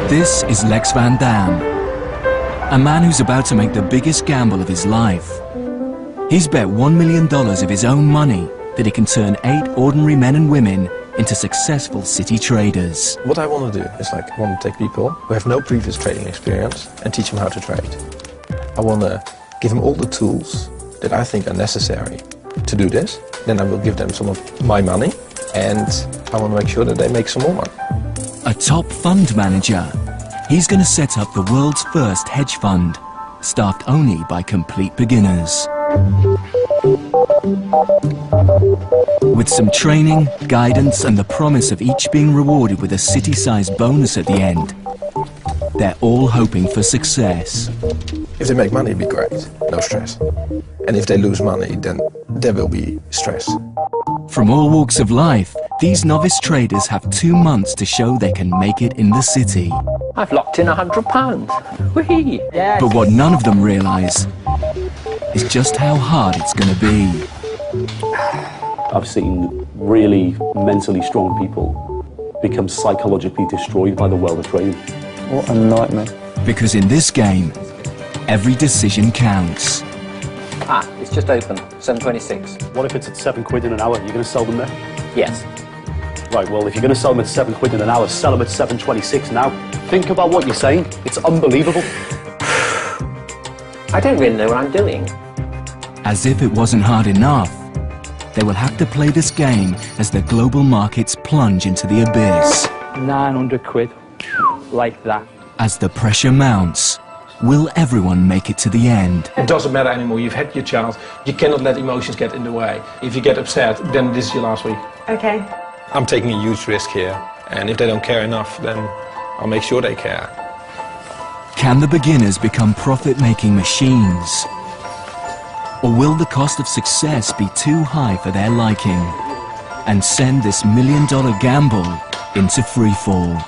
This is Lex Van Dam, a man who's about to make the biggest gamble of his life. He's bet $1 million of his own money that he can turn 8 ordinary men and women into successful city traders. What I want to do is I want to take people who have no previous trading experience and teach them how to trade. I want to give them all the tools that I think are necessary to do this. Then I will give them some of my money and I want to make sure that they make some more money. A top fund manager, he's going to set up the world's first hedge fund, staffed only by complete beginners. With some training, guidance and the promise of each being rewarded with a city-sized bonus at the end, they're all hoping for success. If they make money, it'd be great, no stress. And if they lose money, then there will be stress. From all walks of life, these novice traders have 2 months to show they can make it in the city. I've locked in £100. Whee! Yes. But what none of them realise is just how hard it's going to be. I've seen really mentally strong people become psychologically destroyed by the world of trading. What a nightmare. Because in this game, every decision counts. Ah, it's just open, 7.26. What if it's at £7 in an hour? You're going to sell them there? Yes. Right, well, if you're going to sell them at £7 in an hour, sell them at 7.26 now. Think about what you're saying. It's unbelievable. I don't really know what I'm doing. As if it wasn't hard enough, they will have to play this game as the global markets plunge into the abyss. 900 quid, like that. As the pressure mounts, will everyone make it to the end? It doesn't matter anymore, you've had your chance. You cannot let emotions get in the way. If you get upset, then this is your last week. Okay. I'm taking a huge risk here, and if they don't care enough, then I'll make sure they care. Can the beginners become profit-making machines? Or will the cost of success be too high for their liking and send this $1 million gamble into freefall?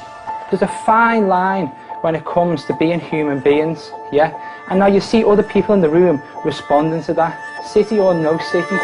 There's a fine line when it comes to being human beings, yeah? And now you see other people in the room responding to that, city or no city.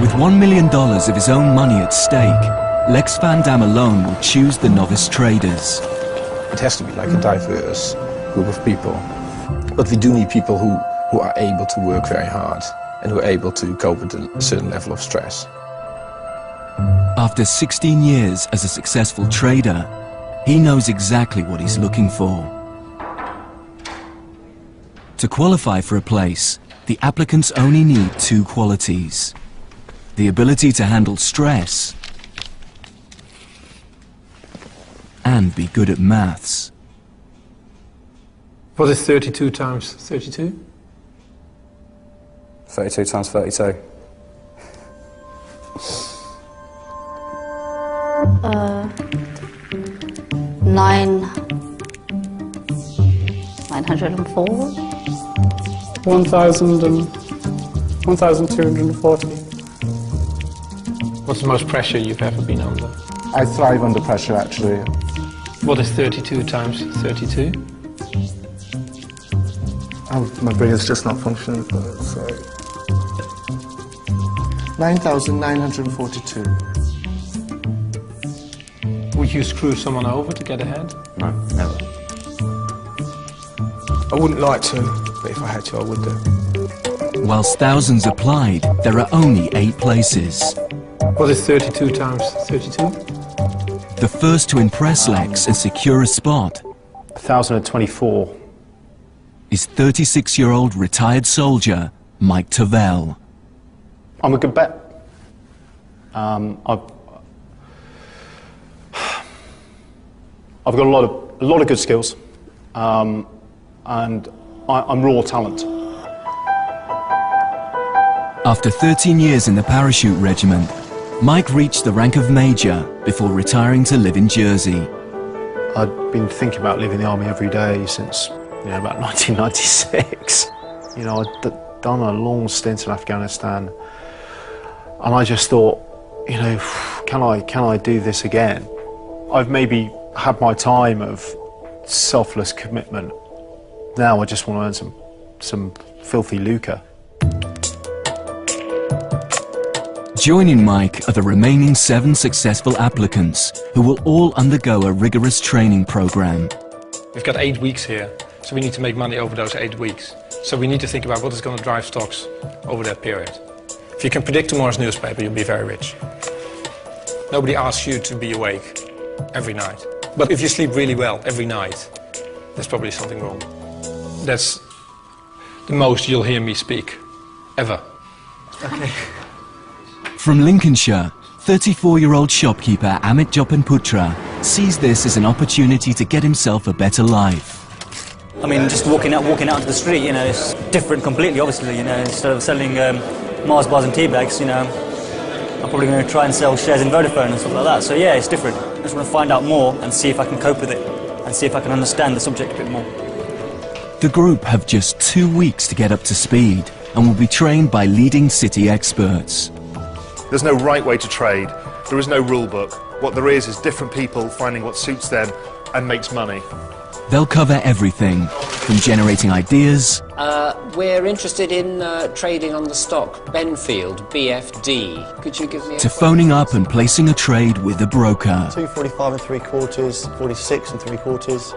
With $1 million of his own money at stake, Lex Van Dam alone will choose the novice traders. It has to be like a diverse group of people. But we do need people who are able to work very hard and who are able to cope with a certain level of stress. After 16 years as a successful trader, he knows exactly what he's looking for. To qualify for a place, the applicants only need 2 qualities: the ability to handle stress and be good at maths. What is 32 times 32? 32 times 32. 904. 1,240. What's the most pressure you've ever been under? I thrive under pressure, actually. What is 32 times 32? Oh, my brain is just not functioning, sorry. 9,942. Would you screw someone over to get ahead? No, never. I wouldn't like to, but if I had to, I would do. Whilst thousands applied, there are only 8 places. What is 32 times 32? The first to impress Lex and secure a spot 1,024. is 36-year-old retired soldier Mike Tavel. I'm a good bet. I've got a lot of good skills, and I'm raw talent. After 13 years in the parachute regiment, Mike reached the rank of major before retiring to live in Jersey. I'd been thinking about leaving the army every day since, about 1996. I'd done a long stint in Afghanistan, and I just thought, can can I do this again? I've maybe had my time of selfless commitment. Now I just want to earn some filthy lucre. Joining Mike are the remaining 7 successful applicants who will all undergo a rigorous training program. We've got 8 weeks here, so we need to make money over those 8 weeks. So we need to think about what is going to drive stocks over that period. If you can predict tomorrow's newspaper, you'll be very rich. Nobody asks you to be awake every night. But if you sleep really well every night, there's probably something wrong. That's the most you'll hear me speak, ever. Okay. From Lincolnshire, 34-year-old shopkeeper Amit Jopanputra sees this as an opportunity to get himself a better life. I mean, just walking out into the street, you know, it's different completely, obviously, you know. Instead of selling Mars bars and tea bags, you know, I'm probably going to try and sell shares in Vodafone and stuff like that. So yeah, it's different. I just want to find out more and see if I can cope with it and see if I can understand the subject a bit more. The group have just 2 weeks to get up to speed and will be trained by leading city experts. There's no right way to trade. There is no rule book. What there is different people finding what suits them and makes money. They'll cover everything, from generating ideas... We're interested in trading on the stock Benfield, BFD. Could you give me to phoning up and placing a trade with a broker. 245 3/4, 46 3/4.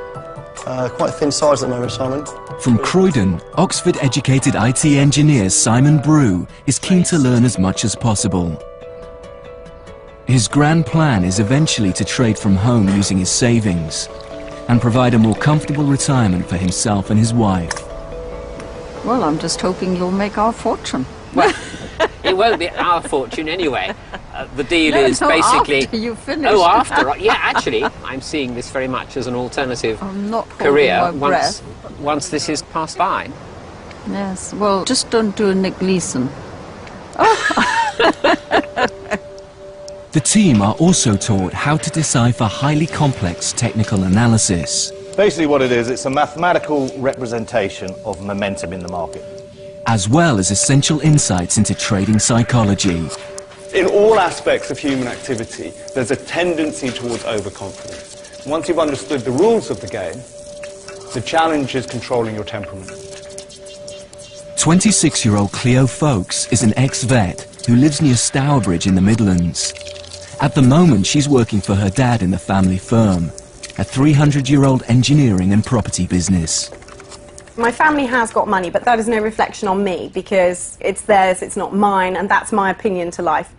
Quite a thin size at the moment, Simon. From Croydon, Oxford-educated IT engineer Simon Brew is keen to learn as much as possible. His grand plan is eventually to trade from home using his savings and provide a more comfortable retirement for himself and his wife. Well, I'm just hoping you'll make our fortune. Well, it won't be our fortune anyway. The deal is basically... after you finish. Oh, after? Yeah, actually, I'm seeing this very much as an alternative I'm not career my breath. once this is passed by. Yes, well, just don't do a Nick Leeson. The team are also taught how to decipher highly complex technical analysis. Basically what it is, it's a mathematical representation of momentum in the market. As well as essential insights into trading psychology. In all aspects of human activity, there's a tendency towards overconfidence. Once you've understood the rules of the game, the challenge is controlling your temperament. 26-year-old Cleo Folks is an ex-vet who lives near Stourbridge in the Midlands. At the moment, she's working for her dad in the family firm, a 300-year-old engineering and property business. My family has got money, but that is no reflection on me because it's theirs, it's not mine, and that's my opinion to life.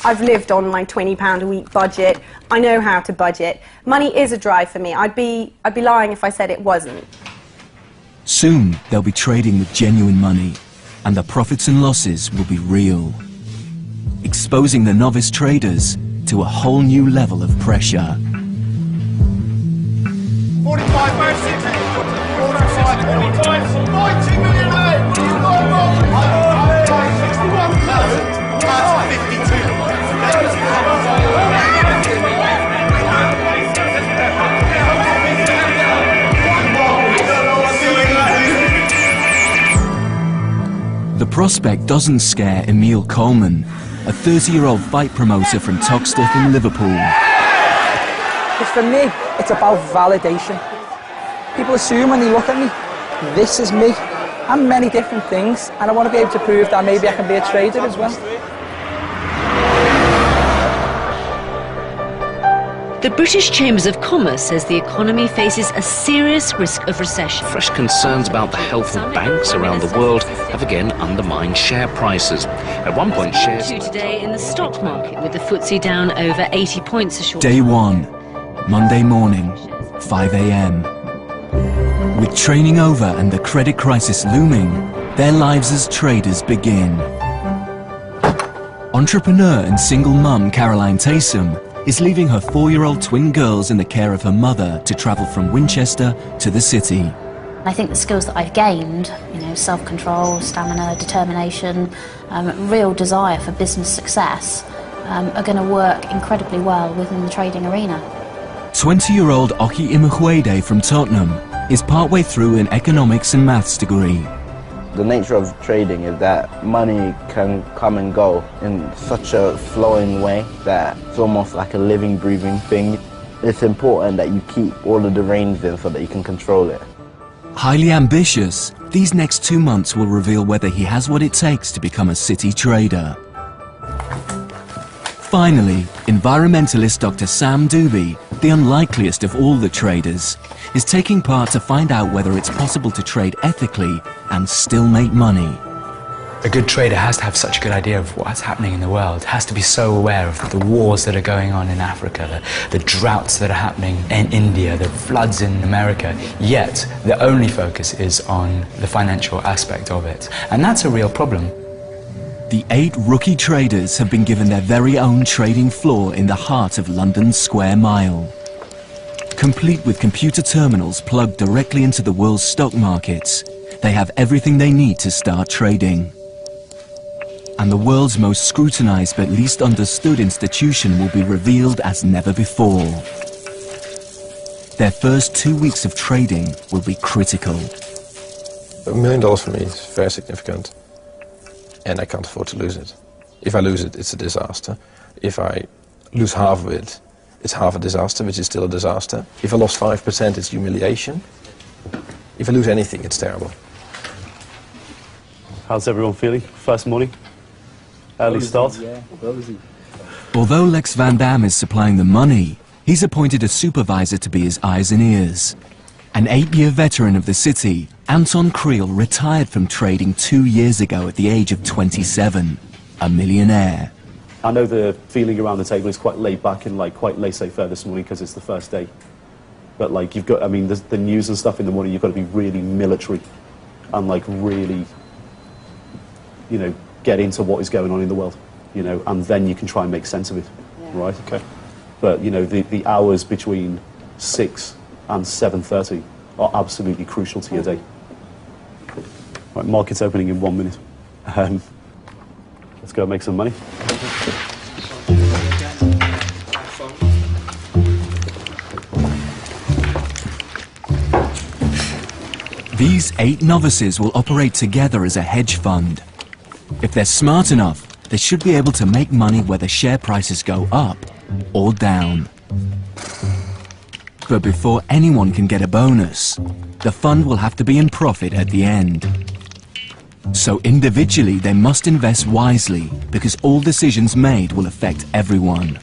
I've lived on my £20 a week budget. I know how to budget. Money is a drive for me. I'd be lying if I said it wasn't. Soon, they'll be trading with genuine money, and the profits and losses will be real, exposing the novice traders to a whole new level of pressure. 45 versus 45, 90 million rate. 61 plus 52. The prospect doesn't scare Emil Coleman, a 30-year-old fight promoter from Toxteth in Liverpool. Because for me, it's about validation. People assume when they look at me, this is me. I'm many different things, and I want to be able to prove that maybe I can be a trader as well. The British Chambers of Commerce says the economy faces a serious risk of recession. Fresh concerns about the health of banks around the world have again undermined share prices. At one point, shares... Today in the stock market, with the FTSE down over 80 points a short... Day 1, Monday morning, 5 a.m. With training over and the credit crisis looming, their lives as traders begin. Entrepreneur and single mum Caroline Taysom is leaving her 4-year-old twin girls in the care of her mother to travel from Winchester to the city. I think the skills that I've gained, you know, self-control, stamina, determination, real desire for business success, are going to work incredibly well within the trading arena. 20-year-old Oki Imukwede from Tottenham is partway through an economics and maths degree. The nature of trading is that money can come and go in such a flowing way that it's almost like a living, breathing thing. It's important that you keep all of the reins in so that you can control it. Highly ambitious, these next 2 months will reveal whether he has what it takes to become a city trader. Finally, environmentalist Dr. Sam Doobie, the unlikeliest of all the traders, is taking part to find out whether it's possible to trade ethically and still make money. A good trader has to have such a good idea of what's happening in the world, has to be so aware of the wars that are going on in Africa, the droughts that are happening in India, the floods in America, yet the only focus is on the financial aspect of it. And that's a real problem. The 8 rookie traders have been given their very own trading floor in the heart of London's Square Mile. Complete with computer terminals plugged directly into the world's stock markets, they have everything they need to start trading. And the world's most scrutinized but least understood institution will be revealed as never before. Their first 2 weeks of trading will be critical. $1 million for me is very significant, and I can't afford to lose it. If I lose it, it's a disaster. If I lose half of it, it's half a disaster, which is still a disaster. If I lost 5%, it's humiliation. If I lose anything, it's terrible. How's everyone feeling? First morning? Early start? Although Lex Van Dam is supplying the money, he's appointed a supervisor to be his eyes and ears. An 8-year veteran of the city, Anton Creel retired from trading 2 years ago at the age of 27, a millionaire. I know the feeling around the table is quite laid back and like quite laissez-faire this morning because it's the first day. But like you've got, I mean, the news and stuff in the morning, you've got to be really military and like really, you know, get into what is going on in the world, you know, and then you can try and make sense of it, right? Okay. But, you know, the hours between 6 and 7:30 are absolutely crucial to your day. Right, market's opening in 1 minute. Let's go make some money. These 8 novices will operate together as a hedge fund. If they're smart enough, they should be able to make money whether share prices go up or down. But before anyone can get a bonus, the fund will have to be in profit at the end. So individually, they must invest wisely because all decisions made will affect everyone.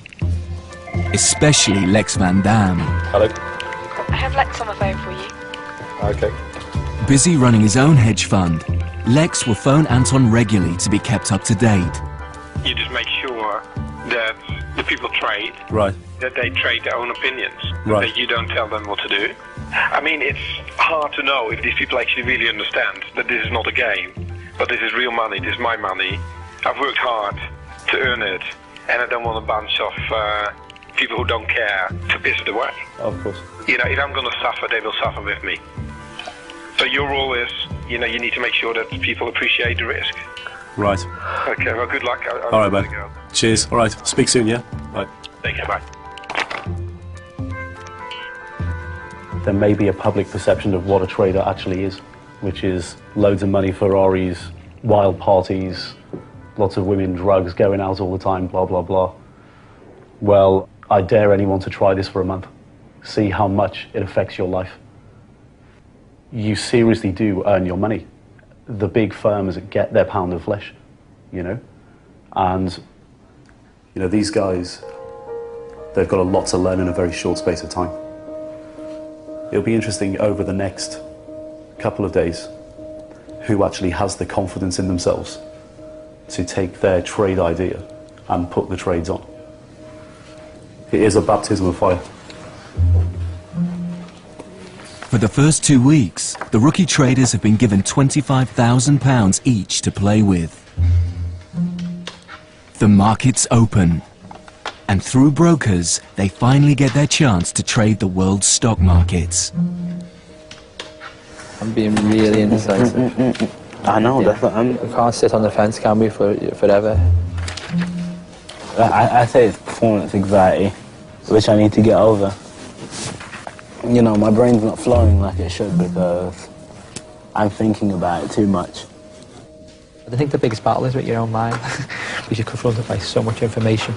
Especially Lex Van Dam. Hello. I have Lex on the phone for you. Okay. Busy running his own hedge fund, Lex will phone Anton regularly to be kept up to date. You just make sure that the people trade, right, that they trade their own opinions, right, that you don't tell them what to do. I mean, it's hard to know if these people actually really understand that this is not a game, but this is real money, this is my money. I've worked hard to earn it, and I don't want a bunch of people who don't care to piss it away. Of course. You know, if I'm going to suffer, they will suffer with me. So your role is, you know, you need to make sure that people appreciate the risk. Right. Okay, well, good luck. All right, mate. Cheers. All right, speak soon, yeah? Bye. Take care, bye. There may be a public perception of what a trader actually is, which is loads of money, Ferraris, wild parties, lots of women, drugs, going out all the time, blah, blah, blah. Well, I dare anyone to try this for a month. See how much it affects your life. You seriously do earn your money. The big firms get their pound of flesh, you know? And, you know, these guys, they've got a lot to learn in a very short space of time. It'll be interesting over the next couple of days who actually has the confidence in themselves to take their trade idea and put the trades on. It is a baptism of fire. For the first 2 weeks, the rookie traders have been given £25,000 each to play with. The markets open, and through brokers, they finally get their chance to trade the world's stock markets. I'm being really indecisive. I know, that's what we can't sit on the fence, can we, forever? I say it's performance anxiety, which I need to get over. You know, my brain's not flowing like it should because I'm thinking about it too much. I think the biggest battle is with your own mind, because you're confronted by so much information,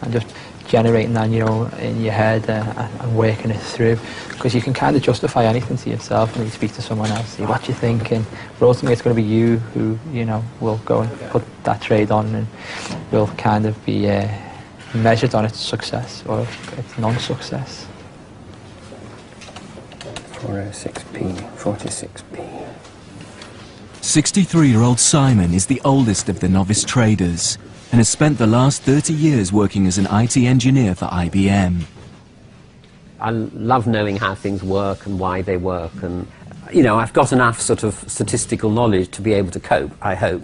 and just generating that, in your head and working it through, because you can kind of justify anything to yourself when you speak to someone else, see what you're thinking, but ultimately it's going to be you who, will go and put that trade on, and will kind of be measured on its success or its non-success. 406p, 46p. 63-year-old Simon is the oldest of the novice traders and has spent the last 30 years working as an IT engineer for IBM. I love knowing how things work and why they work, and I've got enough sort of statistical knowledge to be able to cope, I hope,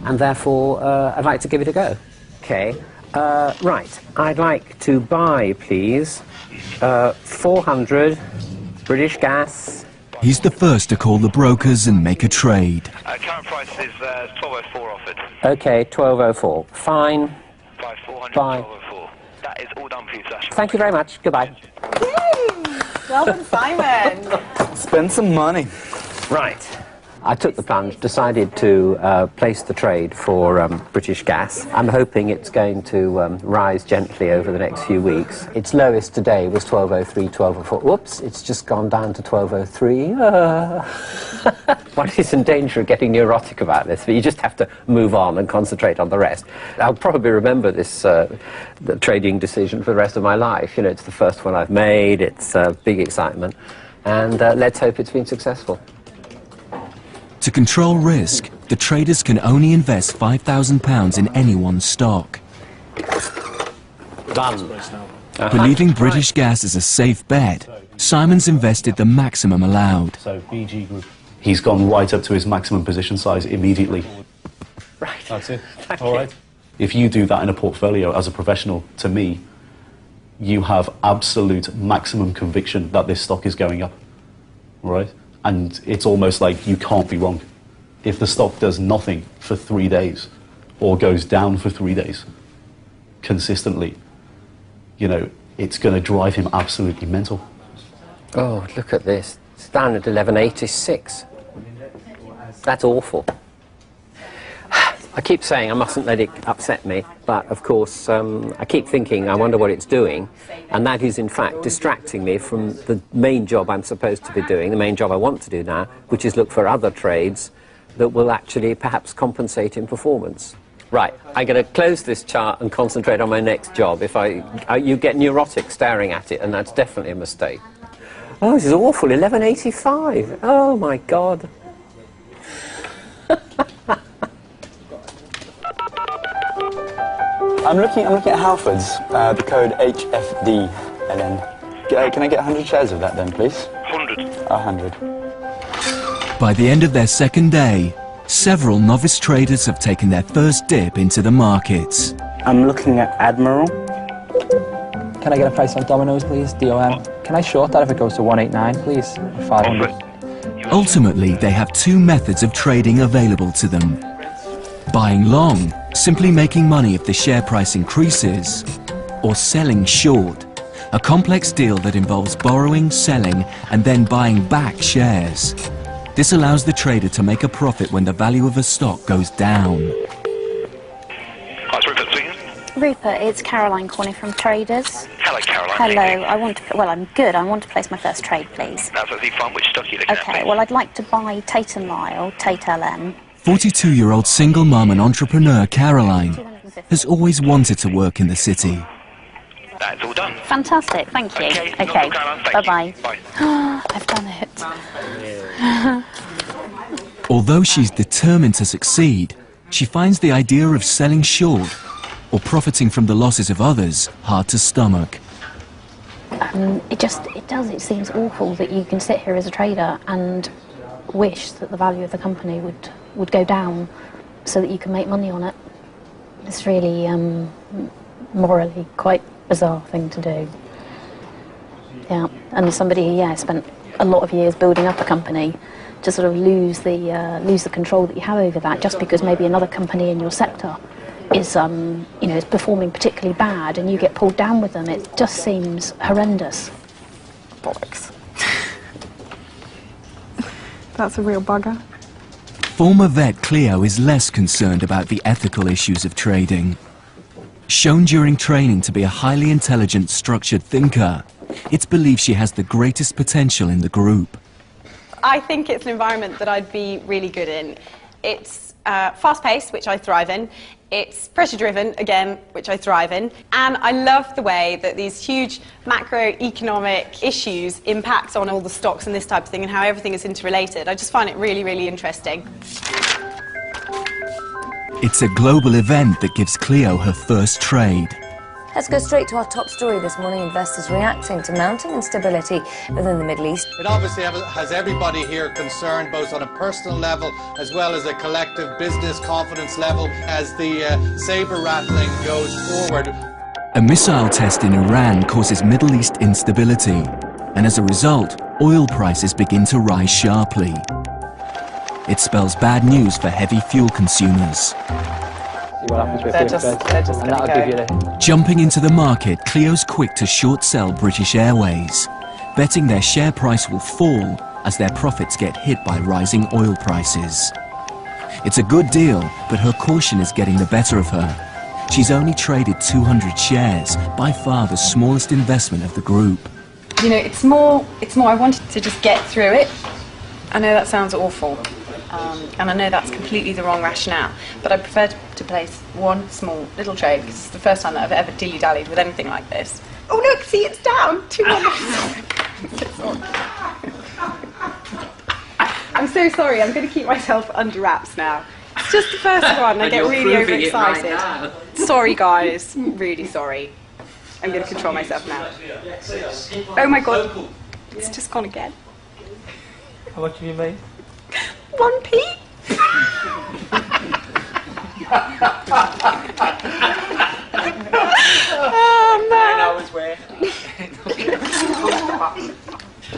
and therefore I'd like to give it a go. Okay, right, I'd like to buy, please, 400 British Gas. He's the first to call the brokers and make a trade. Current price is 12.04 offered. Okay, 12.04. Fine. Buy 400, Bye. 12.04. That is all done for you, sir. Thank you very much. Goodbye. Yay! Well done, Simon. Spend some money. Right. I took the plunge, decided to place the trade for British Gas. I'm hoping it's going to rise gently over the next few weeks. Its lowest today was 12.03, 12.04. Whoops, it's just gone down to 12.03. One is in danger of getting neurotic about this, but you just have to move on and concentrate on the rest. I'll probably remember this the trading decision for the rest of my life. It's the first one I've made, it's big excitement, and let's hope it's been successful. To control risk, the traders can only invest £5,000 in any one stock. Done. Believing British Gas is a safe bet, Simon's invested the maximum allowed. So BG Group, he's gone right up to his maximum position size immediately. Right. That's it. Thank All you. right. If you do that in a portfolio as a professional, to me, you have absolute maximum conviction that this stock is going up. All right? And it's almost like you can't be wrong. If the stock does nothing for 3 days or goes down for 3 days consistently, it's going to drive him absolutely mental. Oh, look at this. It's down at 11.86. That's awful. I keep saying I mustn't let it upset me, but of course I keep thinking I wonder what it's doing, and that is in fact distracting me from the main job I'm supposed to be doing, the main job I want to do now, which is look for other trades that will actually perhaps compensate in performance. Right, I'm going to close this chart and concentrate on my next job. You get neurotic staring at it, and that's definitely a mistake. Oh, this is awful, 11.85. Oh my God. I'm looking at Halfords, the code HFD, and then can I get 100 shares of that then, please? 100. 100. By the end of their second day, several novice traders have taken their first dip into the markets. I'm looking at Admiral. Can I get a price on Domino's, please? DOM. Can I short that if it goes to 189, please? 500. Ultimately, they have two methods of trading available to them. Buying long, simply making money if the share price increases, or selling short, a complex deal that involves borrowing, selling, and then buying back shares. This allows the trader to make a profit when the value of a stock goes down. That's Rupert speaking. Rupert, it's Caroline calling from Traders. Hello, Caroline. Hello, I'm good. I want to place my first trade, please. That's absolutely fine. Which stock are you looking at, Okay, please? well, I'd like to buy Tate & Lyle, Tate LM. 42-year-old single mum and entrepreneur Caroline has always wanted to work in the city. That's all done. Fantastic, thank you. Okay. Bye-bye. Bye. I've done it. Although she's determined to succeed, she finds the idea of selling short or profiting from the losses of others hard to stomach. It seems awful that you can sit here as a trader and wish that the value of the company would go down so that you can make money on it. It's really morally quite bizarre thing to do. Yeah, and somebody who spent a lot of years building up a company to sort of lose the control that you have over that just because maybe another company in your sector is is performing particularly bad and you get pulled down with them. It just seems horrendous. Bollocks. That's a real bugger. Former vet Cleo is less concerned about the ethical issues of trading. Shown during training to be a highly intelligent, structured thinker, it's believed she has the greatest potential in the group. I think it's an environment that I'd be really good in. It's fast-paced, which I thrive in. It's pressure-driven, again, which I thrive in. And I love the way that these huge macroeconomic issues impact on all the stocks and this type of thing and how everything is interrelated. I just find it really, really interesting. It's a global event that gives Cleo her first trade. Let's go straight to our top story this morning. Investors reacting to mounting instability within the Middle East. It obviously has everybody here concerned, both on a personal level as well as a collective business confidence level, as the sabre rattling goes forward. A missile test in Iran causes Middle East instability, and as a result, oil prices begin to rise sharply. It spells bad news for heavy fuel consumers. Jumping into the market, Cleo's quick to short sell British Airways, betting their share price will fall as their profits get hit by rising oil prices. It's a good deal, but her caution is getting the better of her. She's only traded 200 shares, by far the smallest investment of the group. You know, it's more I wanted to just get through it. I know that sounds awful. And I know that's completely the wrong rationale, but I prefer to place one small little trade because it's the first time that I've ever dilly-dallied with anything like this. Oh look, see, it's down. 200. I'm so sorry. I'm going to keep myself under wraps now. It's just the first one. I get really overexcited. Right, sorry, guys. Really sorry. I'm going to control myself now. Oh my God, it's just gone again. How much have you made? 1p? Oh man! I was where.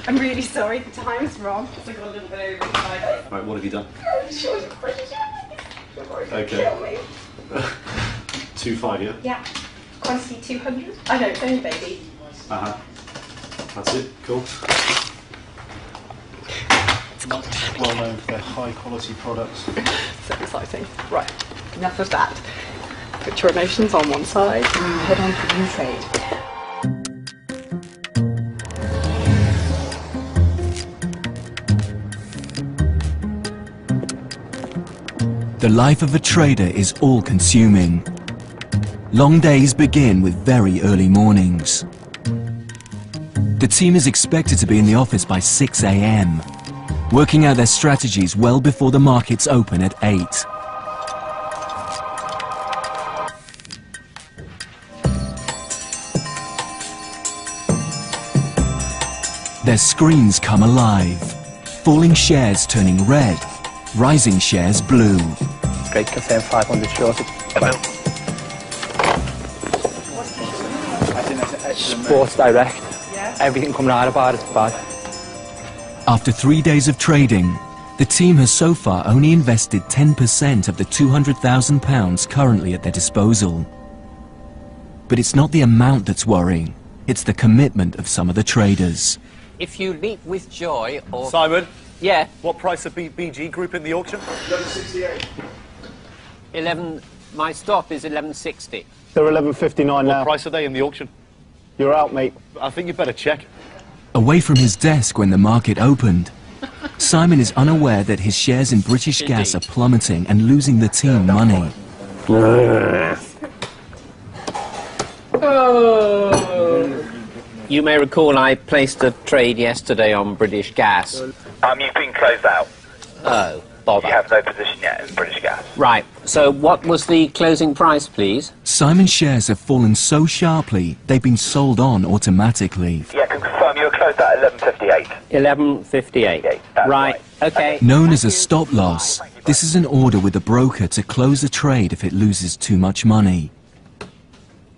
I'm really sorry, the time's wrong. I got a little bit overexcited. Right, what have you done? Okay. 2.5, yeah? Yeah. Quantity 200. I know, it's only baby. Uh-huh. That's it, cool. Well known for their high quality products. So exciting. Right, enough of that. Put your emotions on one side and head on to the new trade. The life of a trader is all-consuming. Long days begin with very early mornings. The team is expected to be in the office by 6 a.m., working out their strategies well before the markets open at 8. Their screens come alive, falling shares turning red, rising shares blue. Great, confirm 500 short. Sports Direct. Everything coming out about it's bad. After 3 days of trading, the team has so far only invested 10% of the £200,000 currently at their disposal. But it's not the amount that's worrying, it's the commitment of some of the traders. If you leap with joy or... Simon? Yeah? What price of BG Group in the auction? 1168. My stop is 1160. They're 11.59 now. What price are they in the auction? You're out, mate. I think you better check. Away from his desk when the market opened, Simon is unaware that his shares in British Gas are plummeting and losing the team money. You may recall I placed a trade yesterday on British Gas. You've been closed out. Oh, bother. You have no position yet in British Gas. Right, so what was the closing price, please? Simon's shares have fallen so sharply, they've been sold on automatically. Yeah, can confirm you were closed out at 11.58. 11.58. Right, okay. Known as a stop loss, this is an order with the broker to close a trade if it loses too much money.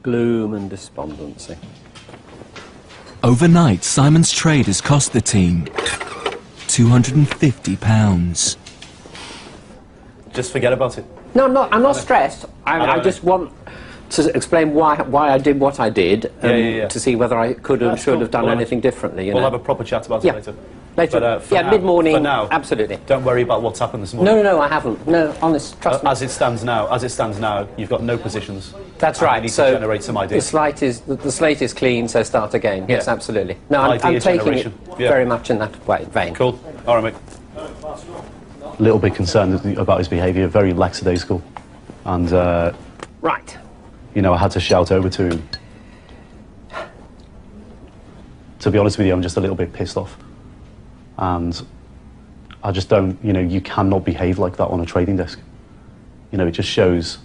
Gloom and despondency. Overnight, Simon's trade has cost the team £250. Just forget about it. No, I'm not stressed. I just want to explain why I did what I did, to see whether I could and should have done anything differently. We'll have a proper chat about it later. Later. But, yeah, mid-morning. For now, absolutely. Don't worry about what's happened this morning. No, I haven't. No, honest, trust me. As it stands now, you've got no positions. That's right. You need so to generate some ideas. The slate is clean, so start again. Yes, absolutely. No, I'm taking generation. it very much in that vein. Cool. All right, mate. A little bit concerned about his behaviour. Very lackadaisical, and right. You know, I had to shout over to him. To be honest with you, I'm just a little bit pissed off. And I just don't, you know, you cannot behave like that on a trading desk. You know, it just shows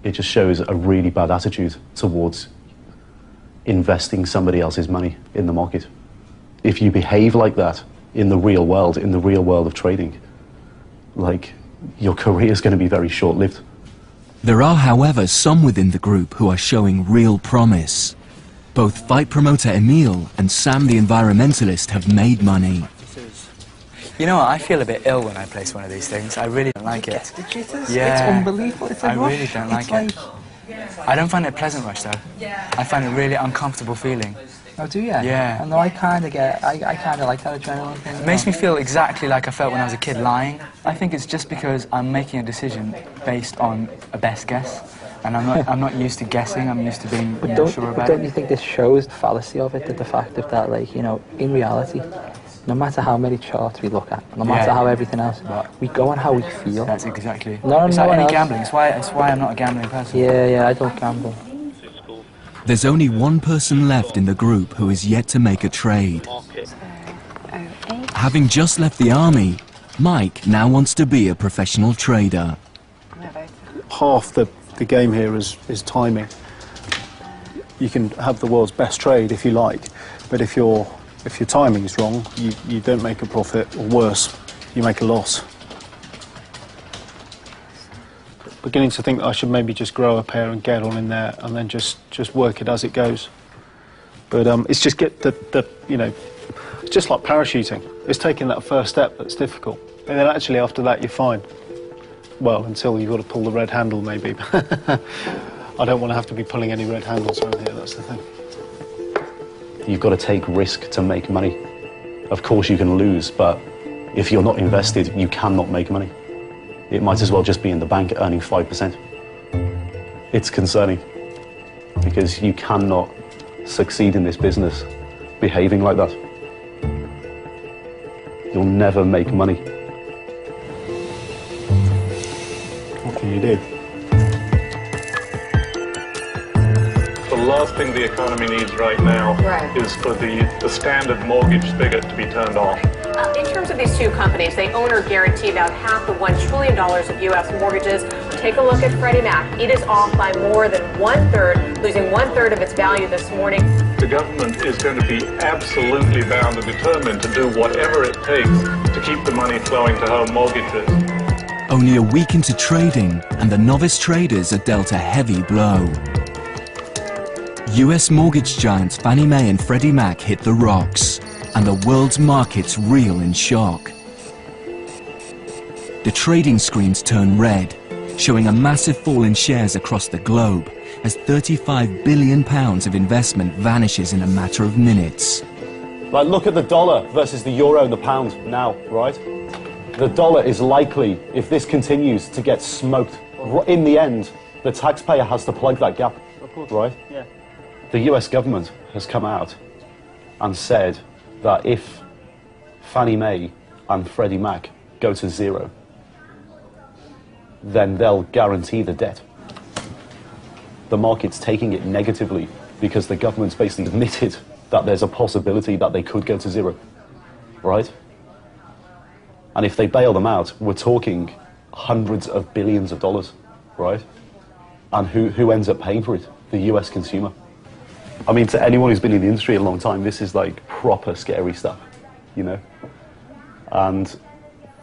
a really bad attitude towards investing somebody else's money in the market. If you behave like that in the real world of trading, like, your career is going to be very short-lived. There are, however, some within the group who are showing real promise. Both fight promoter Emil and Sam the environmentalist have made money. You know what, I feel a bit ill when I place one of these things. I really don't like it. The jitters? Yeah. It's unbelievable. It's a I rush. really don't like It's it. I don't find it a pleasant rush though. I find it really uncomfortable feeling. Oh, do you? Yeah. No, I kind of like that adrenaline thing. It makes me feel exactly like I felt when I was a kid lying. I think it's just because I'm making a decision based on a best guess. And I'm not used to guessing, I'm used to being sure about it. Don't you think this shows the fallacy of it, that the fact of that, like, you know, in reality, no matter how many charts we look at, no matter how everything else, we go on how we feel. That's exactly. It's like any gambling. It's why I'm not a gambling person. Yeah, I don't gamble. There's only one person left in the group who is yet to make a trade. Having just left the army, Mike now wants to be a professional trader. Half the game here is timing. You can have the world's best trade if you like, but if your timing is wrong, you don't make a profit, or worse, you make a loss. Beginning to think that I should maybe just grow a pair and get on in there, and then just work it as it goes. But it's just get you know, it's just like parachuting. It's taking that first step that's difficult, and then actually after that you're fine. Well, until you've got to pull the red handle, maybe. I don't want to have to be pulling any red handles around here, that's the thing. You've got to take risk to make money. Of course you can lose, but if you're not invested, you cannot make money. It might as well just be in the bank earning 5%. It's concerning, because you cannot succeed in this business behaving like that. You'll never make money. What can you do? The last thing the economy needs right now is for the standard mortgage spigot to be turned off. In terms of these two companies, they own or guarantee about half the $1 trillion of U.S. mortgages. Take a look at Freddie Mac. It is off by more than 1/3, losing 1/3 of its value this morning. The government is going to be absolutely bound and determined to do whatever it takes to keep the money flowing to home mortgages. Only a week into trading, and the novice traders are dealt a heavy blow. US mortgage giants Fannie Mae and Freddie Mac hit the rocks, and the world's markets reel in shock. The trading screens turn red, showing a massive fall in shares across the globe as £35 billion of investment vanishes in a matter of minutes. Like, look at the dollar versus the euro and the pound now, right? The dollar is likely, if this continues, to get smoked. In the end, the taxpayer has to plug that gap, right? Yeah. The US government has come out and said that if Fannie Mae and Freddie Mac go to zero, then they'll guarantee the debt. The market's taking it negatively because the government's basically admitted that there's a possibility that they could go to zero, right? And if they bail them out, we're talking hundreds of billions of dollars, right? And who ends up paying for it? The US consumer. I mean, to anyone who's been in the industry a long time, this is like proper scary stuff, you know? And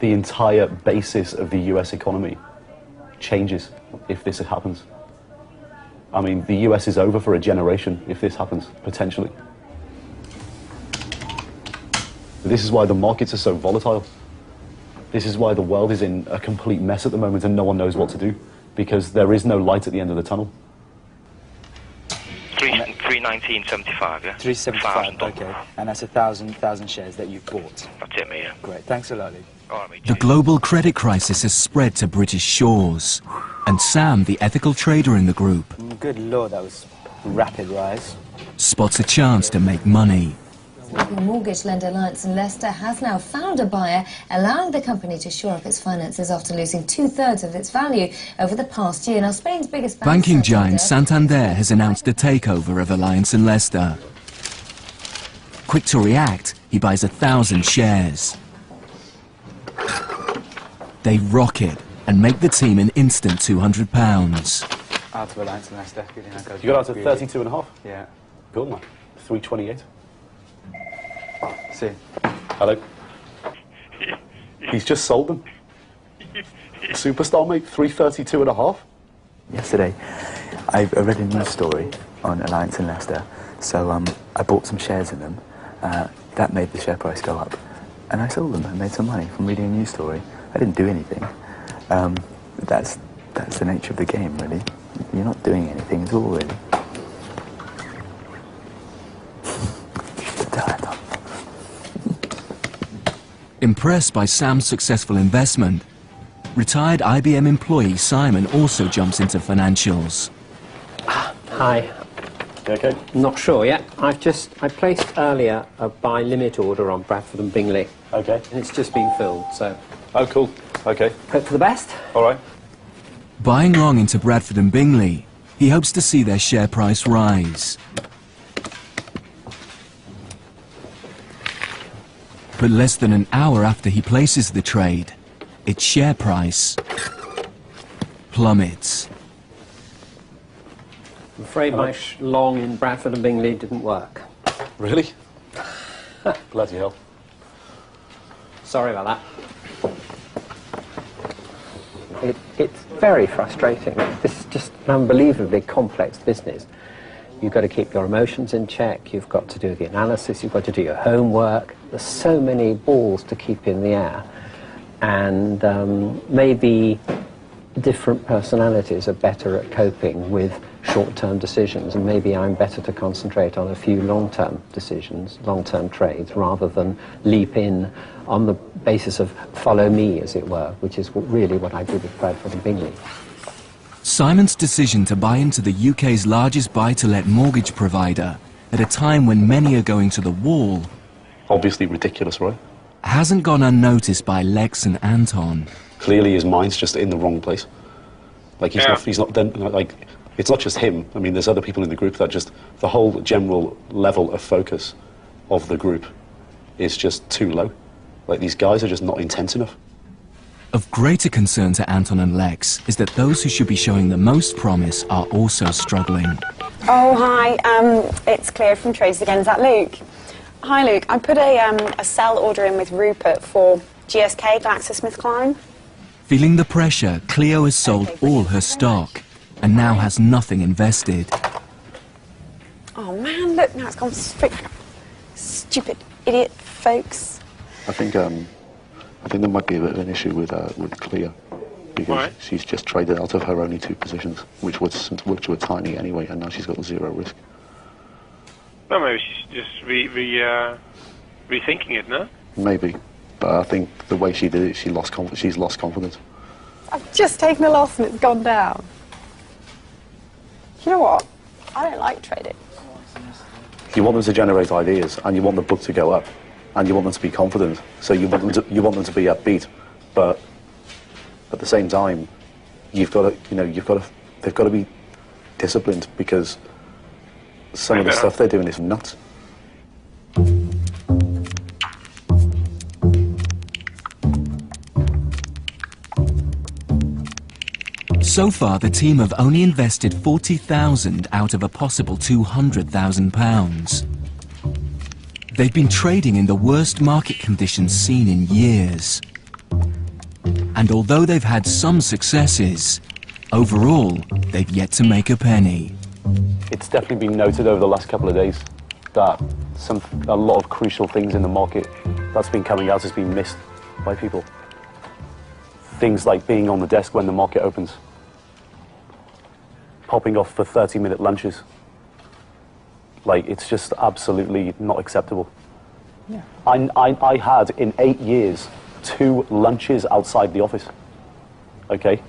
the entire basis of the US economy changes if this happens. I mean, the US is over for a generation if this happens, potentially. This is why the markets are so volatile. This is why the world is in a complete mess at the moment and no one knows what to do, because there is no light at the end of the tunnel. 319.75, yeah? 375, okay. And that's 1,000 shares that you've bought. That's it, mate, yeah. Great, thanks a lot, Lee. All right, mate. The global credit crisis has spread to British shores, and Sam, the ethical trader in the group, Good lord, that was a rapid rise. spots a chance to make money. The mortgage lender Alliance in Leicester has now found a buyer, allowing the company to shore up its finances after losing 2/3 of its value over the past year. Now, Spain's biggest bank, Banking giant Santander has announced a takeover of Alliance in Leicester. Quick to react, he buys 1,000 shares. They rocket and make the team an instant £200. Out of Alliance in Leicester. You got out to 32.5? Yeah. Good, man. 328. See. Hello. He's just sold them. Superstar, mate. 332.5. Yesterday, I read a news story on Alliance in Leicester, so I bought some shares in them. That made the share price go up, and I sold them and made some money from reading a news story. I didn't do anything. That's the nature of the game, really. You're not doing anything at all, really. Impressed by Sam's successful investment, retired IBM employee Simon also jumps into financials. Hi. Okay. Not sure yet. I placed earlier a buy limit order on Bradford and Bingley. Okay. And it's just been filled, so. Oh, cool. Okay. Hope for the best. All right. Buying long into Bradford and Bingley, he hopes to see their share price rise. But less than an hour after he places the trade, its share price plummets. I'm afraid my long in Bradford and Bingley didn't work. Really? Bloody hell. Sorry about that. It's very frustrating. This is just an unbelievably complex business. You've got to keep your emotions in check, you've got to do the analysis, you've got to do your homework. There's so many balls to keep in the air. And maybe different personalities are better at coping with short-term decisions, and maybe I'm better to concentrate on a few long-term decisions, long-term trades, rather than leap in on the basis of follow me, as it were, which is really what I did with Bradford and Bingley. Simon's decision to buy into the UK's largest buy-to-let mortgage provider at a time when many are going to the wall, obviously ridiculous, right? Hasn't gone unnoticed by Lex and Anton. Clearly his mind's just in the wrong place. Like he's not then, like, it's not just him. I mean, there's other people in the group that just, the whole general level of focus of the group is just too low. Like, these guys are just not intense enough. Of greater concern to Anton and Lex is that those who should be showing the most promise are also struggling. Oh, hi. It's Claire from Trades Again. Is that Luke? Hi, Luke. I put a sell order in with Rupert for GSK, GlaxoSmithKline. Feeling the pressure, Cleo has sold all her stock and now has nothing invested. Oh, man, look, now it's gone straight back up. Stupid idiot folks. I think there might be a bit of an issue with Cleo, because she's just traded out of her only 2 positions, which were tiny anyway, and now she's got 0 risk. Well, maybe she's just rethinking it, no? Maybe, but I think the way she did it, she's lost confidence. I've just taken a loss and it's gone down. You know what? I don't like trading. You want them to generate ideas, and you want the book to go up, and you want them to be confident. So you want them to be upbeat, but at the same time, they've got to be disciplined, because some of the stuff they're doing is nuts. So far, the team have only invested £40,000 out of a possible £200,000. They've been trading in the worst market conditions seen in years. And although they've had some successes, overall, they've yet to make a penny. It's definitely been noted over the last couple of days that a lot of crucial things in the market that's been coming out has been missed by people. Things like being on the desk when the market opens, popping off for 30-minute lunches, Like, it's just absolutely not acceptable. Yeah. I had, in 8 years, 2 lunches outside the office, okay?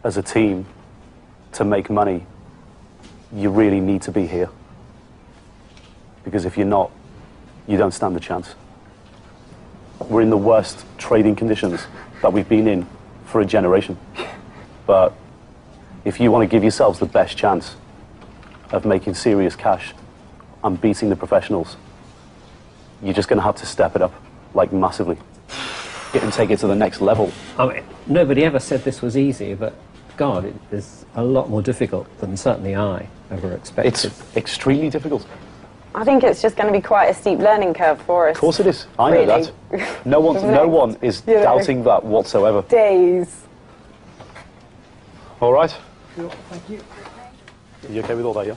As a team, to make money, you really need to be here. Because if you're not, you don't stand a chance. We're in the worst trading conditions that we've been in for a generation. But if you want to give yourselves the best chance of making serious cash and beating the professionals, you're just going to have to step it up, like, massively. And take it to the next level. I mean, nobody ever said this was easy, but God, it is a lot more difficult than certainly I ever expected. It's extremely difficult. I think it's just going to be quite a steep learning curve for us. Of course it is. I know that. No one is doubting that whatsoever. Days. All right. Thank you. Are you okay with all that, yeah?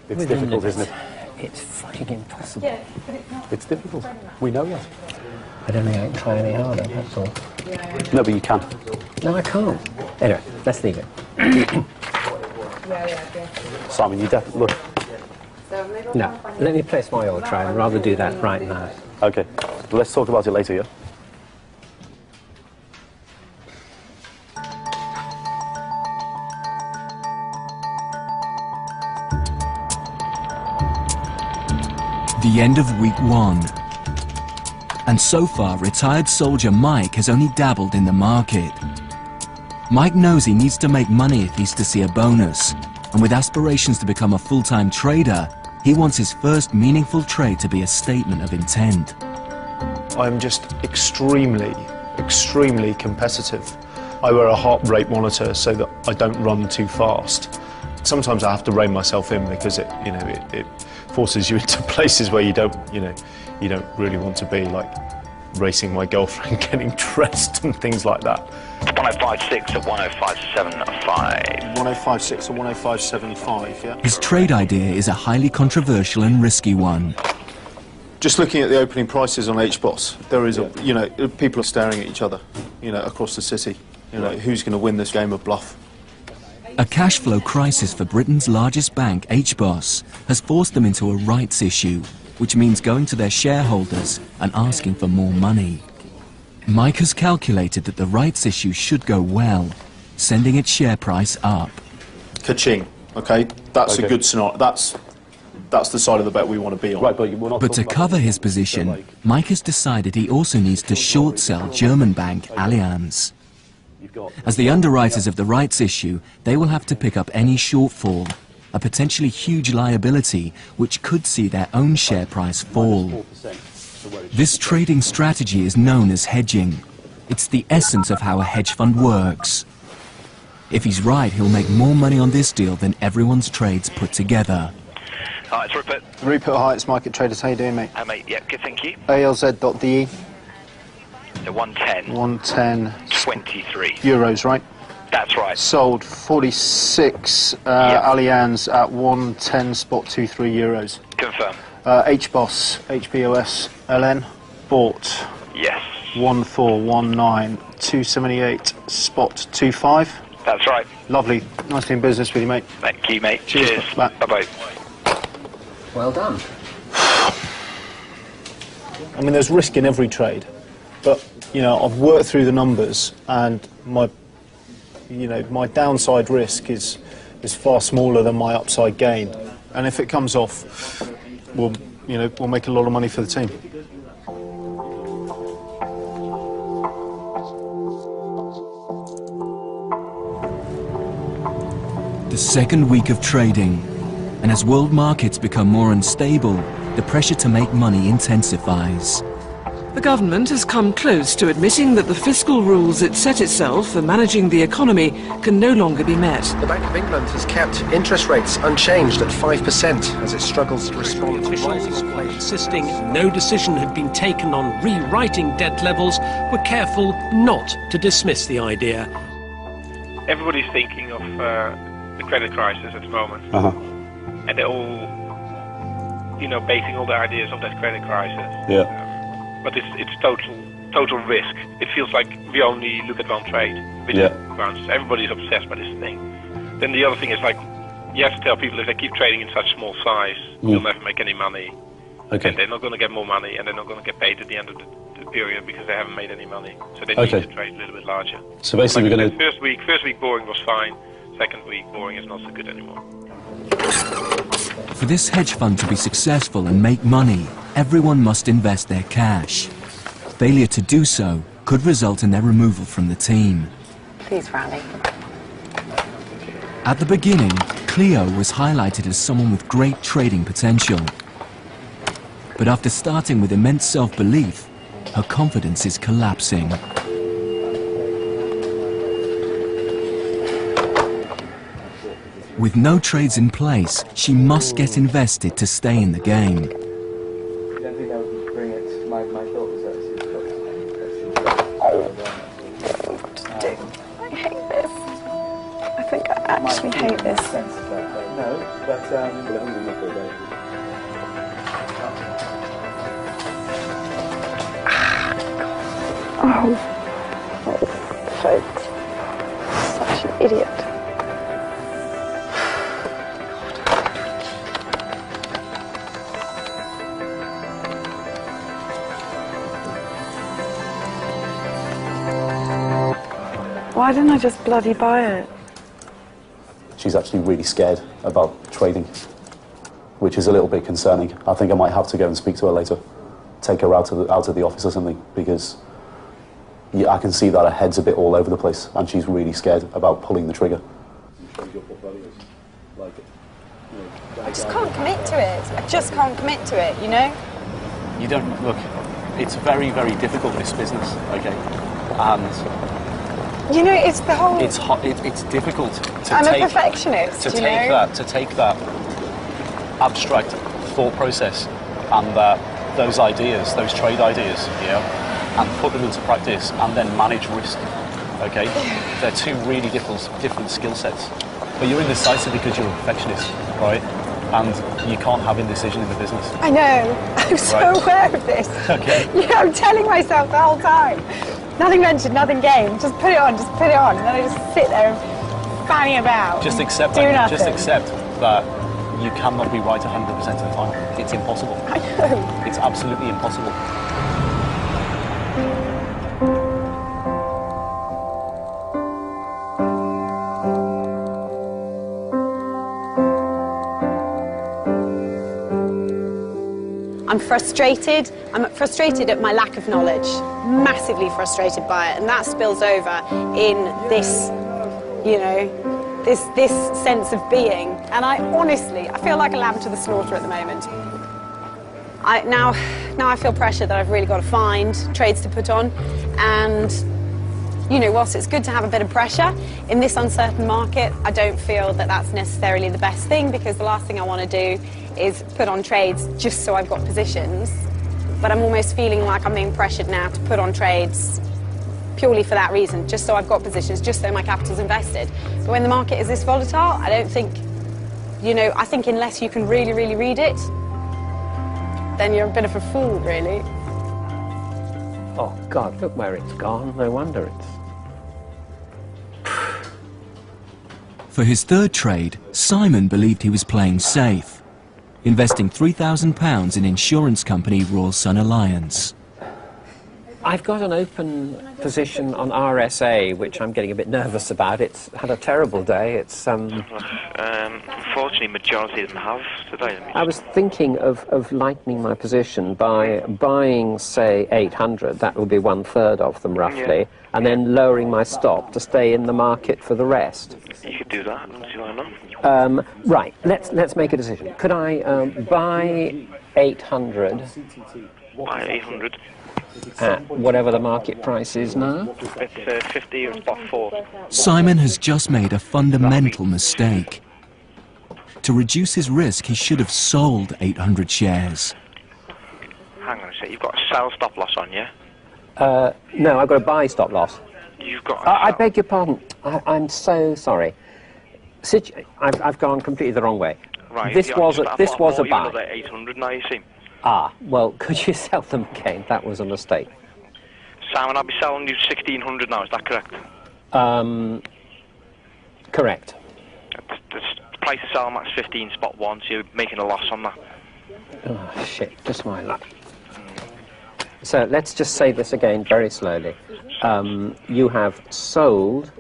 It's difficult, isn't it? It's fucking impossible. Yeah, it's difficult. We know that. I don't think I can try any harder, that's all. No, but you can. No, I can't. Anyway, let's leave it. Simon, you definitely... Look. No, let me place my oil tray. I'd rather do that right now. Okay. Let's talk about it later, yeah? The end of week 1. And so far, retired soldier Mike has only dabbled in the market. Mike knows he needs to make money if he's to see a bonus, and with aspirations to become a full-time trader, he wants his first meaningful trade to be a statement of intent. I'm just extremely competitive. I wear a heart rate monitor so that I don't run too fast. Sometimes I have to rein myself in because it forces you into places where you don't really want to be, like racing my girlfriend, getting dressed and things like that. 1056 at 1057.5. 1056 or 1057.5, yeah. His trade idea is a highly controversial and risky one. Just looking at the opening prices on HBOS, there is people are staring at each other, across the city. Who's going to win this game of bluff? A cash flow crisis for Britain's largest bank, HBOS, has forced them into a rights issue, which means going to their shareholders and asking for more money. Mike has calculated that the rights issue should go well, sending its share price up. Ka-ching, okay? That's a good scenario. That's the side of the bet we want to be on. Right, but to cover his position, Mike has decided he also needs to short sell German bank Allianz. As the underwriters of the rights issue, they will have to pick up any shortfall, a potentially huge liability which could see their own share price fall. This trading strategy is known as hedging. It's the essence of how a hedge fund works. If he's right, he'll make more money on this deal than everyone's trades put together. Hi, it's Rupert. Rupert, hi, it's Market Traders. How you doing, mate? Hi, mate. Yeah, good, thank you. ALZ.de. The 110. 110. 23. Euros, right? That's right. Sold 46 Allianz at 110 spot 23 euros. Confirm. HBOS, HBOS, LN, bought. Yes. 1419, 278 spot 25. That's right. Lovely. Nice doing business with you, mate. Thank you, mate. Cheers. Bye-bye. Well done. I mean, there's risk in every trade, but I've worked through the numbers, and my downside risk is far smaller than my upside gain. And if it comes off, we'll make a lot of money for the team. The second week of trading, and as world markets become more unstable, the pressure to make money intensifies. The government has come close to admitting that the fiscal rules it set itself for managing the economy can no longer be met. The Bank of England has kept interest rates unchanged at 5% as it struggles to respond to officials were insisting no decision had been taken on rewriting debt levels were careful not to dismiss the idea. Everybody's thinking of the credit crisis at the moment. And they're all, basing all the ideas on that credit crisis. Yeah. But it's total risk. It feels like we only look at one trade, which is everybody's obsessed by this thing. Then the other thing is like, You have to tell people if they keep trading in such small size, you'll never make any money. And in such small size, you'll never make any money. Okay. And they're not going to get more money, and they're not going to get paid at the end of the period because they haven't made any money. So they need to trade a little bit larger. So basically, like we're going to. First week boring was fine. Second week boring is not so good anymore. For this hedge fund to be successful and make money, everyone must invest their cash. Failure to do so could result in their removal from the team. Please rally. At the beginning, Cleo was highlighted as someone with great trading potential. But after starting with immense self-belief, her confidence is collapsing. With no trades in place, she must get invested to stay in the game. I hate this. I think I actually hate this. No, but Folks. Such an idiot. Why didn't I just bloody buy it? she's actually really scared about trading, which is a little bit concerning. I think I might have to go and speak to her later, take her out of the office or something, because yeah, I can see that her head's a bit all over the place and she's really scared about pulling the trigger. I just can't commit to it. I just can't commit to it, you know? You don't, look, it's very, very difficult, this business, okay? And you know, it's the whole... It's difficult to I'm take... a perfectionist, to take that abstract thought process and those ideas, those trade ideas, and put them into practice and then manage risk, okay? They're two really different skill sets. But you're indecisive because you're a perfectionist, right? And you can't have indecision in the business. I know. I'm so aware of this. Okay. Yeah, I'm telling myself the whole time. Nothing ventured, nothing gained. Just put it on, just put it on. And then I just sit there and fanny about. Just accept do that. nothing. Just accept that you cannot be right 100% of the time. It's impossible. I know. It's absolutely impossible. I'm frustrated. I'm frustrated at my lack of knowledge. Massively frustrated by it. And that spills over in this, you know, this sense of being. And I feel like a lamb to the slaughter at the moment. Now I feel pressure that I've really got to find trades to put on. And, you know, whilst it's good to have a bit of pressure, in this uncertain market, I don't feel that that's necessarily the best thing, because the last thing I want to do is put on trades just so I've got positions. But I'm almost feeling like I'm being pressured now to put on trades purely for that reason, just so I've got positions, just so my capital's invested. But when the market is this volatile, I don't think, you know, I think unless you can really, really read it, then you're a bit of a fool, really. Oh, God, look where it's gone. No wonder it's... For his third trade, Simon believed he was playing safe, investing £3,000 in insurance company Royal Sun Alliance. I've got an open position on RSA, which I'm getting a bit nervous about. It's had a terrible day. It's unfortunately, majority of them have today. I was thinking of lightening my position by buying, say, 800. That will be 1/3 of them, roughly, and then lowering my stop to stay in the market for the rest. You could do that. See why not? Right. Let's make a decision. Could I buy 800? Buy 800. At whatever the market price is now? It's 50 and spot 4. Simon has just made a fundamental mistake. To reduce his risk, he should have sold 800 shares. Hang on a sec, you've got a sell stop loss on, yeah? No, I've got a buy stop loss. You've got I beg your pardon. I'm so sorry. I've gone completely the wrong way. Right, This was a buy. You're at 800 now, you see. Ah, well, could you sell them again? That was a mistake. Simon, I'll be selling you 1600 now, is that correct? Correct. That's price to sell max 15, spot 1, so you're making a loss on that. Oh, shit, just my luck. So let's just say this again very slowly. You have sold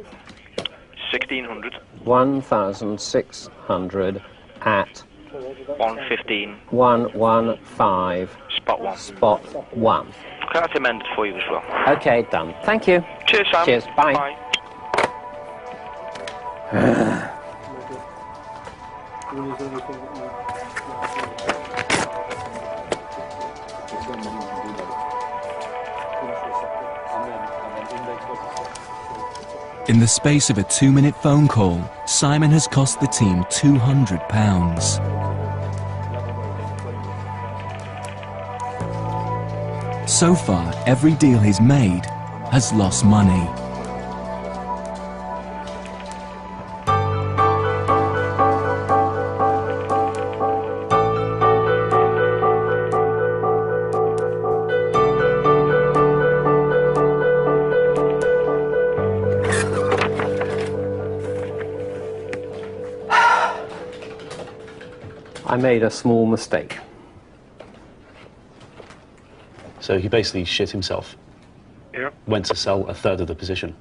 1,600. 1,600 at 115. 115. Spot 1. Spot 1. Okay, that's amended for you as well. Okay, done. Thank you. Cheers, Sam. Cheers. Bye. Bye. In the space of a 2-minute phone call, Simon has cost the team £200. So far, every deal he's made has lost money. I made a small mistake. So he basically shit himself. Yeah. Went to sell a third of the position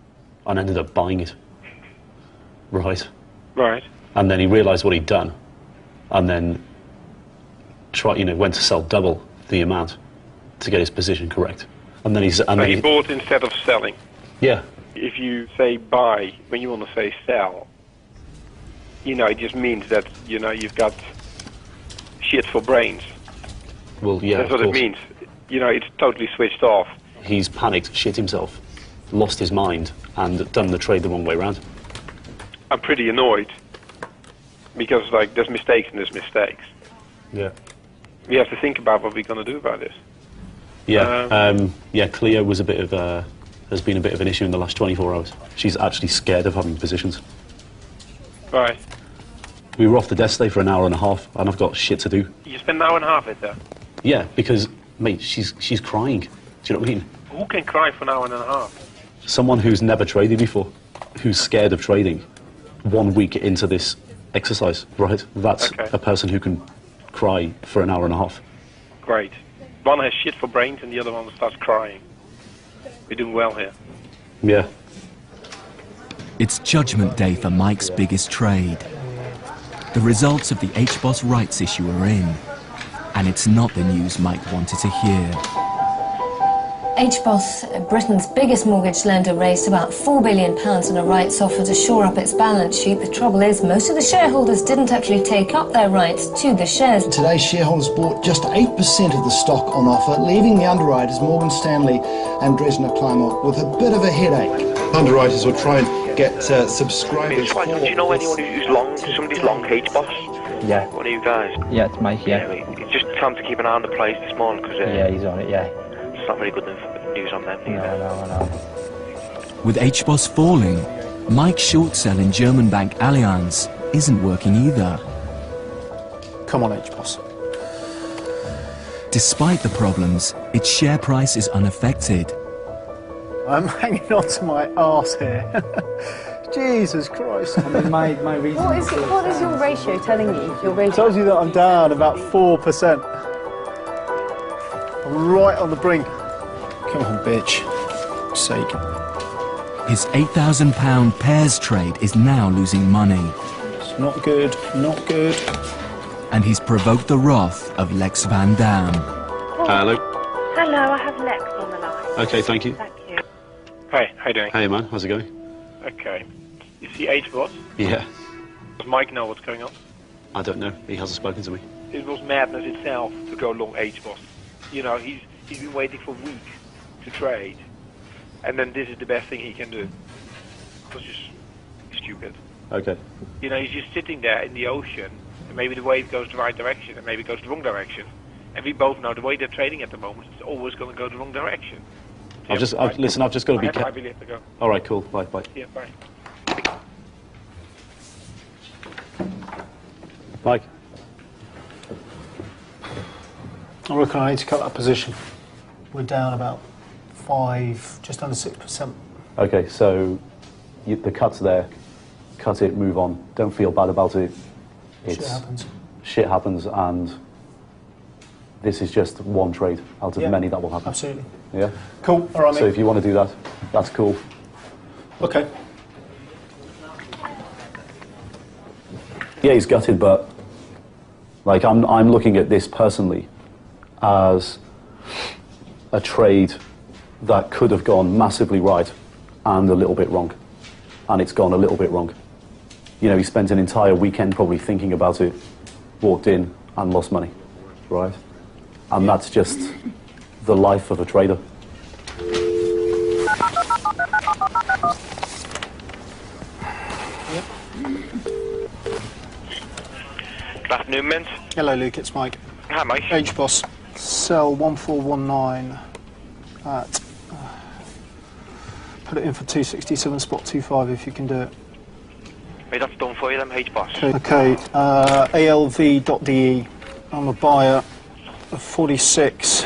and ended up buying it. Right. Right. And then he realised what he'd done, and then went to sell double the amount to get his position correct. And then So he bought instead of selling. Yeah. If you say buy when you want to say sell, it just means that you've got shit for brains. Well, yeah. That's what it means. It's totally switched off. He's panicked, shit himself, lost his mind, and done the trade the wrong way around. I'm pretty annoyed because there's mistakes and there's mistakes. Yeah. We have to think about what we're going to do about this. Yeah. Cleo was has been a bit of an issue in the last 24 hours. She's actually scared of having positions. Right. We were off the desk today for an hour and a half, and I've got shit to do. You spend an hour and a half with her. Yeah, because, mate, she's crying. Do you know what I mean? Who can cry for an hour and a half? Someone who's never traded before, who's scared of trading, 1 week into this exercise, right? That's a person who can cry for an hour and a half. Great. One has shit for brains and the other one starts crying. We're doing well here. Yeah. It's judgment day for Mike's biggest trade. The results of the HBOS rights issue are in, and it's not the news Mike wanted to hear. HBOS, Britain's biggest mortgage lender, raised about £4 billion in a rights offer to shore up its balance sheet. The trouble is, most of the shareholders didn't actually take up their rights to the shares. Today, shareholders bought just 8% of the stock on offer, leaving the underwriters, Morgan Stanley and Dresdner Kleinmont, with a bit of a headache. Underwriters will try and get subscribers. Do you know anyone who's long, somebody's long HBOS? Yeah. One of you guys? Yeah, it's Mike, yeah. It's just time to keep an eye on the price this morning, because yeah, he's on it, yeah. It's not very good news on them either. No. With HBOS falling, Mike's short sell in German bank Allianz isn't working either. Come on, HBOS. Despite the problems, its share price is unaffected. I'm hanging on to my arse here. Jesus Christ. I mean, my reason... What is your ratio telling you? Your ratio? It tells you that I'm down about 4%. I'm right on the brink. Come on, bitch. For sake. His £8,000 pairs trade is now losing money. It's not good, not good. And he's provoked the wrath of Lex Van Dam. Hello. Hello, I have Lex on the line. Okay, thank you. Thank you. Hey, how you doing? Hey, man, how's it going? Okay. You see HBOS? Yeah. Does Mike know what's going on? I don't know. He hasn't spoken to me. It was madness itself to go long HBOS. He's been waiting for weeks to trade, and then this is the best thing he can do. It was just stupid. Okay. He's just sitting there in the ocean, and maybe the wave goes the right direction, and maybe it goes the wrong direction. And we both know the way they're trading at the moment, it's always going to go the wrong direction. I've just got to be I really have to go. All right, cool. Bye. Yeah, bye. Mike. I reckon I need to cut that position. We're down about 5, just under 6%. Okay, so the cut's there. Cut it, move on. Don't feel bad about it. It's, shit happens. Shit happens, and this is just one trade out of many that will happen. Absolutely. Yeah? Cool, all right, So mate. if you want to do that, that's cool. Okay. Yeah, he's gutted, but like I'm looking at this personally as a trade that could have gone massively right and a little bit wrong, and it's gone a little bit wrong. You know, he spent an entire weekend probably thinking about it, walked in and lost money, right? And that's just the life of a trader. Good afternoon, Mint. Hello, Luke, it's Mike. Hi, Mike. Hedge boss. Sell 1419 at... put it in for 267, spot 25 if you can do it. Hey, that's done for you then, H-Boss. Okay, ALV.de. I'm a buyer of 46.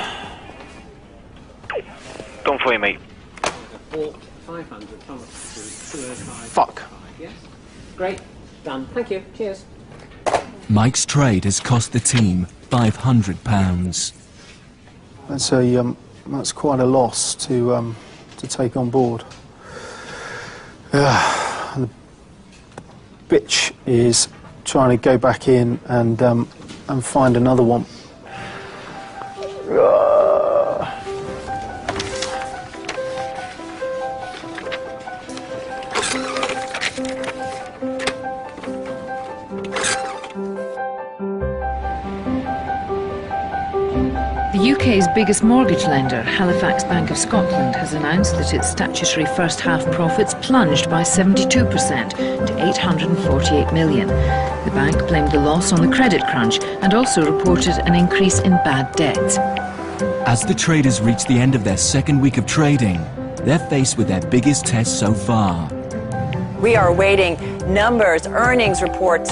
Done for you, mate. 500. Fuck. Yes. Great. Done. Thank you. Cheers. Mike's trade has cost the team £500. That's quite a loss to take on board. And the bitch is trying to go back in and find another one. The UK's biggest mortgage lender, Halifax Bank of Scotland, has announced that its statutory first-half profits plunged by 72% to 848 million. The bank blamed the loss on the credit crunch and also reported an increase in bad debt. As the traders reach the end of their second week of trading, they're faced with their biggest test so far. We are awaiting numbers, earnings reports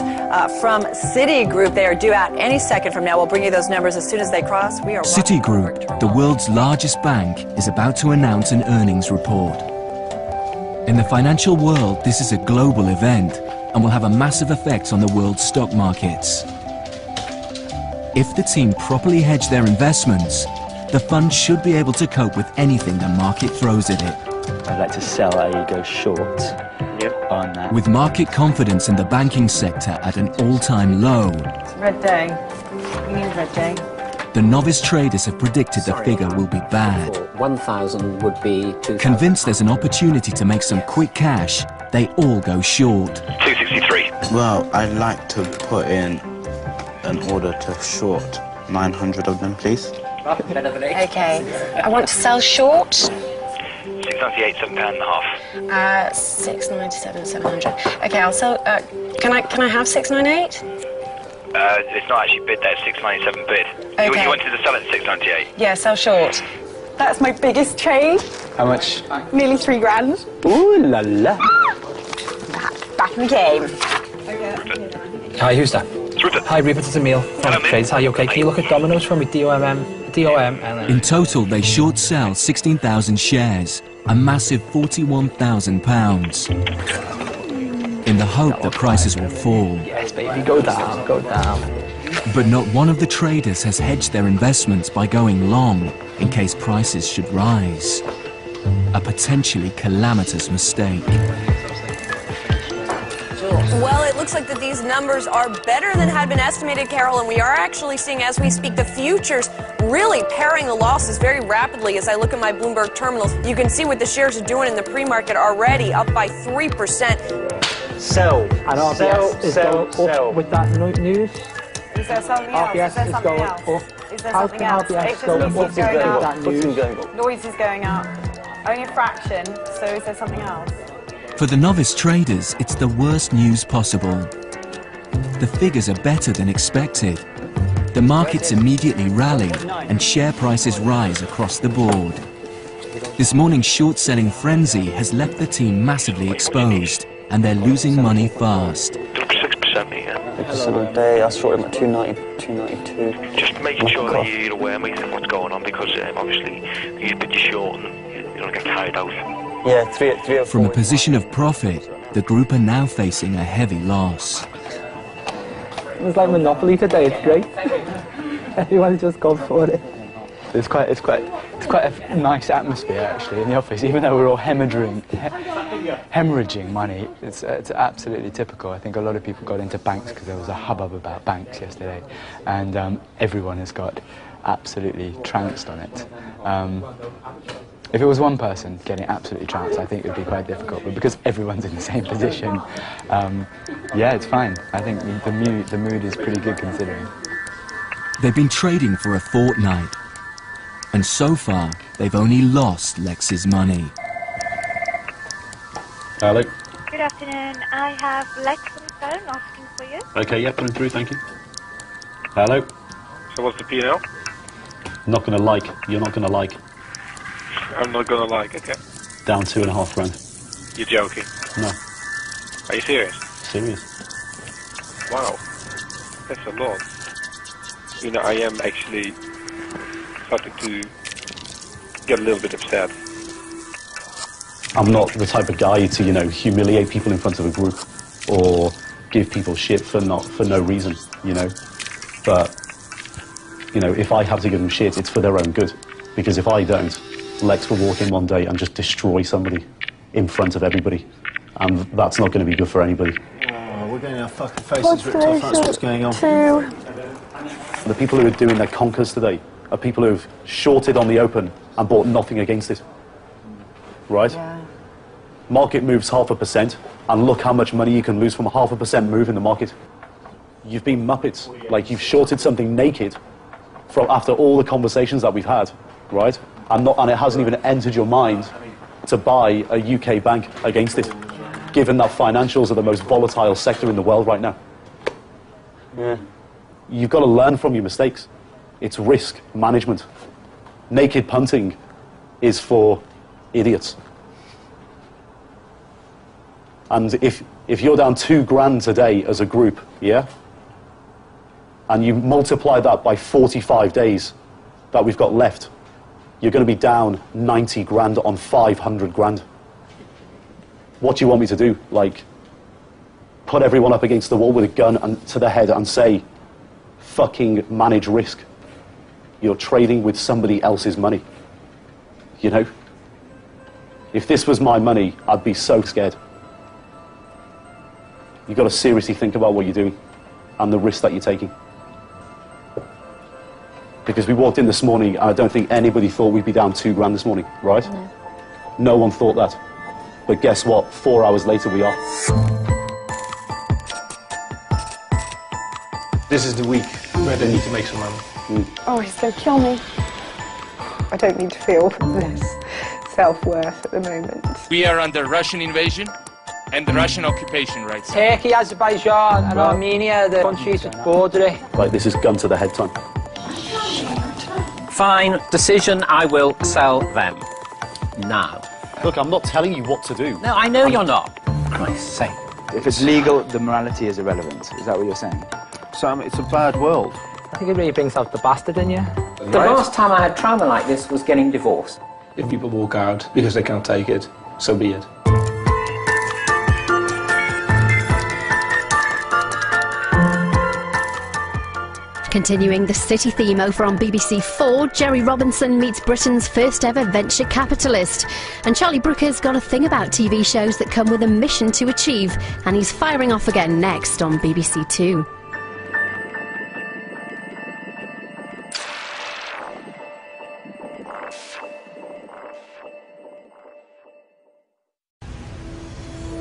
from Citigroup. They are due out any second from now. We'll bring you those numbers as soon as they cross. We are Citigroup, the world's largest bank, is about to announce an earnings report. In the financial world, this is a global event and will have a massive effect on the world's stock markets. If the team properly hedge their investments, the fund should be able to cope with anything the market throws at it. I'd like to sell, i.e. go short on that. With market confidence in the banking sector at an all-time low, It's a red day. We need a red day. the novice traders have predicted the figure will be bad. 1,000 would be 2,000. Convinced there's an opportunity to make some quick cash, they all go short. 263. Well, I'd like to put in an order to short 900 of them, please. Okay. I want to sell short. 698, £7.5. 697, 700. Okay, I'll sell. Can I have 698? It's not actually bid there, it's 697 bid. Okay. You wanted to sell it at 698? Yeah, sell short. That's my biggest trade. How much? Nearly £3,000. Ooh la la. Back in the game. Hi, who's that? Hi, Rupert, it's Emil from Trades. Hi, you okay? Can you look at Domino's for me? DOM. In total, they short sell 16,000 shares, a massive £41,000, in the hope that prices will fall. Yes, baby, go down, go down. But not one of the traders has hedged their investments by going long in case prices should rise. A potentially calamitous mistake. Well, it looks like that these numbers are better than had been estimated, Carol, and we are actually seeing, as we speak, the futures really paring the losses very rapidly. As I look at my Bloomberg terminals, you can see what the shares are doing in the pre-market already, up by 3%. Sell. And RBS is going up with that news. Is there something else? RBS Is there is something going else? up. Is there How something can else? RBS It go just means up it's going with up. that news? Noise is going up. Only a fraction, so is there something else? For the novice traders, it's the worst news possible. The figures are better than expected. The markets immediately rally and share prices rise across the board. This morning's short-selling frenzy has left the team massively exposed, and they're losing money fast. 6%, mate, yeah. 6% a day, I short him at 290, 292. Just making sure that you're aware, mate, of what's going on, because obviously you bid you short and you don't get carried out. Yeah, 304. From a position of profit, the group are now facing a heavy loss. It's like Monopoly today, it's great. Everyone's just gone for it. It's quite a nice atmosphere actually in the office, even though we're all hemorrhaging money. It's absolutely typical. I think a lot of people got into banks because there was a hubbub about banks yesterday, and everyone has got absolutely trounced on it. If it was one person getting absolutely trounced, I think it would be quite difficult. But because everyone's in the same position, yeah, it's fine. I think the mood is pretty good considering. They've been trading for a fortnight, and so far they've only lost Lex's money. Hello. Good afternoon. I have Lex on the phone asking for you. Okay, yeah, put him through, thank you. Hello. So what's the P&L? Not gonna like. You're not gonna like. I'm not gonna like, okay. Down 2.5 grand. You're joking? No. Are you serious? Serious. Wow. That's a lot. You know, I am actually starting to get a little bit upset. I'm not the type of guy to, you know, humiliate people in front of a group or give people shit for no reason, you know. But, you know, if I have to give them shit, it's for their own good. Because if I don't, Lex will walk in one day and just destroy somebody in front of everybody. And that's not going to be good for anybody. Oh, we're getting our fucking faces ripped off, that's what's going on. The people who are doing their conkers today are people who've shorted on the open and bought nothing against it. Right? Yeah. Market moves 0.5%, and look how much money you can lose from a 0.5% move in the market. You've been muppets. Like, you've shorted something naked after all the conversations that we've had, right? And it hasn't even entered your mind to buy a UK bank against it, given that financials are the most volatile sector in the world right now. Yeah. You've got to learn from your mistakes. It's risk management. Naked punting is for idiots. And if you're down 2 grand today as a group, yeah, and you multiply that by 45 days that we've got left, you're going to be down 90 grand on 500 grand. What do you want me to do? Like, put everyone up against the wall with a gun to the head and say, fucking manage risk. You're trading with somebody else's money. You know? If this was my money, I'd be so scared. You've got to seriously think about what you're doing and the risk that you're taking. Because we walked in this morning, and I don't think anybody thought we'd be down 2 grand this morning, right? No. No one thought that. But guess what? 4 hours later, we are. This is the week where they need to make some money. Oh, it's so kill me. I don't need to feel this self-worth at the moment. We are under Russian invasion and Russian occupation right now. Turkey, Azerbaijan and Armenia, the countries that border it. Like, this is gun to the head time. Fine, decision, I will sell them. Now. Look, I'm not telling you what to do. No, I know you're not. Christ's sake. If it's legal, the morality is irrelevant. Is that what you're saying? Sam, it's a bad world. I think it really brings out the bastard in you. The last time I had trauma like this was getting divorced. If people walk out because they can't take it, so be it. Continuing the city theme over on BBC 4, Jerry Robinson meets Britain's first ever venture capitalist. And Charlie Brooker's got a thing about TV shows that come with a mission to achieve, and he's firing off again next on BBC 2.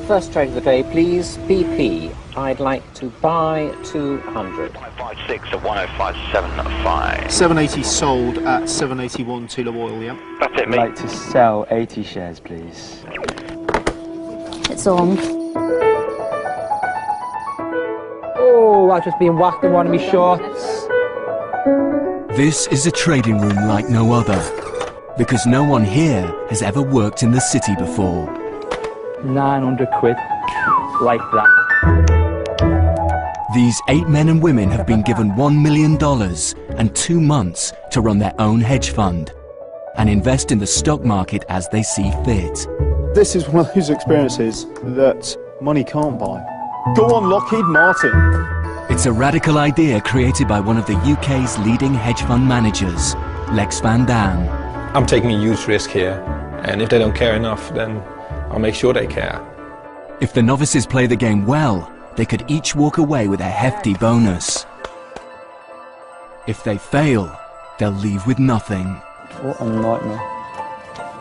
First trade of the day, please. BP. I'd like to buy 200. 556 at 105.75. 780 sold at 781 Tula Oil, yeah? That's it, I'd like to sell 80 shares, please. It's on. Oh, I've just been whacked in one of my shorts. This is a trading room like no other, because no one here has ever worked in the city before. 900 quid, like that. These 8 men and women have been given $1 million and 2 months to run their own hedge fund and invest in the stock market as they see fit. This is one of those experiences that money can't buy. Go on, Lockheed Martin. It's a radical idea created by one of the UK's leading hedge fund managers, Lex Van Dam. I'm taking a huge risk here, and if they don't care enough, then I'll make sure they care. If the novices play the game well, they could each walk away with a hefty bonus. If they fail, they'll leave with nothing. What a nightmare.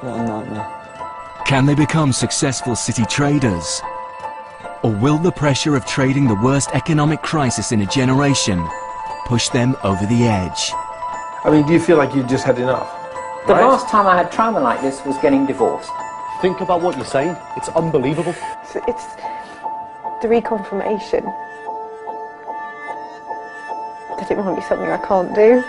What a nightmare. Can they become successful city traders? Or will the pressure of trading the worst economic crisis in a generation push them over the edge? I mean, do you feel like you just had enough? The last time I had trauma like this was getting divorced. Think about what you're saying. It's unbelievable. It's the reconfirmation that it might be something I can't do.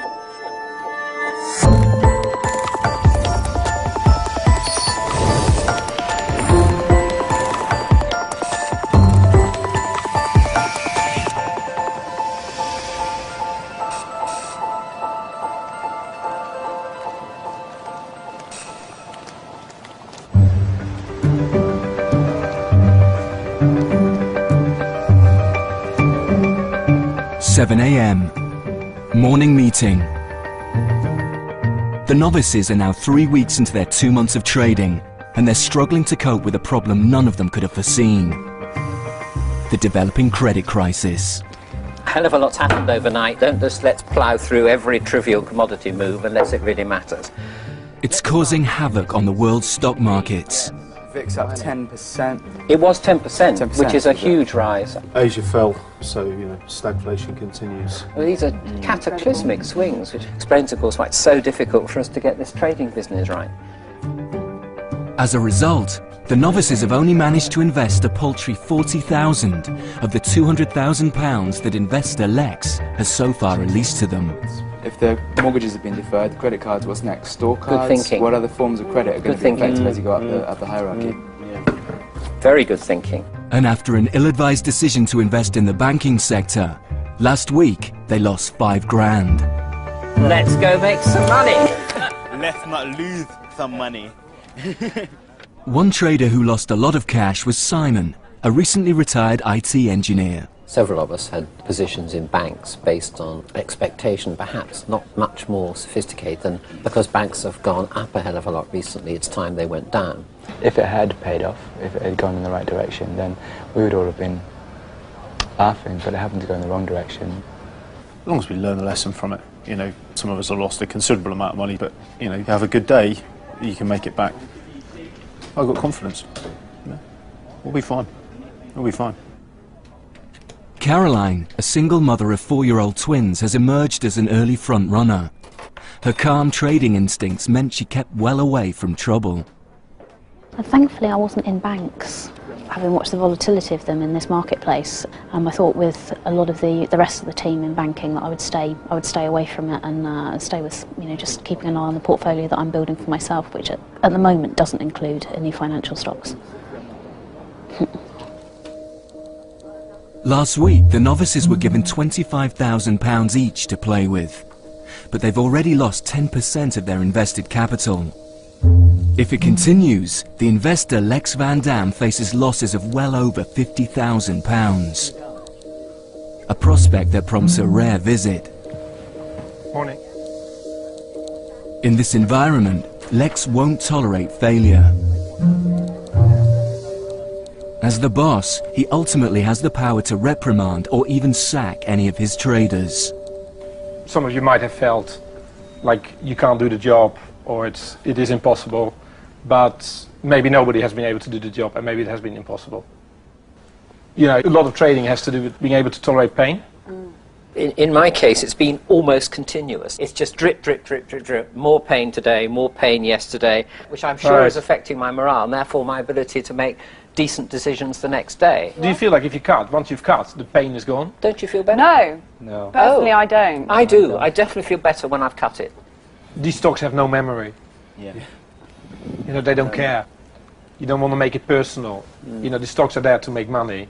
"7 a.m. Morning meeting. The novices are now 3 weeks into their 2 months of trading, and they're struggling to cope with a problem none of them could have foreseen: the developing credit crisis. A hell of a lot's happened overnight. Don't just let's plough through every trivial commodity move unless it really matters. It's causing havoc on the world's stock markets. VIX up 10%. It was 10%, which is a huge rise. Asia fell, so stagflation continues. Well, these are cataclysmic swings, which explains, of course, why it's so difficult for us to get this trading business right. As a result, the novices have only managed to invest a paltry £40,000 of the £200,000 that investor Lex has so far released to them. If the mortgages have been deferred, credit cards, what's next? Store cards? Good thinking. What other forms of credit are going to be affected as you go up the hierarchy? Very good thinking. And after an ill-advised decision to invest in the banking sector, last week they lost £5,000. Let's go make some money. Let's not lose some money. One trader who lost a lot of cash was Simon, a recently retired IT engineer. Several of us had positions in banks based on expectation, perhaps not much more sophisticated than because banks have gone up a hell of a lot recently, it's time they went down. If it had paid off, if it had gone in the right direction, then we would all have been laughing, but it happened to go in the wrong direction. As long as we learn a lesson from it, some of us have lost a considerable amount of money, but, you have a good day, you can make it back. I've got confidence. We'll be fine. We'll be fine. Caroline, a single mother of 4-year-old twins, has emerged as an early front-runner. Her calm trading instincts meant she kept well away from trouble. And thankfully I wasn't in banks, having watched the volatility of them in this marketplace. I thought with a lot of the rest of the team in banking that I would stay away from it and stay with just keeping an eye on the portfolio that I'm building for myself, which at the moment doesn't include any financial stocks. Last week, the novices were given £25,000 each to play with, but they've already lost 10% of their invested capital. If it continues, the investor Lex Van Dam faces losses of well over £50,000. A prospect that prompts a rare visit. Morning. In this environment, Lex won't tolerate failure. As the boss, he ultimately has the power to reprimand or even sack any of his traders. Some of you might have felt like you can't do the job or it is impossible, but maybe nobody has been able to do the job and maybe it has been impossible. A lot of trading has to do with being able to tolerate pain. In my case, it's been almost continuous. It's just drip, drip, drip, drip, drip. More pain today, more pain yesterday, which I'm sure is affecting my morale and therefore my ability to make decent decisions the next day. Do you feel like if you cut, once you've cut, the pain is gone? Don't you feel better? No. No. Personally, I don't. I do. I definitely feel better when I've cut it. These stocks have no memory. Yeah. They don't care. You don't want to make it personal. The stocks are there to make money.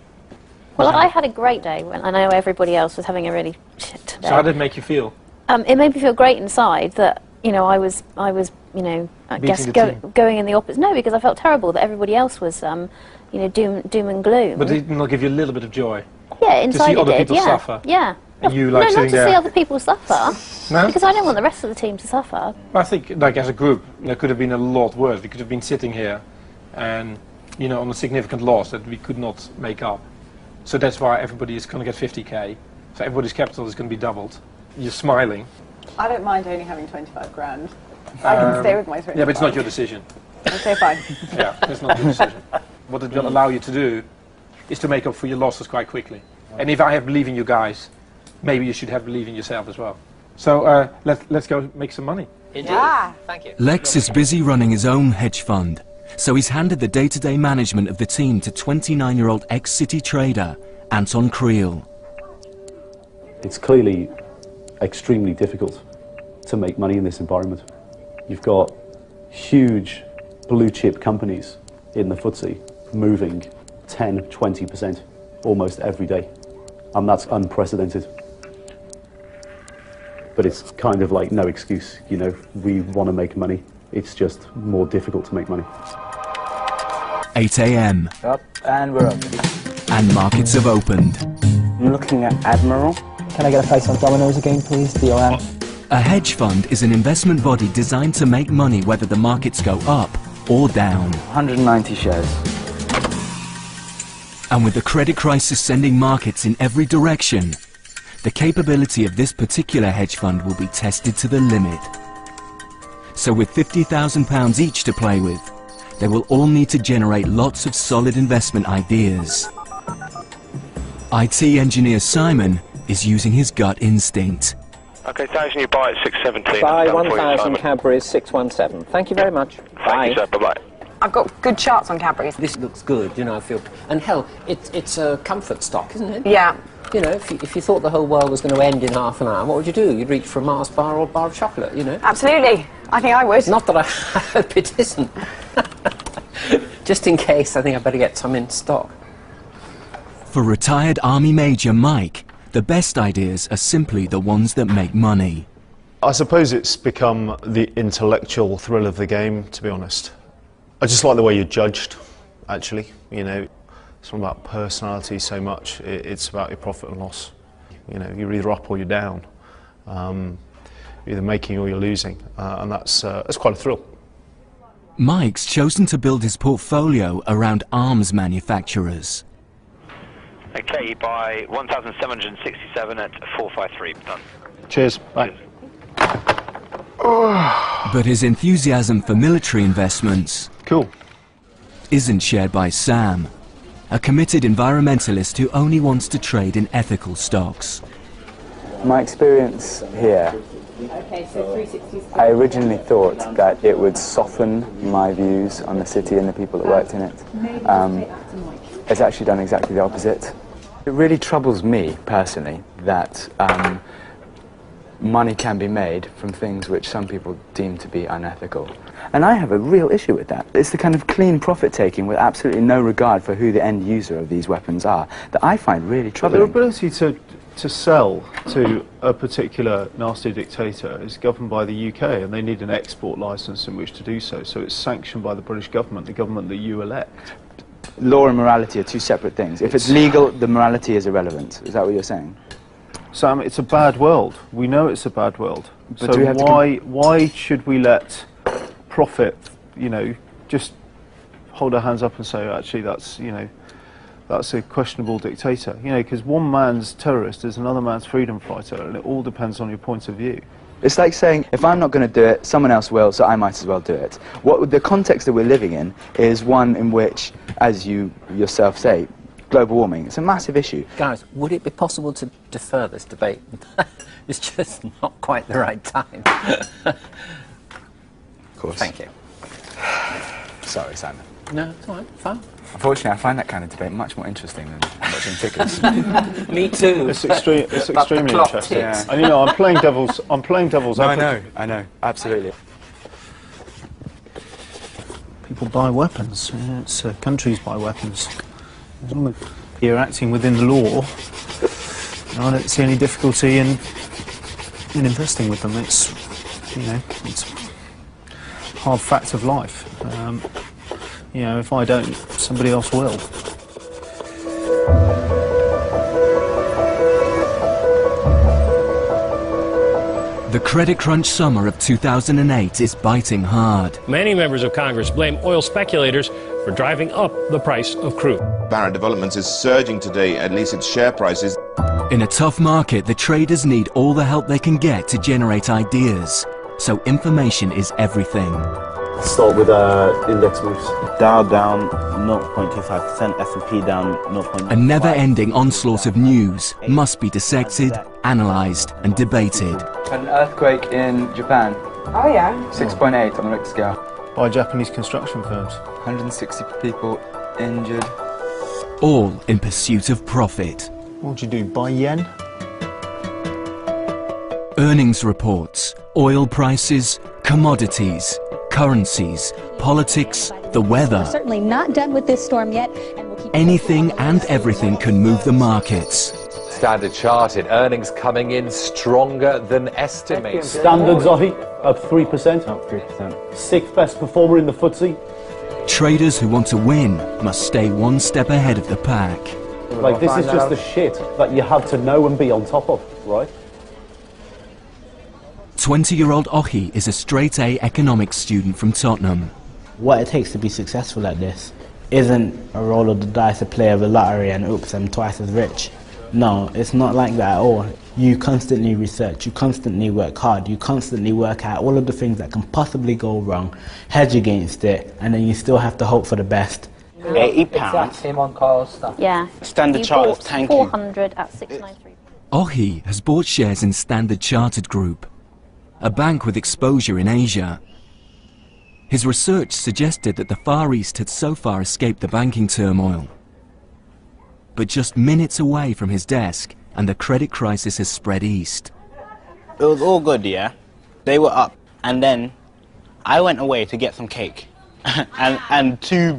Well, I had a great day when I know everybody else was having a really shit day. So how did it make you feel? It made me feel great inside that you know, I was, you know, I guess Beating the going in the opposite. No, because I felt terrible that everybody else was, you know, doom and gloom. But did it not give you a little bit of joy? Yeah, inside to see other it did, people suffer. Yeah. And you No, like not sitting to there. see other people suffer. No? Because I don't want the rest of the team to suffer. I think, like, as a group, there could have been a lot worse. We could have been sitting here and, you know, on a significant loss that we could not make up. So that's why everybody is going to get 50k. So everybody's capital is going to be doubled. You're smiling. I don't mind only having 25 grand. I can stay with my 25. Yeah, but it's not your decision. Okay, fine. Yeah, it's not your decision. What it will allow you to do is to make up for your losses quite quickly. And if I have belief in you guys, maybe you should have belief in yourself as well. So let's go make some money. Indeed. Yeah. Thank you. Lex is busy running his own hedge fund, so he's handed the day-to-day management of the team to 29-year-old ex-City trader, Anton Creel. It's clearly extremely difficult to make money in this environment. You've got huge blue chip companies in the FTSE moving 10, 20% almost every day, and that's unprecedented. But it's kind of like no excuse, you know, we want to make money. It's just more difficult to make money. 8 a.m. Up, and we're open. and markets have opened. I'm looking at Admiral. Can I get a price on Domino's again, please? DOM. A hedge fund is an investment body designed to make money whether the markets go up or down. 190 shares. And with the credit crisis sending markets in every direction, the capability of this particular hedge fund will be tested to the limit. So with £50,000 each to play with, they will all need to generate lots of solid investment ideas. IT engineer Simon is using his gut instinct. Okay, 1,000 you buy at 617. Buy That's done for you, 1,000 Simon. Cadbury's 617. Thank you very much. Thank you, sir. Bye-bye. I've got good charts on Cadbury's. This looks good, you know, I feel... And hell, it's a comfort stock, isn't it? Yeah. You know, if you thought the whole world was going to end in half an hour, what would you do? You'd reach for a Mars bar or a bar of chocolate, you know? Absolutely. I think I would. Not that I hope it isn't. Just in case, I think I'd better get some in stock. For retired Army Major Mike, the best ideas are simply the ones that make money. I suppose it's become the intellectual thrill of the game, to be honest. I just like the way you're judged, actually. You know, it's not about personality so much, it's about your profit and loss. You know, you're either up or you're down. You're either making or you're losing, and that's quite a thrill. Mike's chosen to build his portfolio around arms manufacturers. Okay, you buy 1,767 at 453. Done. Cheers. Bye. But his enthusiasm for military investments isn't shared by Sam, a committed environmentalist who only wants to trade in ethical stocks. My experience here, I originally thought that it would soften my views on the city and the people that worked in it. It's actually done exactly the opposite. It really troubles me, personally, that money can be made from things which some people deem to be unethical. And I have a real issue with that. It's the kind of clean profit-taking with absolutely no regard for who the end user of these weapons are that I find really troubling. Their ability to sell to a particular nasty dictator is governed by the UK, and they need an export licence in which to do so. So it's sanctioned by the British government, the government that you elect. Law and morality are two separate things. If it's legal, the morality is irrelevant. Is that what you're saying? Sam, it's a bad world. We know it's a bad world. But So why should we let profit, you know, just hold our hands up and say, actually, that's, you know, that's a questionable dictator? You know, because one man's terrorist is another man's freedom fighter, and it all depends on your point of view. It's like saying, if I'm not going to do it, someone else will, so I might as well do it. What the context that we're living in is one in which, as you yourself say, global warming, it's a massive issue. Guys, would it be possible to defer this debate? It's just not quite the right time. Of course. Thank you. Sorry, Simon. No, it's all right, fine. Unfortunately, I find that kind of debate much more interesting than watching tickets. Me too. It's extremely interesting. Yeah. And you know, I'm playing devil's advocate. I know, absolutely. People buy weapons. It's countries buy weapons. As long as you're acting within the law, I don't see any difficulty in investing with them. you know, it's hard facts of life. You know, if I don't, somebody else will. The credit crunch summer of 2008 is biting hard. Many members of Congress blame oil speculators for driving up the price of crude. Barrett Developments is surging today, at least its share prices. In a tough market, the traders need all the help they can get to generate ideas. So information is everything. Start with index moves. Dow down 0.25%, S&P down 0.5%. A never-ending onslaught of news must be dissected, analysed and debated. An earthquake in Japan. Oh yeah? 6.8 on the Richter scale. By Japanese construction firms. 160 people injured. All in pursuit of profit. What would you do, buy yen? Earnings reports, oil prices, commodities, currencies, politics, the weather. We're certainly not done with this storm yet. And we'll keep Anything and everything can move the markets. Standard Chartered earnings coming in stronger than estimated. Standard Zohi up 3%. Up 3%. Sixth best performer in the FTSE. Traders who want to win must stay one step ahead of the pack. Like, this is just the shit that you have to know and be on top of, right? 20-year-old Ohi is a straight-A economics student from Tottenham. What it takes to be successful at this isn't a roll of the dice, a play of a lottery and oops, I'm twice as rich. No, it's not like that at all. You constantly research, you constantly work hard, you constantly work out all of the things that can possibly go wrong, hedge against it, and then you still have to hope for the best. £80. Him on Carl's stuff. Yeah. Standard Chartered, thank you. 400 at 693. Ohi has bought shares in Standard Chartered Group, a bank with exposure in Asia. His research suggested that the Far East had so far escaped the banking turmoil. But just minutes away from his desk, and the credit crisis has spread east. It was all good, yeah? They were up, and then I went away to get some cake. and two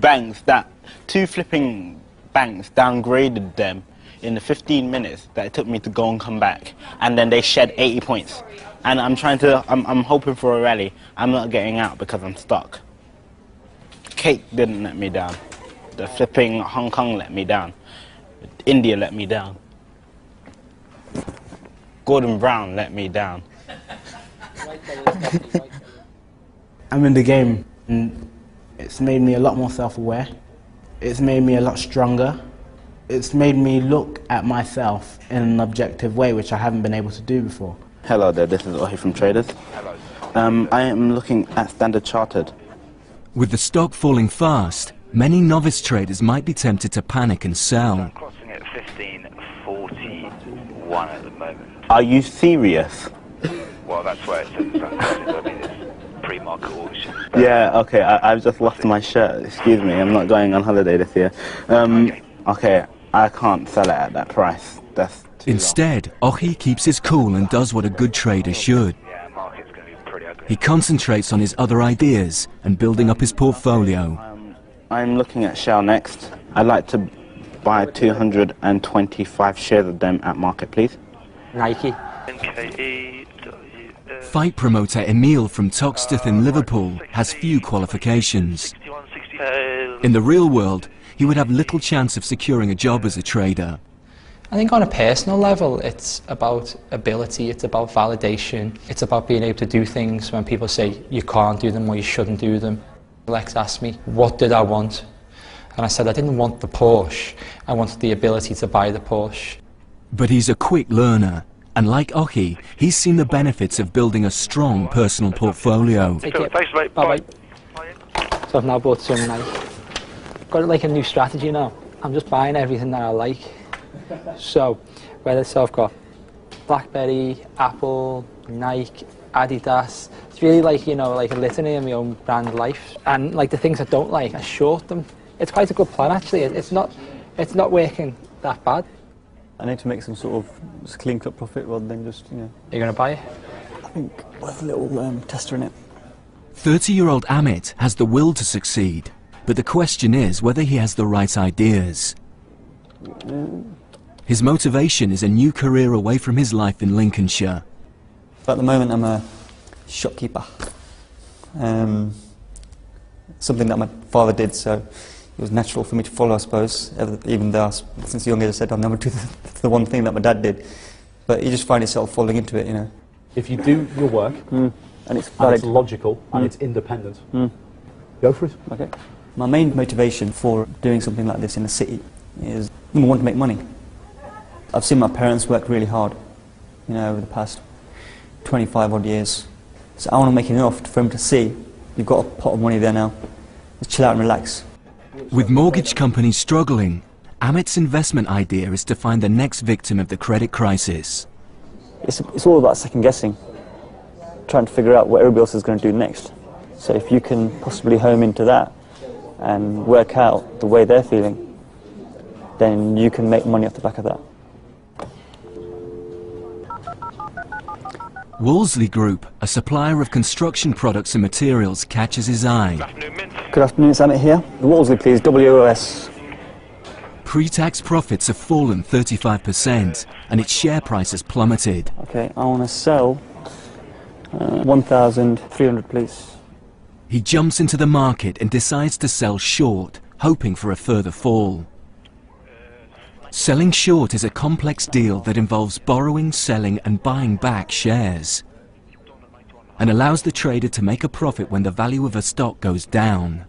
flipping banks downgraded them in the 15 minutes that it took me to go and come back. And then they shed 80 points. And I'm hoping for a rally. I'm not getting out because I'm stuck. Cake didn't let me down. The flipping Hong Kong let me down. India let me down. Gordon Brown let me down. I'm in the game, and it's made me a lot more self-aware. It's made me a lot stronger. It's made me look at myself in an objective way, which I haven't been able to do before. Hello there, this is Ohi from Traders. Hello. I am looking at Standard Chartered. With the stock falling fast, many novice traders might be tempted to panic and sell. I'm crossing at 15.41 at the moment. Are you serious? Well, that's where it says I mean, it's pre-market auction. Yeah, okay, I've just lost my shirt, excuse me, I'm not going on holiday this year. Okay, I can't sell it at that price. That's Instead, Ohi keeps his cool and does what a good trader should. He concentrates on his other ideas and building up his portfolio. I'm looking at Shell next. I'd like to buy 225 shares of them at market, please. Nike. Fight promoter Emil from Toxteth in Liverpool has few qualifications. In the real world, he would have little chance of securing a job as a trader. I think on a personal level, it's about ability, it's about validation, it's about being able to do things when people say you can't do them or you shouldn't do them. Lex asked me, what did I want? And I said I didn't want the Porsche, I wanted the ability to buy the Porsche. But he's a quick learner, and like Ohi, he's seen the benefits of building a strong personal portfolio. Take it. Bye-bye. So I've now bought some, got like a new strategy now. I'm just buying everything that I like. So, whether I've got BlackBerry, Apple, Nike, Adidas, it's really like, you know, like a litany of my own brand life. And like the things I don't like, I short them. It's quite a good plan actually. It's not working that bad. I need to make some sort of clean cut profit rather than just, you know. Are you going to buy it? I think worth a little tester in it. 30-year-old Amit has the will to succeed, but the question is whether he has the right ideas. His motivation is a new career away from his life in Lincolnshire. At the moment I'm shopkeeper. Something that my father did, so it was natural for me to follow, I suppose, even though since a young age I said I'll never do the one thing that my dad did. But you just find yourself falling into it, you know. If you do your work, and it's logical, and it's independent, go for it. Okay. My main motivation for doing something like this in the city is, number one, to make money. I've seen my parents work really hard, you know, over the past 25 odd years. So I want to make enough for them to see, you've got a pot of money there now, just chill out and relax. With mortgage companies struggling, Amit's investment idea is to find the next victim of the credit crisis. It's all about second guessing, trying to figure out what everybody else is going to do next. So if you can possibly home into that and work out the way they're feeling, then you can make money off the back of that. Wolseley Group, a supplier of construction products and materials, catches his eye. Good afternoon, it's Amit here. Wolseley, please, WOS. Pre-tax profits have fallen 35% and its share price has plummeted. Okay, I want to sell 1,300, please. He jumps into the market and decides to sell short, hoping for a further fall. Selling short is a complex deal that involves borrowing, selling and buying back shares, and allows the trader to make a profit when the value of a stock goes down.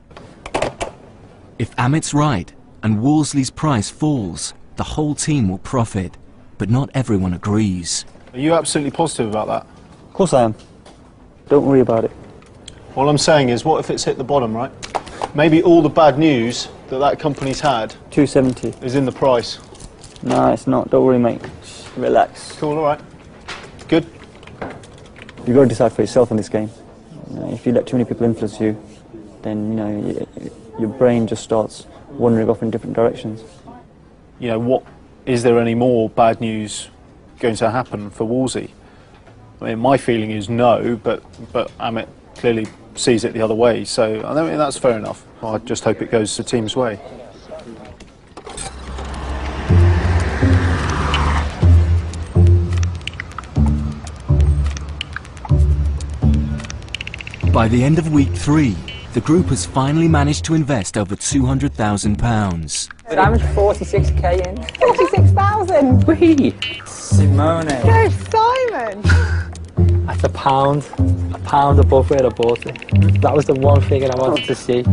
If Amit's right and Wolseley's price falls, the whole team will profit, but not everyone agrees. Are you absolutely positive about that? Of course I am. Don't worry about it. All I'm saying is, what if it's hit the bottom, right? Maybe all the bad news that company's had 270 is in the price. No, it's not. Don't worry, mate. Just relax. Cool, all right. Good. You've got to decide for yourself in this game. You know, if you let too many people influence you, then, you know, your brain just starts wandering off in different directions. You know, is there any more bad news going to happen for Wolseley? I mean, my feeling is no, but Amit clearly sees it the other way, so I think that's fair enough. I just hope it goes the team's way. By the end of week 3, the group has finally managed to invest over £200,000. Simon's 46k in. 46,000! Whee! Simone! Go, Simon! That's a pound above where I bought it. That was the one figure I wanted to see.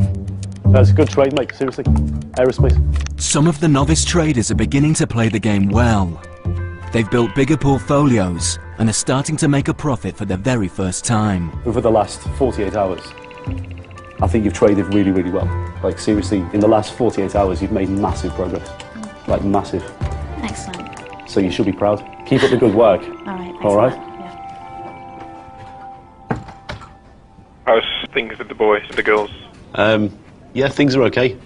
That's a good trade, mate, seriously. Aerospace. Some of the novice traders are beginning to play the game well. They've built bigger portfolios and are starting to make a profit for the very first time. Over the last 48 hours, I think you've traded really, really well. Like, seriously, in the last 48 hours, you've made massive progress. Like, massive. Excellent. So you should be proud. Keep up the good work. All right. How's things with the boys, with the girls? Yeah, things are okay.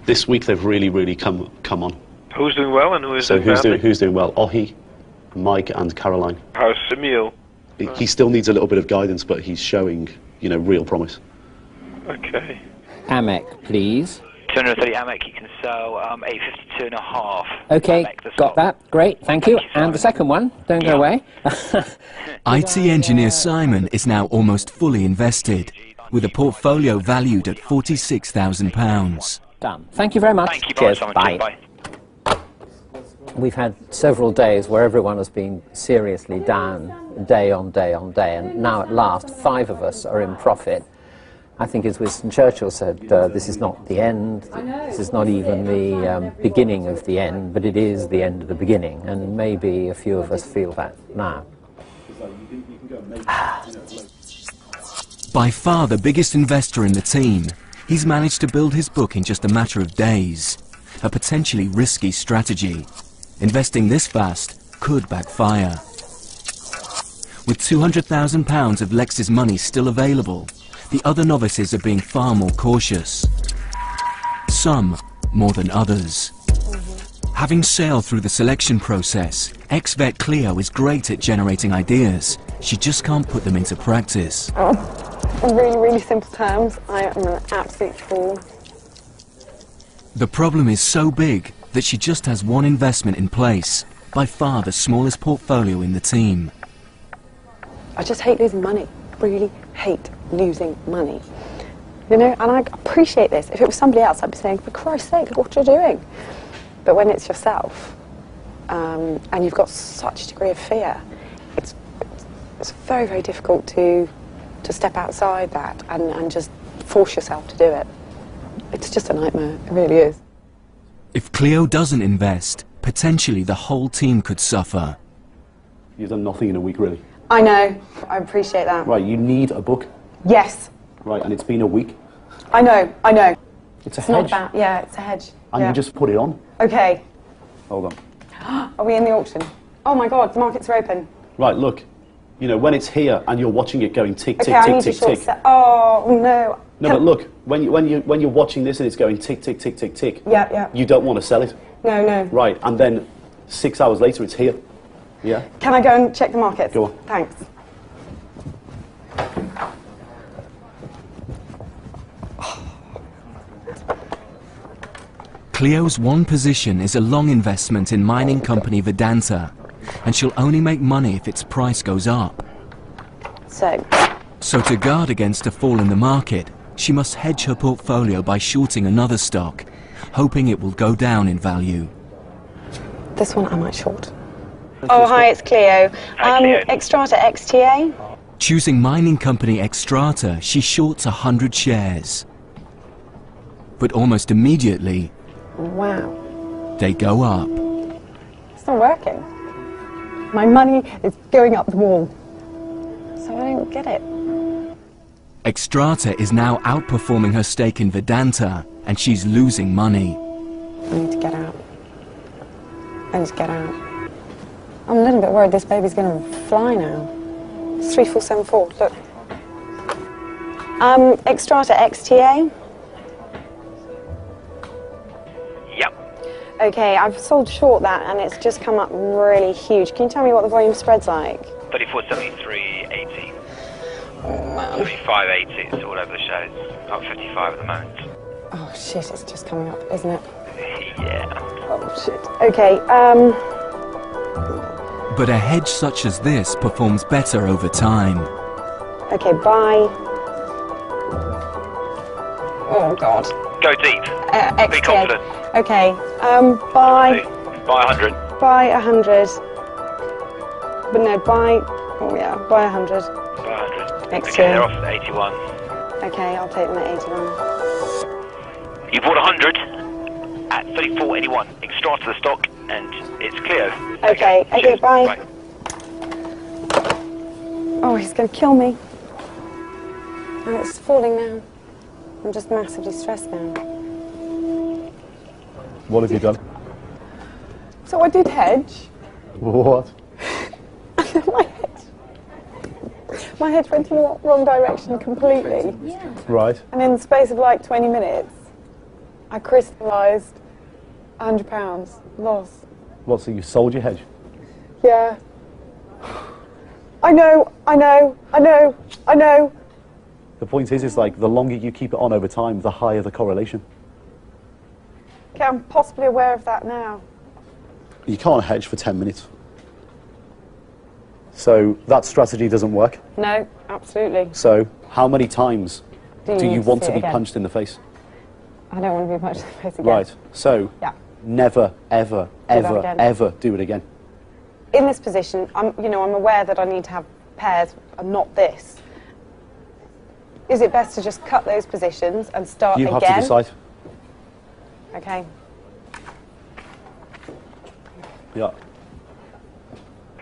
This week they've really come on. Who's doing well and who's doing badly? Who's doing well? Ohi, Mike and Caroline. How's Emil? He still needs a little bit of guidance, but he's showing, you know, real promise. Okay. Amek, please. 230 Amek, you can sell 852.5. Okay, got that. Great, thank you. And the second one, don't go away. IT engineer Simon is now almost fully invested, with a portfolio valued at £46,000. Done. Thank you very much. Thank you, Cheers. Simon. Bye. Bye. We've had several days where everyone has been seriously down, day on day on day, and now at last 5 of us are in profit. I think as Winston Churchill said, this is not the end, this is not even the beginning of the end, but it is the end of the beginning, and maybe a few of us feel that now. By far the biggest investor in the team, he's managed to build his book in just a matter of days, a potentially risky strategy. Investing this fast could backfire. With £200,000 of Lex's money still available, the other novices are being far more cautious. Some more than others. Having sailed through the selection process, ex-vet Cleo is great at generating ideas. She just can't put them into practice. In really simple terms, I am an absolute fool. The problem is so big that she just has one investment in place, by far the smallest portfolio in the team. I just hate losing money. Really hate losing money. You know, and I appreciate this. If it was somebody else, I'd be saying, for Christ's sake, look what you're doing. But when it's yourself, and you've got such a degree of fear, it's very, very difficult to step outside that and just force yourself to do it. It's just a nightmare, it really is. If Cleo doesn't invest, potentially the whole team could suffer. You've done nothing in a week, really. I know, I appreciate that. Right, you need a book. Yes. Right, and it's been a week. I know, I know. It's a hedge. Not about, yeah, it's a hedge. And yeah. you just put it on. Okay. Hold on. Are we in the auction? Oh my God, the markets are open. Right, look. You know, when it's here and you're watching it going tick, tick, Okay, I tick, need tick, to short tick. set. Oh no. No, but look, when you're watching this and it's going tick, tick, tick, tick, tick. Yeah, yeah. You don't want to sell it. No, no. Right, and then 6 hours later it's here. Yeah. Can I go and check the markets? Go on. Thanks. Cleo's one position is a long investment in mining company Vedanta, and she'll only make money if its price goes up. So to guard against a fall in the market, she must hedge her portfolio by shorting another stock, hoping it will go down in value. This one I might short. Oh, hi, it's Cleo. Xstrata XTA. Choosing mining company Xstrata, she shorts 100 shares. But almost immediately, Wow. they go up. It's not working. My money is going up the wall. So I don't get it. Xstrata is now outperforming her stake in Vedanta, and she's losing money. I need to get out. I need to get out. I'm a little bit worried this baby's going to fly now. It's 3474, look. Xstrata XTA. Yep. Okay, I've sold short that and it's just come up really huge. Can you tell me what the volume spread's like? 34.73.80. Oh, man. 35.80, so whatever the shows. Up 55 at the moment. Oh, shit, it's just coming up, isn't it? Yeah. Oh, shit. Okay, But a hedge such as this performs better over time. Okay, bye. Oh, God. Go deep. Be XTA. confident. Okay, buy. Buy 100. Buy 100. But no, buy. Oh yeah, buy 100. Buy 100. Next Okay, year. they're off at 81. Okay, I'll take them at 81. You bought 100 at 34.81. Extract the stock, and it's clear. Okay, Cheers. bye. Oh, he's going to kill me. And it's falling now. I'm just massively stressed now. What have you done? So I did hedge. What? My hedge went in the wrong direction completely. Yeah. Right. And in the space of like 20 minutes, I crystallised £100 loss. What, so you sold your hedge? Yeah. I know. The point is like, the longer you keep it on over time, the higher the correlation. Okay, I'm possibly aware of that now. You can't hedge for 10 minutes. So that strategy doesn't work. No, absolutely. So how many times do you need want see to it be again? punched in the face? I don't want to be punched in the face again. Right. So Yeah. never, ever, that ever, again. ever do it again. In this position, I'm aware that I need to have pairs and not this. Is it best to just cut those positions and start You again? have to decide. Okay. Yeah.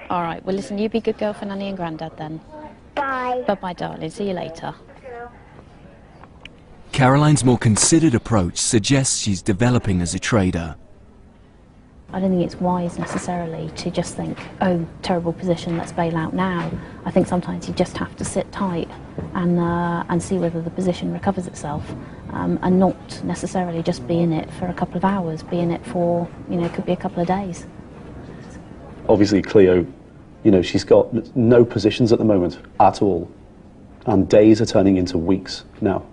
All right, well, listen, you be good girl for Nanny and Grandad then. Bye. Bye-bye, darling. See you later. Caroline's more considered approach suggests she's developing as a trader. I don't think it's wise necessarily to just think, oh, terrible position, let's bail out now. I think sometimes you just have to sit tight and see whether the position recovers itself, and not necessarily just be in it for a couple of hours, be in it for, it could be a couple of days. Obviously, Cleo, she's got no positions at the moment at all. And days are turning into weeks now,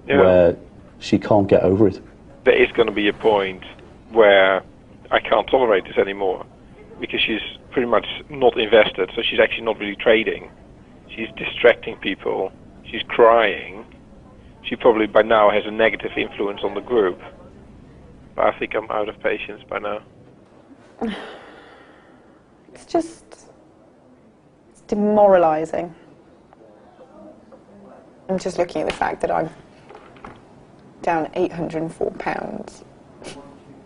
where she can't get over it. There is going to be a point where I can't tolerate this anymore, because she's pretty much not invested, so she's actually not really trading. she's distracting people, she's crying. She probably by now has a negative influence on the group. But I think I'm out of patience by now. It's just demoralising. I'm just looking at the fact that I'm down £804.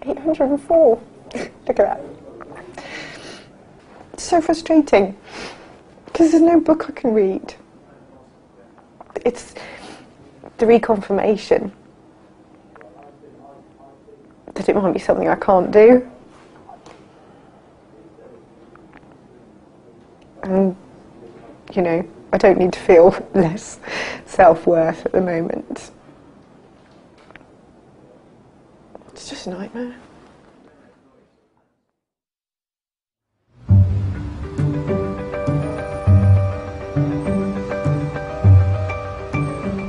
804. Look at that. It's so frustrating because there's no book I can read. It's the reconfirmation that it might be something I can't do. And, you know, I don't need to feel less self-worth at the moment. It's just a nightmare.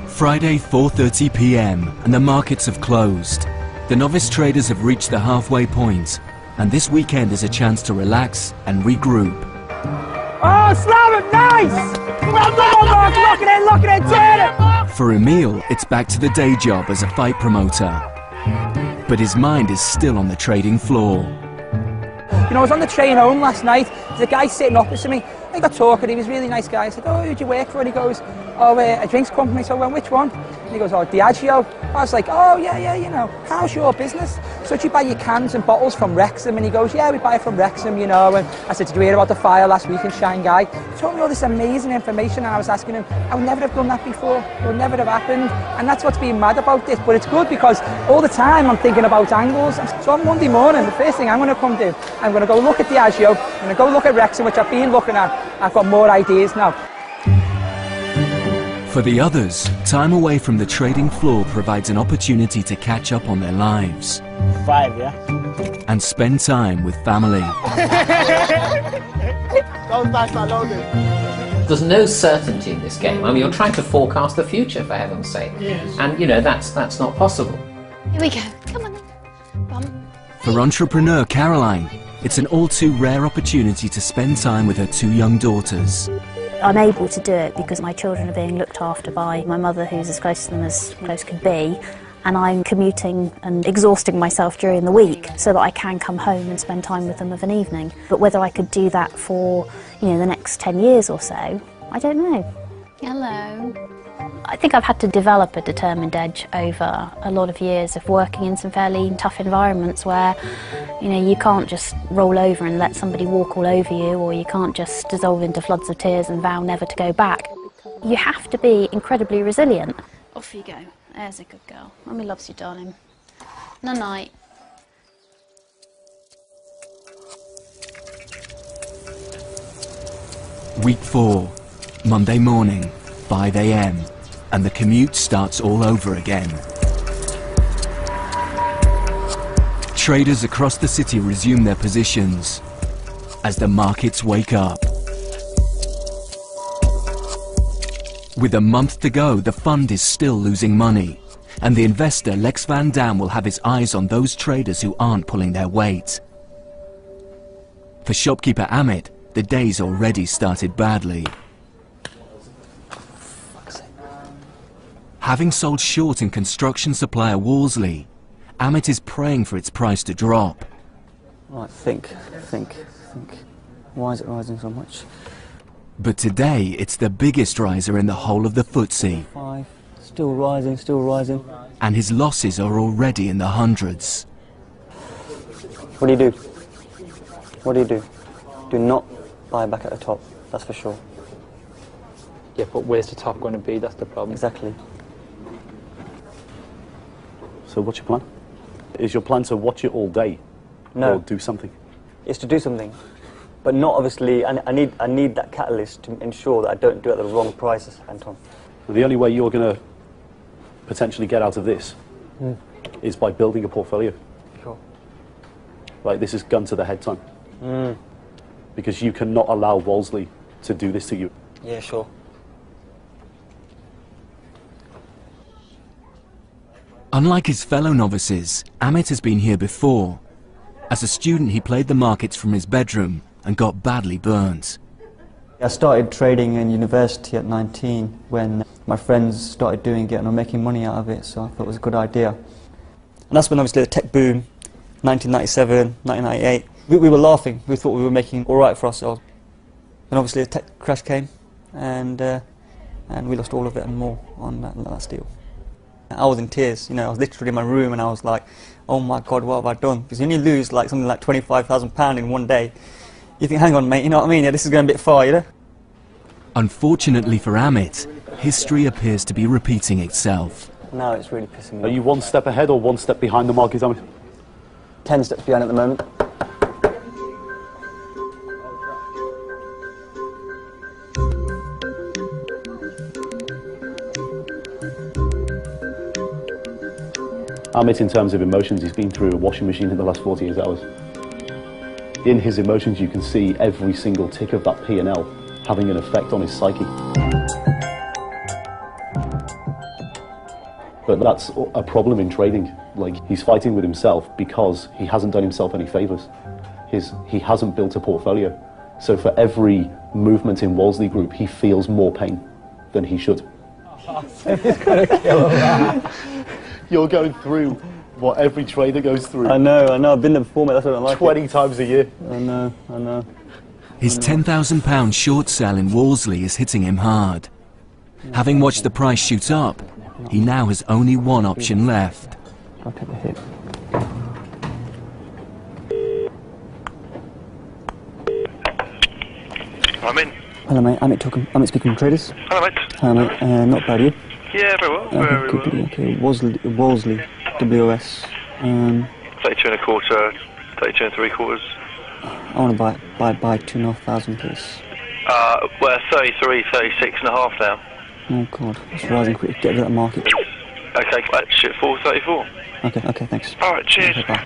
Friday, 4:30 p.m. and the markets have closed. The novice traders have reached the halfway point, and this weekend is a chance to relax and regroup. Oh, slam it, nice! Well done, Mark, look at it, turn it! For Emil, it's back to the day job as a fight promoter. But his mind is still on the trading floor. You know, I was on the train home last night, there's a guy sitting opposite me. I got talking, he was a really nice guy. I said, oh, who'd you work for? And he goes, oh, a drinks company. So I went, which one? And he goes, oh, Diageo. I was like, oh, yeah, you know, how's your business? So do you buy your cans and bottles from REXMOB? And he goes, yeah, we buy it from REXMOB, you know. And I said, did you hear about the fire last week in Shanghai? He told me all this amazing information, and I was asking him, I would never have done that before. It would never have happened. And that's what's being mad about this. But it's good because all the time I'm thinking about angles. So on Monday morning, the first thing I'm going to come do, I'm going to go look at Diageo, I'm going to go look at REXMOB, which I've been looking at. I've got more ideas now. For the others, time away from the trading floor provides an opportunity to catch up on their lives. 5, yeah? And spend time with family. There's no certainty in this game. I mean, you're trying to forecast the future, for heaven's sake. Yes. And, you know, that's not possible. Here we go. Come on then. Bum. For entrepreneur Caroline, it's an all too rare opportunity to spend time with her 2 young daughters. I'm able to do it because my children are being looked after by my mother, who's as close to them as close could be, and I'm commuting and exhausting myself during the week so that I can come home and spend time with them of an evening. But whether I could do that for, you know, the next 10 years or so, I don't know. Hello. I think I've had to develop a determined edge over a lot of years of working in some fairly tough environments where, you know, you can't just roll over and let somebody walk all over you, or you can't just dissolve into floods of tears and vow never to go back. You have to be incredibly resilient. Off you go. There's a good girl. Mummy loves you, darling. Night-night. Week 4, Monday morning, 5 a.m. and the commute starts all over again. Traders across the city resume their positions as the markets wake up. With a month to go, the fund is still losing money, and the investor Lex Van Dam will have his eyes on those traders who aren't pulling their weight. For shopkeeper Amit, the day's already started badly. Having sold short in construction supplier Wolseley, Amit is praying for its price to drop. Right, think. Why is it rising so much? But today, it's the biggest riser in the whole of the FTSE. 5, still rising. And his losses are already in the hundreds. What do you do? Do not buy back at the top, that's for sure. Yeah, but where's the top going to be? That's the problem. Exactly. So what's your plan? Is your plan to watch it all day? No. Or do something? It's to do something. But not obviously, I need that catalyst to ensure that I don't do it at the wrong prices, Anton. The only way you're going to potentially get out of this is by building a portfolio. Sure. Like, this is gun to the head time. Because you cannot allow Wolseley to do this to you. Yeah, sure. Unlike his fellow novices, Amit has been here before. As a student, he played the markets from his bedroom and got badly burnt. I started trading in university at 19 when my friends started doing it and were making money out of it, so I thought it was a good idea. And that's when obviously the tech boom, 1997, 1998, we were laughing. We thought we were making all right for ourselves. Then obviously the tech crash came, and we lost all of it and more on that deal. I was in tears, you know, I was literally in my room and I was like, oh my God, what have I done? Because when you lose like something like £25,000 in one day, you think, hang on mate, you know what I mean? Yeah, this is going a bit far, you know? Unfortunately for Amit, history appears to be repeating itself. Now it's really pissing me off. Are you one step ahead or one step behind the market, Amit? 10 steps behind at the moment. Amit, in terms of emotions, he's been through a washing machine in the last 48 hours. In his emotions, you can see every single tick of that P&L having an effect on his psyche. But that's a problem in trading. Like, he's fighting with himself because he hasn't done himself any favours. He hasn't built a portfolio. So for every movement in Wolseley Group, he feels more pain than he should. He's gonna kill him. You're going through what every trader goes through. I know, I've been there before, mate, that's what I like. 20 times a year. I know. His £10,000 short sell in Wolseley is hitting him hard. Having watched the price shoot up, he now has only one option left. I'll take the hit. I'm in. Hello mate, Amit speaking from Traders. Hello, mate. Hello mate, not bad, you? Yeah, very well. Very well. Okay, Wolseley, WOS. 32 and a quarter, 32 and 3/4. I want to buy 2,500 please. Well, 33, 36 and a half now. Oh God, it's rising quick. Get rid of that market. Okay, shit, 434. Okay, thanks. All right, cheers. Okay, bye.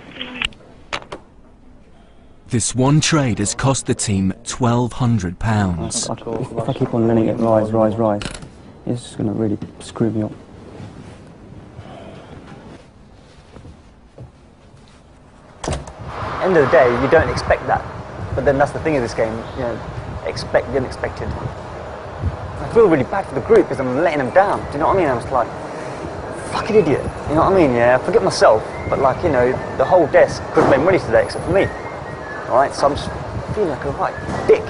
This one trade has cost the team £1,200. If I keep on letting it rise, it's just going to really screw me up. End of the day, you don't expect that. But then that's the thing of this game, you know, expect the unexpected. I feel really bad for the group because I'm letting them down. Do you know what I mean? I was like, fucking idiot. You know what I mean? Yeah, I forget myself, but like, you know, the whole desk could have made money today except for me. Alright, so I'm just feeling like a right dick.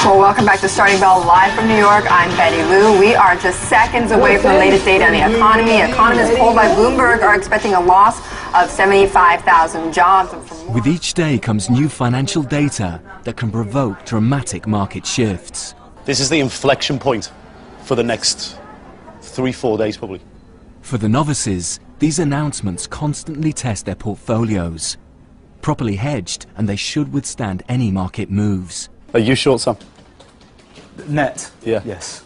Well, welcome back to Starting Bell live from New York. I'm Betty Lou. We are just seconds away from the latest data on the economy. Economists polled by Bloomberg are expecting a loss of 75,000 jobs. With each day comes new financial data that can provoke dramatic market shifts. This is the inflection point for the next 3-4 days, probably. For the novices, these announcements constantly test their portfolios. Properly hedged, and they should withstand any market moves. Are you short, Sam? Net? Yeah. Yes.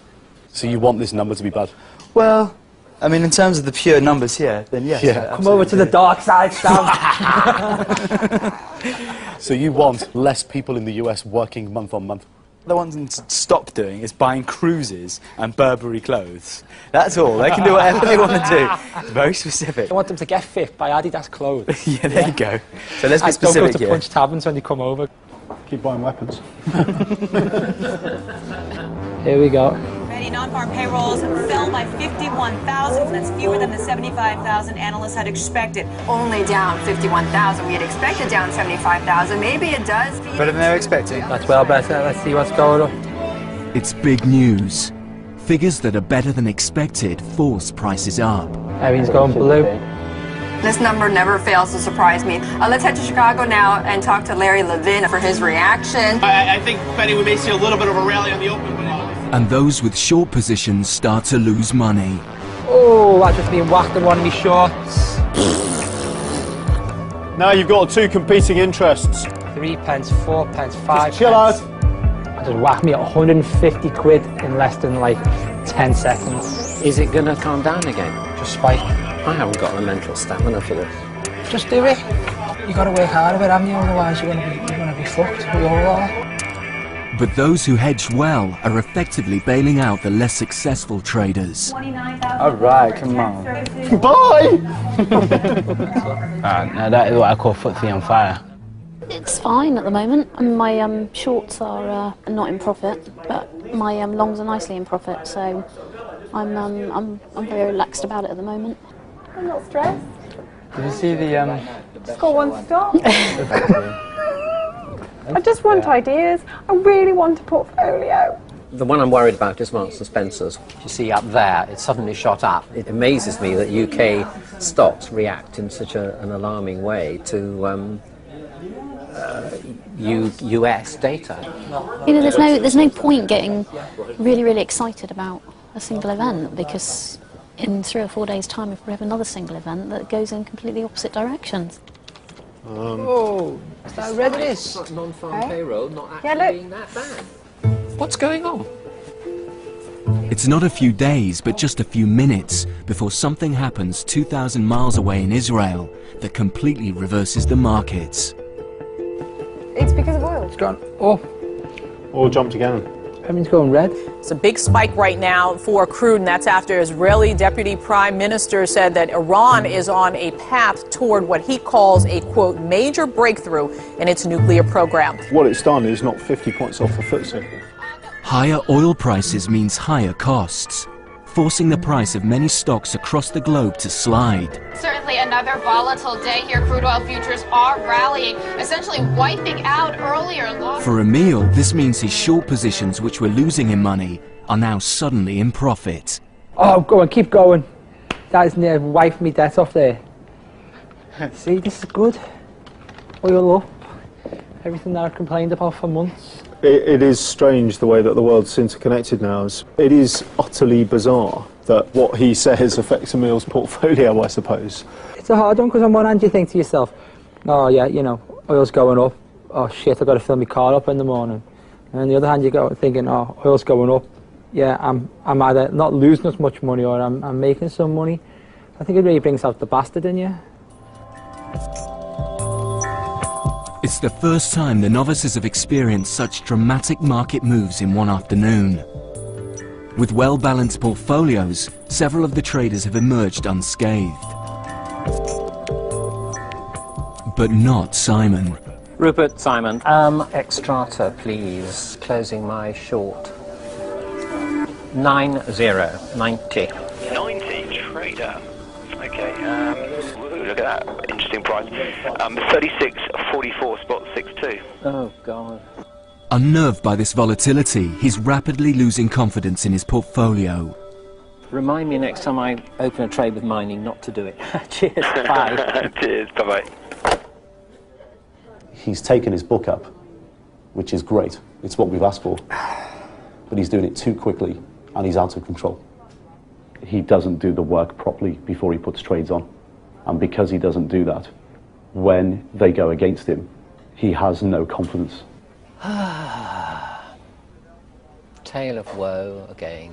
So you want this number to be bad? Well, I mean, in terms of the pure numbers here, then yes. Yeah. Come over to the dark side, Sam. So you want less people in the US working month on month? The ones to stop doing is buying cruises and Burberry clothes. That's all. They can do whatever they want to do. It's very specific. I want them to get fit by Adidas clothes. Yeah, there you go. So let's be specific. Don't go to Punch Taverns when you come over. Keep buying weapons. Here we go. Many non-farm payrolls fell by 51,000. That's fewer than the 75,000 analysts had expected. Only down 51,000. We had expected down 75,000. Maybe it does. Better than they were expecting. That's well better. Let's see what's going on. It's big news. Figures that are better than expected force prices up. Everything's going blue. This number never fails to surprise me. Let's head to Chicago now and talk to Larry Levin for his reaction. I think, Betty, we may see a little bit of a rally on the open. And those with short positions start to lose money. Oh, I just been whacked on one of my shorts. Now you've got two competing interests. 3 pence, 4 pence, 5 Just chill pence. out. I just whacked me 150 quid in less than like 10 seconds. Is it gonna calm down again? Just spike. I haven't got the mental stamina for this. Just do it. You gotta work hard a bit, haven't you? Otherwise you're gonna be fucked. We all are. But those who hedge well are effectively bailing out the less successful traders. All right, come on. Bye! Now that is what I call FTSE on fire. It's fine at the moment. I mean, my shorts are not in profit, but my longs are nicely in profit, so I'm very relaxed about it at the moment. I'm not stressed. Did you see the... Just got one stop. I just want ideas. I really want a portfolio. The one I'm worried about is Marks & Spencer's. You see up there, it suddenly shot up. It amazes me that UK stocks react in such an alarming way to US data. You know, there's no point getting really excited about a single event, because in 3 or 4 days' time, if we have another single event that goes in completely opposite directions. Oh, is that red it is? Like non-farm payroll not actually being that bad. What's going on? It's not a few days, but just a few minutes before something happens 2,000 miles away in Israel that completely reverses the markets. It's because of oil. It's gone up. Oil jumped again. Everything's going red. It's a big spike right now for crude, and that's after Israeli Deputy Prime Minister said that Iran is on a path toward what he calls a, quote, major breakthrough in its nuclear program. What it's done is knocked 50 points off the FTSE. Higher oil prices means higher costs, forcing the price of many stocks across the globe to slide. Certainly another volatile day here. Crude oil futures are rallying, essentially wiping out earlier losses. For Emil, this means his short positions, which were losing him money, are now suddenly in profit. Oh, go on, keep going. That is near wiping me debt off there. See, this is good. Oil up. Everything that I've complained about for months. It is strange the way that the world's interconnected now. It is utterly bizarre that what he says affects Emil's portfolio, I suppose. It's a hard one, because on one hand you think to yourself, oh yeah, you know, oil's going up. Oh shit, I've got to fill my car up in the morning. And on the other hand you go thinking, oh, oil's going up. Yeah, I'm either not losing as much money or I'm making some money. I think it really brings out the bastard in you. It's the first time the novices have experienced such dramatic market moves in one afternoon. With well-balanced portfolios, several of the traders have emerged unscathed. But not Simon. Rupert, Simon. Extrata, please. Closing my short. 90. 90 trader. Okay, look at that. Interesting price. 36.44 spot 62. Oh, God. Unnerved by this volatility, he's rapidly losing confidence in his portfolio. Remind me next time I open a trade with mining not to do it. Cheers, bye. Cheers, bye-bye. He's taken his book up, which is great. It's what we've asked for. But he's doing it too quickly, and he's out of control. He doesn't do the work properly before he puts trades on. And because he doesn't do that, when they go against him, he has no confidence. Tale of woe again.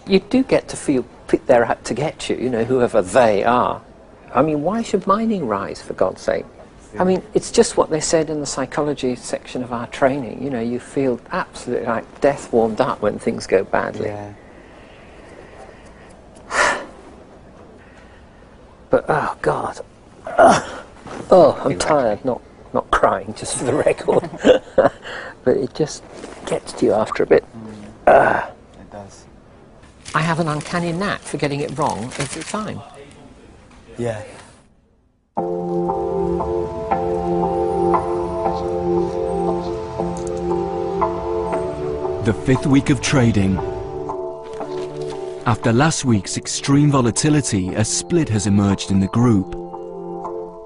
You do get to feel they're out to get you, you know, whoever they are. I mean, why should mining rise, for God's sake? I mean, it's just what they said in the psychology section of our training. You know, you feel absolutely like death warmed up when things go badly. Yeah. But, oh, God. Oh, I'm tired, not crying, just for the record. But it just gets to you after a bit. It does. I have an uncanny knack for getting it wrong every time. Yeah. The fifth week of trading. After last week's extreme volatility, a split has emerged in the group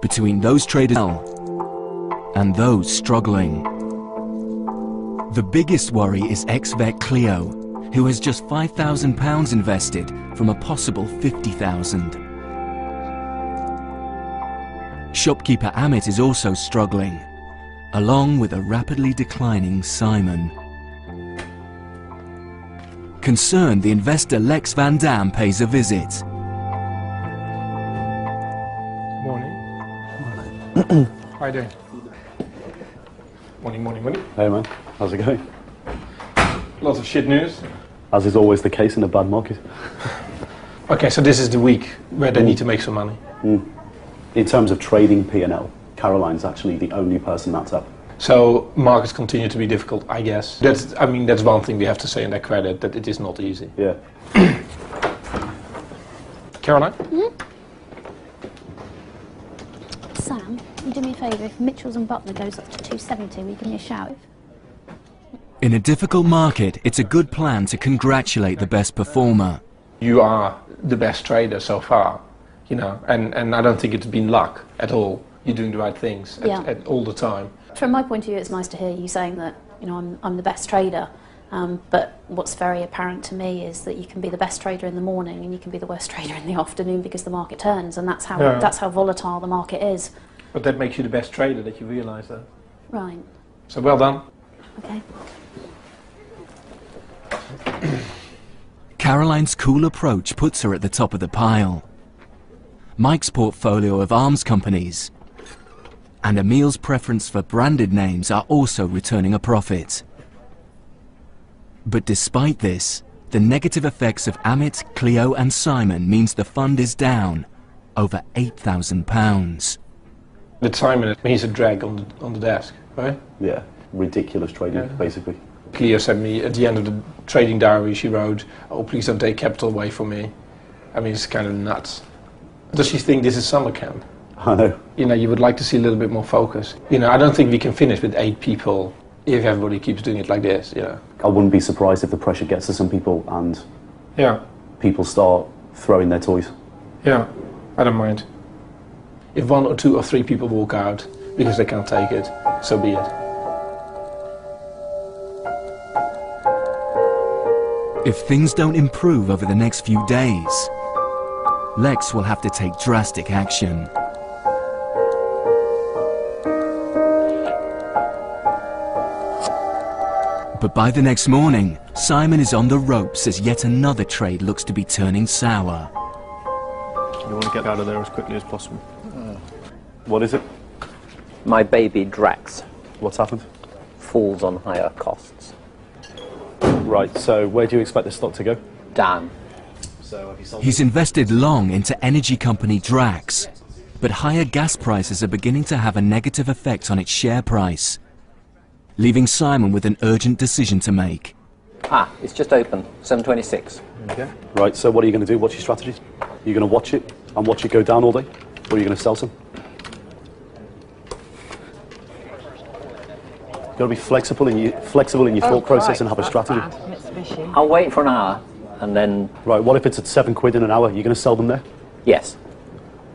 between those traders and those struggling. The biggest worry is ex-vet Cleo, who has just £5,000 invested from a possible 50,000. Shopkeeper Amit is also struggling, along with a rapidly declining Simon. Concerned, the investor Lex Van Dam pays a visit. Morning. How are you doing? Morning. Hey man, how's it going? Lots of shit news. As is always the case in a bad market. Okay, so this is the week where they need to make some money. In terms of trading P&L, Caroline's actually the only person that's up. So markets continue to be difficult, I guess. I mean, that's one thing we have to say in their credit, that it is not easy. Yeah. Caroline? Sam, you do me a favour, if Mitchells and Butler goes up to 270, will you give me a shout? In a difficult market, it's a good plan to congratulate the best performer. You are the best trader so far, you know, and I don't think it's been luck at all. You're doing the right things at all the time. From my point of view, it's nice to hear you saying that, you know, I'm the best trader. But what's very apparent to me is that you can be the best trader in the morning and you can be the worst trader in the afternoon because the market turns, and that's how volatile the market is. But that makes you the best trader, that you realise that. Right. So well done. Okay. Caroline's cool approach puts her at the top of the pile. Mike's portfolio of arms companies and Emil's preference for branded names are also returning a profit. But despite this, the negative effects of Amit, Cleo and Simon means the fund is down over £8,000. With Simon, he's a drag on the desk, right? Yeah, ridiculous trading, basically. Cleo sent me, at the end of the trading diary, she wrote, "Oh, please don't take capital away from me." I mean, it's kind of nuts. Does she think this is summer camp? I know. You know, you would like to see a little bit more focus. You know, I don't think we can finish with 8 people if everybody keeps doing it like this, you know. I wouldn't be surprised if the pressure gets to some people and people start throwing their toys. Yeah, I don't mind. If 1 or 2 or 3 people walk out because they can't take it, so be it. If things don't improve over the next few days, Lex will have to take drastic action. But by the next morning, Simon is on the ropes as yet another trade looks to be turning sour. You want to get out of there as quickly as possible. What is it? My baby Drax. What's happened? Falls on higher costs. Right, so where do you expect the stock to go? Down. So have you sold He's invested long into energy company Drax, but higher gas prices are beginning to have a negative effect on its share price, leaving Simon with an urgent decision to make. It's just open, 726. Okay. Right, so what are you going to do? What's your strategy? Are you going to watch it and watch it go down all day? Or are you going to sell some? You've got to be flexible in your thought process and have a strategy. I'll wait for an hour and then... Right, what if it's at £7 in an hour? You're going to sell them there? Yes.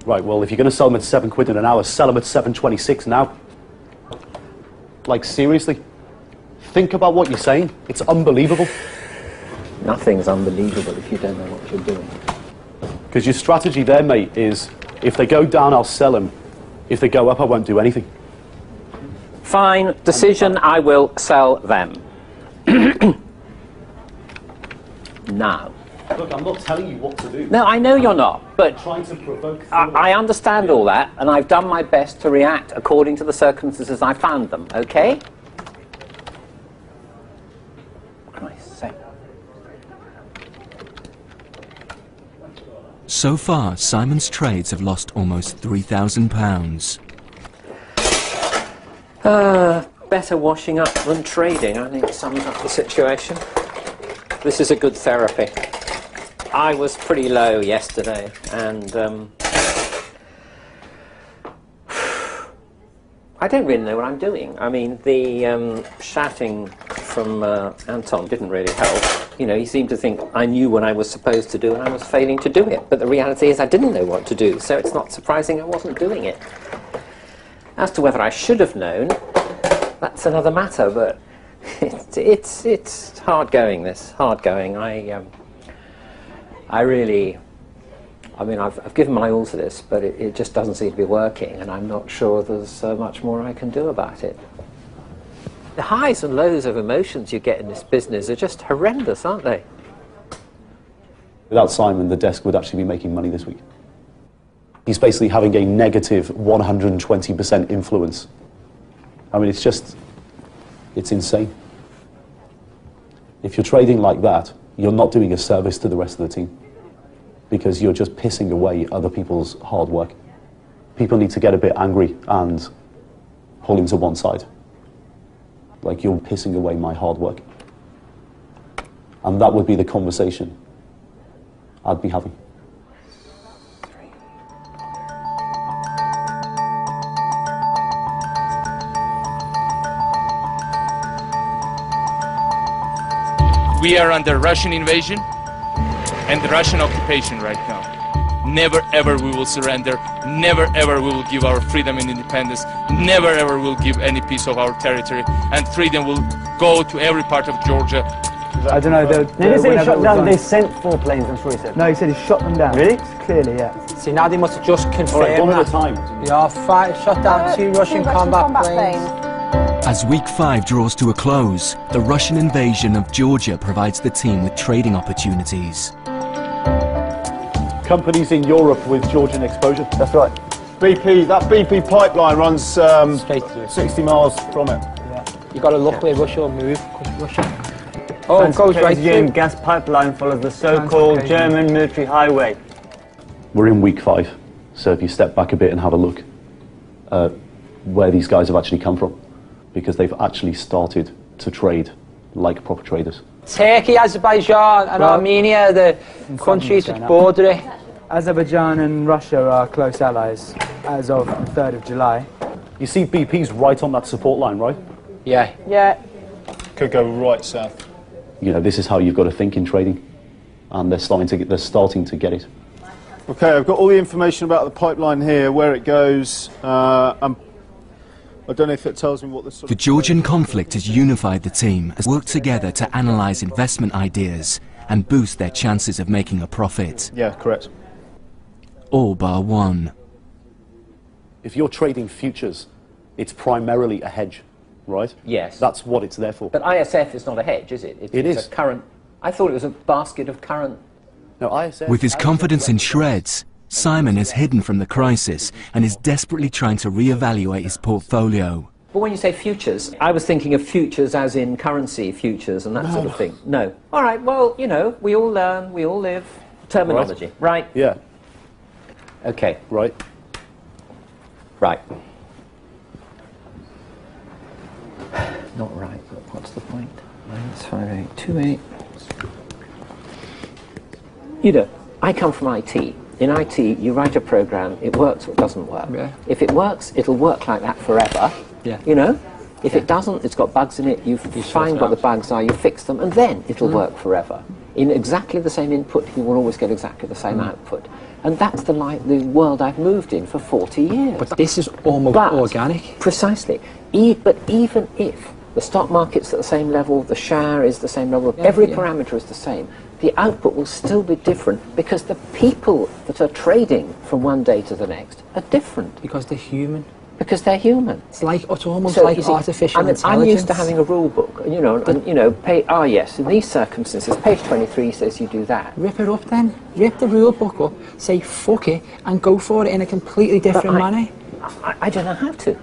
Right, well, if you're going to sell them at £7 in an hour, sell them at 7.26 now. Like, seriously? Think about what you're saying. It's unbelievable. Nothing's unbelievable if you don't know what you're doing. Because your strategy there, mate, is if they go down, I'll sell them. If they go up, I won't do anything. Fine. Decision, I will sell them. Now. Look, I'm not telling you what to do. No, I know you're not, but I'm trying to provoke I understand all that, and I've done my best to react according to the circumstances I found them, okay? Christ's sake. So far, Simon's trades have lost almost £3,000. Better washing up than trading, I think sums up the situation. This is a good therapy. I was pretty low yesterday, and I don't really know what I'm doing. I mean, the shouting from Anton didn't really help. You know, he seemed to think I knew what I was supposed to do and I was failing to do it. But the reality is I didn't know what to do, so it's not surprising I wasn't doing it. As to whether I should have known, that's another matter, but it's hard going, this. Hard going. I really, I mean, I've given my all to this, but it just doesn't seem to be working, and I'm not sure there's much more I can do about it. The highs and lows of emotions you get in this business are just horrendous, aren't they? Without Simon, the desk would actually be making money this week. He's basically having a negative 120% influence. I mean, it's insane. If you're trading like that, you're not doing a service to the rest of the team, because you're just pissing away other people's hard work. people need to get a bit angry and pull into one side. Like, you're pissing away my hard work. And that would be the conversation I'd be having. We are under Russian invasion and Russian occupation right now. Never ever we will surrender. Never ever we will give our freedom and independence. Never ever we'll give any piece of our territory. And freedom will go to every part of Georgia. I don't know. Did he say he shot down? They sent 4 planes, I'm sure he said. No, he said he shot them down. Really? Clearly, yeah. See, now they must have just confirmed All right, one that. at a time. Yeah, shot down 2 Russian combat planes. As week 5 draws to a close, the Russian invasion of Georgia provides the team with trading opportunities. Companies in Europe with Georgian exposure. That's right. BP, that BP pipeline runs 60 miles from it. Yeah. You got to look where Russia will move, because Russia. Oh, it goes right through. Gas pipeline follows the so-called German military highway. We're in week 5, so if you step back a bit and have a look at where these guys have actually come from, because they've actually started to trade like proper traders. Turkey, Azerbaijan and Armenia, the countries which border it. Azerbaijan and Russia are close allies as of the 3rd of July. You see BP's right on that support line, right? Yeah. Yeah. Could go right south. You know, this is how you've got to think in trading, and they're starting to get it. Okay, I've got all the information about the pipeline here, where it goes. I don't know if it tells me what the sort The Georgian conflict has unified the team as worked together to analyse investment ideas and boost their chances of making a profit. Yeah, correct. All bar one. If you're trading futures, it's primarily a hedge, right? Yes. That's what it's there for. But ISF is not a hedge, is it? It is. A current. I thought it was a basket of current. No, ISF. With his confidence in shreds, Simon is hidden from the crisis and is desperately trying to re-evaluate his portfolio. But when you say futures, I was thinking of futures as in currency futures and that sort of thing. No. All right, well, you know, we all learn, we all live. Terminology, right? Yeah. Okay. Right. Right. Not right, but what's the point? -5828. You know, I come from IT. In IT, you write a program, it works or it doesn't work. Yeah. If it works, it'll work like that forever. Yeah. You know? If it doesn't, it's got bugs in it, you find what the bugs are, you fix them, and then it'll work forever. In exactly the same input, you will always get exactly the same output. And that's the world I've moved in for 40 years. But this is almost organic. Precisely. But even if the stock market's at the same level, the share is the same level, Yeah, every yeah. parameter is the same, the output will still be different because the people that are trading from one day to the next are different. Because they're human. Because they're human. It's almost So, like you see, artificial I'm intelligence. used to having a rule book, you know, and, you know, yes, in these circumstances, page 23 says you do that. Rip it up then. Rip the rule book up, say fuck it, and go for it in a completely different manner. I don't know how to.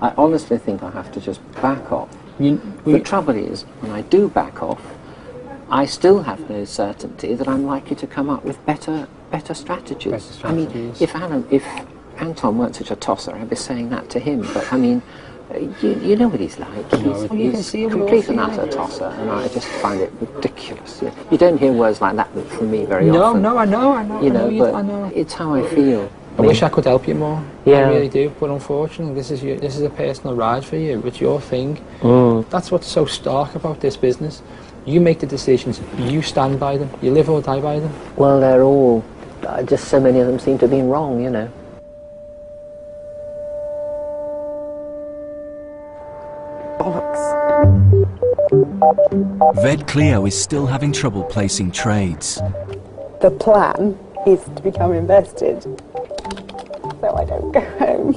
I honestly think I have to just back off. The trouble is, when I do back off, I still have no certainty that I'm likely to come up with better strategies. I mean, if Anton weren't such a tosser, I'd be saying that to him. But I mean, you know what he's like. He's complete and utter tosser, and I just find it ridiculous. You don't hear words like that from me very often. No, I know. You know, I but know. it's how I feel. I wish I could help you more. Yeah. I really do. But unfortunately, this is a personal ride for you. It's your thing. That's what's so stark about this business. You make the decisions. You stand by them. You live or die by them. Well, they're all just so many of them seem to have been wrong. You know. Ved Cleo is still having trouble placing trades. The plan is to become invested, so I don't go home.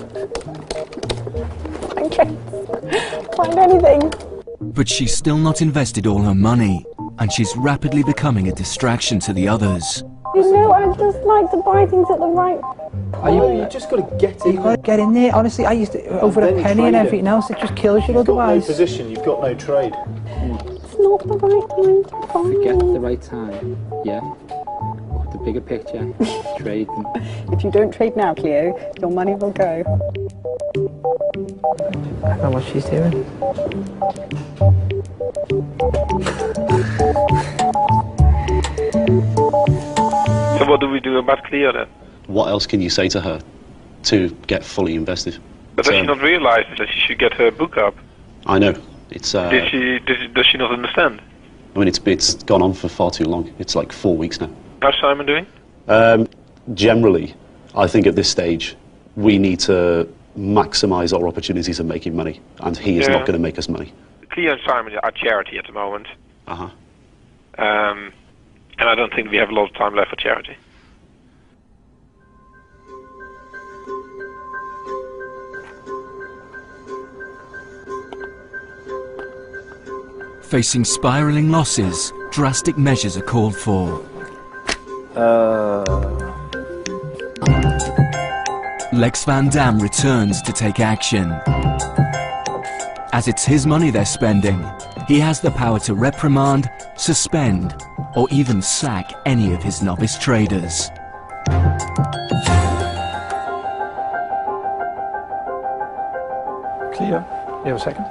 Find trades, find anything. But she's still not invested all her money, and she's rapidly becoming a distraction to the others. You know, I just like to buy things at the right point. You just got to get in. You've got to get in there. Honestly, I used to, over a penny and everything else, it just kills you otherwise. You've got no position, you've got no trade. It's not the right time to buy. Forget the right time. Yeah. the bigger picture, trade them. If you don't trade now, Cleo, your money will go. I don't know what she's doing. So what do we do about Cleo then? What else can you say to her to get fully invested? But does she not realize that she should get her book up? I know. It's. Does she not understand? I mean, it's gone on for far too long. It's like 4 weeks now. How's Simon doing? Generally, I think at this stage, we need to maximise our opportunities of making money, and he is not going to make us money. Cleo and Simon are charity at the moment. Uh-huh. And I don't think we have a lot of time left for charity. Facing spiralling losses, drastic measures are called for. Lex Van Dam returns to take action. As it's his money they're spending, he has the power to reprimand, suspend, or even sack any of his novice traders. Cleo, you have a second?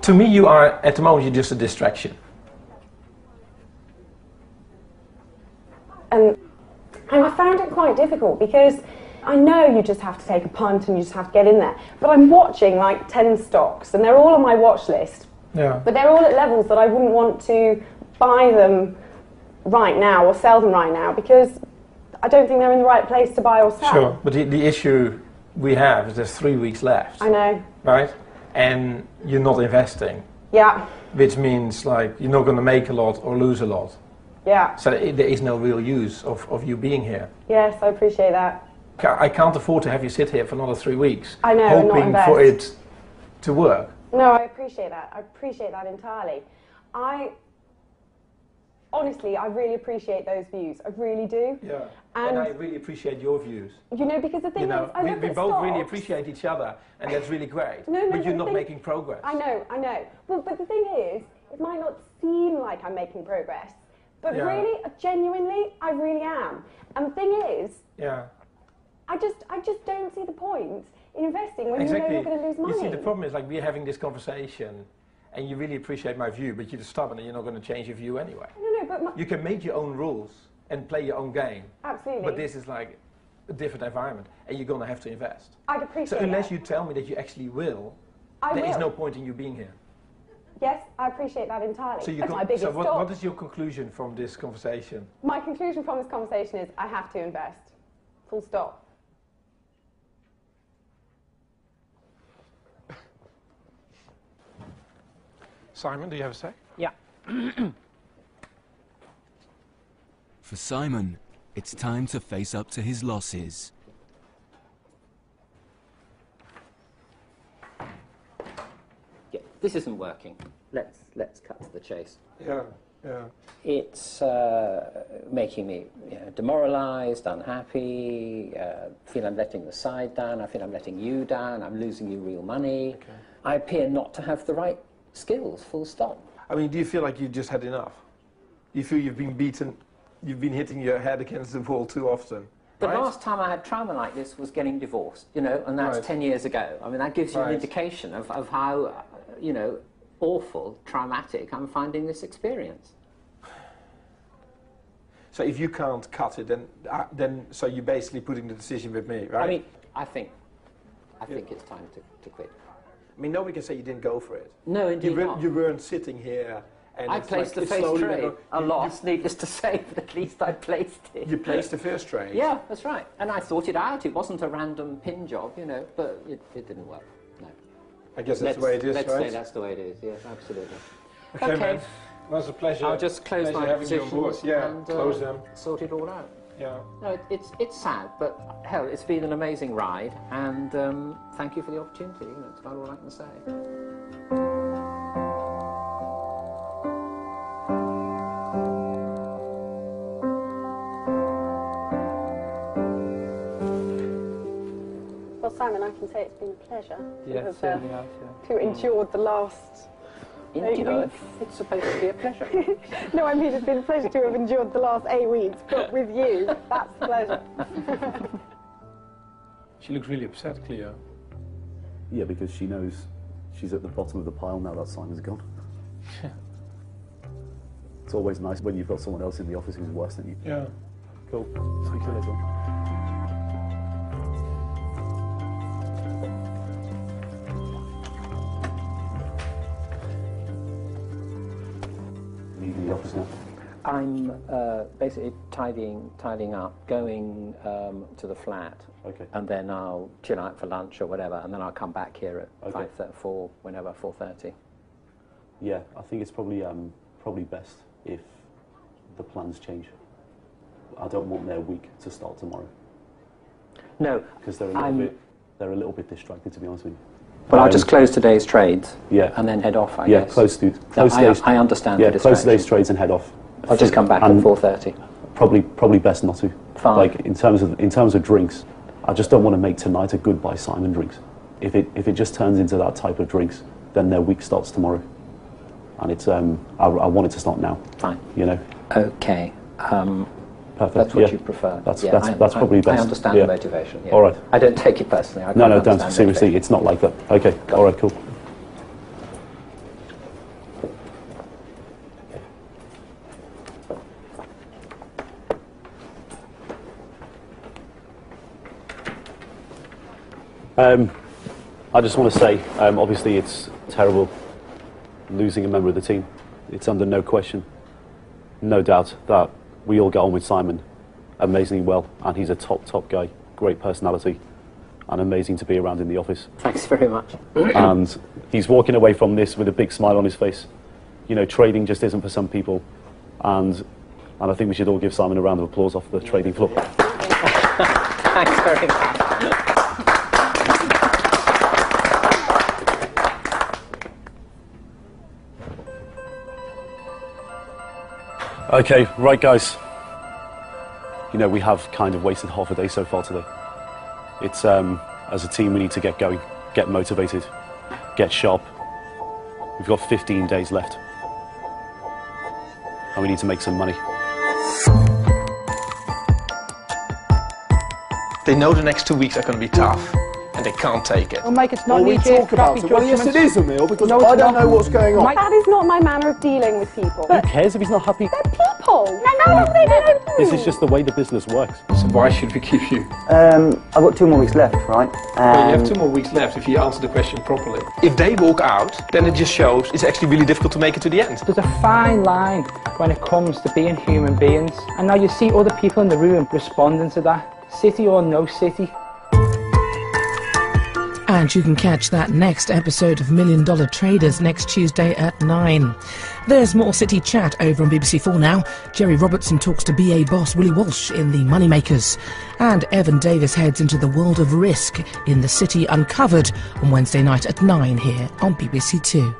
To me, you are, at the moment, you're just a distraction. And I found it quite difficult because I know you just have to take a punt and you just have to get in there. But I'm watching like 10 stocks and they're all on my watch list. Yeah. But they're all at levels that I wouldn't want to buy them right now or sell them right now because I don't think they're in the right place to buy or sell. Sure, but the issue we have is there's 3 weeks left. I know. Right? And you're not investing. Yeah. Which means like you're not going to make a lot or lose a lot. Yeah. So there is no real use of you being here. Yes, I appreciate that. I can't afford to have you sit here for another 3 weeks. I know, and not hoping invest. for it to work. No, I appreciate that. I appreciate that entirely. Honestly, I really appreciate those views. I really do. Yeah. And I really appreciate your views. You know, because the thing is, I look we at both stocks. really appreciate each other, and that's really great. No, but you're the not thing- making progress. I know. Well, but the thing is, it might not seem like I'm making progress, but Yeah. really, genuinely, I really am. And the thing is, Yeah. I just don't see the point in investing when Exactly. you know you're going to lose money. You see, the problem is like we're having this conversation, and you really appreciate my view, but you're stubborn and you're not going to change your view anyway. No, but You can make your own rules and play your own game. Absolutely. But this is like a different environment, and you're going to have to invest. I'd appreciate So unless that. you tell me that you actually will, I there is will. no point in you being here. Yes, I appreciate that entirely. So, That's my biggest stock. what is your conclusion from this conversation? My conclusion from this conversation is I have to invest. Full stop. Simon, do you have a sec? Yeah. For Simon, it's time to face up to his losses. Yeah, this isn't working. Let's cut to the chase. Yeah, yeah. It's making me demoralised, unhappy, feel I'm letting the side down, I feel I'm letting you down, I'm losing you real money. Okay. I appear not to have the right skills, full stop. I mean, do you feel like you've just had enough? You feel you've been beaten, you've been hitting your head against the wall too often? The right? last time I had trauma like this was getting divorced, and that's Right. 10 years ago. I mean, that gives you an Right. indication of how, awful, traumatic I'm finding this experience. So if you can't cut it, then so you're basically putting the decision with me, right? I mean, I think it's time to quit. I mean, nobody can say you didn't go for it. No, indeed not. You weren't sitting here and I it's placed like, the it's first slowly trade. A loss, needless to say, but at least I placed it. You placed the first trade? Yeah, that's right. And I thought it out. It wasn't a random pin job, but it didn't work. No. I guess that's the way it is, let's right? say that's the way it is, yes, absolutely. Okay, man. Well, it's a pleasure. I'll just close Pleasure my having you on board. positions Yeah, and close them. sort it all out. Yeah. No, it's sad, but hell, it's been an amazing ride, and thank you for the opportunity. That's about all I can say. Well, Simon, I can say it's been a pleasure Yeah, certainly has, yeah. to endure the last 8 weeks. It's supposed to be a pleasure. No, I mean it's been a pleasure to have endured the last 8 weeks, but with you, that's a pleasure. She looks really upset, Cleo. Yeah, because she knows she's at the bottom of the pile now that Simon's gone. It's always nice when you've got someone else in the office who's worse than you. Yeah. Cool. Speak to you later. Leaving the office now? I'm basically tidying up, going to the flat, and then I'll chill out for lunch or whatever, and then I'll come back here at 5:34, whenever, 4:30. Yeah, I think it's probably best if the plans change. I don't want their week to start tomorrow. No, because they're a little bit distracted, to be honest with you. Well, I'll just close today's trades. Yeah. And then head off, I yeah, guess. I understand Yeah, the close distraction. today's trades and head off. I'll just come back at 4:30. Probably best not to. Fine. Like in terms of drinks, I just don't want to make tonight a goodbye Simon drinks. If it just turns into that type of drinks, then their week starts tomorrow. And it's I want it to start now. Fine. You know. Okay. Perfect. That's what you prefer. That's Yeah, probably best. I understand the motivation. Yeah. All right. I don't take it personally. I No, can't don't. understand Seriously, motivation. it's not like that. Okay. All right. Cool. I just want to say, obviously it's terrible losing a member of the team. It's under no question, no doubt that we all get on with Simon amazingly well, and he's a top guy, great personality, and amazing to be around in the office. Thanks very much. And he's walking away from this with a big smile on his face. You know, trading just isn't for some people, and I think we should all give Simon a round of applause off the trading floor. Thanks very much. Okay, right guys. You know, we have kind of wasted half a day so far today. It's, as a team, we need to get going, get motivated, get sharp. We've got 15 days left. And we need to make some money. They know the next 2 weeks are going to be tough, and they can't take it. Well, Mike, it's not Well, we knee-jerk, talk about crappy it. Well, yes, judgment. it is, Emil, because No, I it's don't not. know what's going on. Mike, That is not my manner of dealing with people. Who cares if he's not happy? They're people. No. This is just the way the business works. So why should we keep you? I've got 2 more weeks left, right? Well, you have 2 more weeks left if you answer the question properly. If they walk out, then it just shows it's actually really difficult to make it to the end. There's a fine line when it comes to being human beings. And now you see other people in the room responding to that. City or no city. And you can catch that next episode of $1 Million Traders next Tuesday at 9. There's more City chat over on BBC4 now. Jerry Robertson talks to BA boss Willie Walsh in The Moneymakers. And Evan Davis heads into the world of risk in The City Uncovered on Wednesday night at 9 here on BBC2.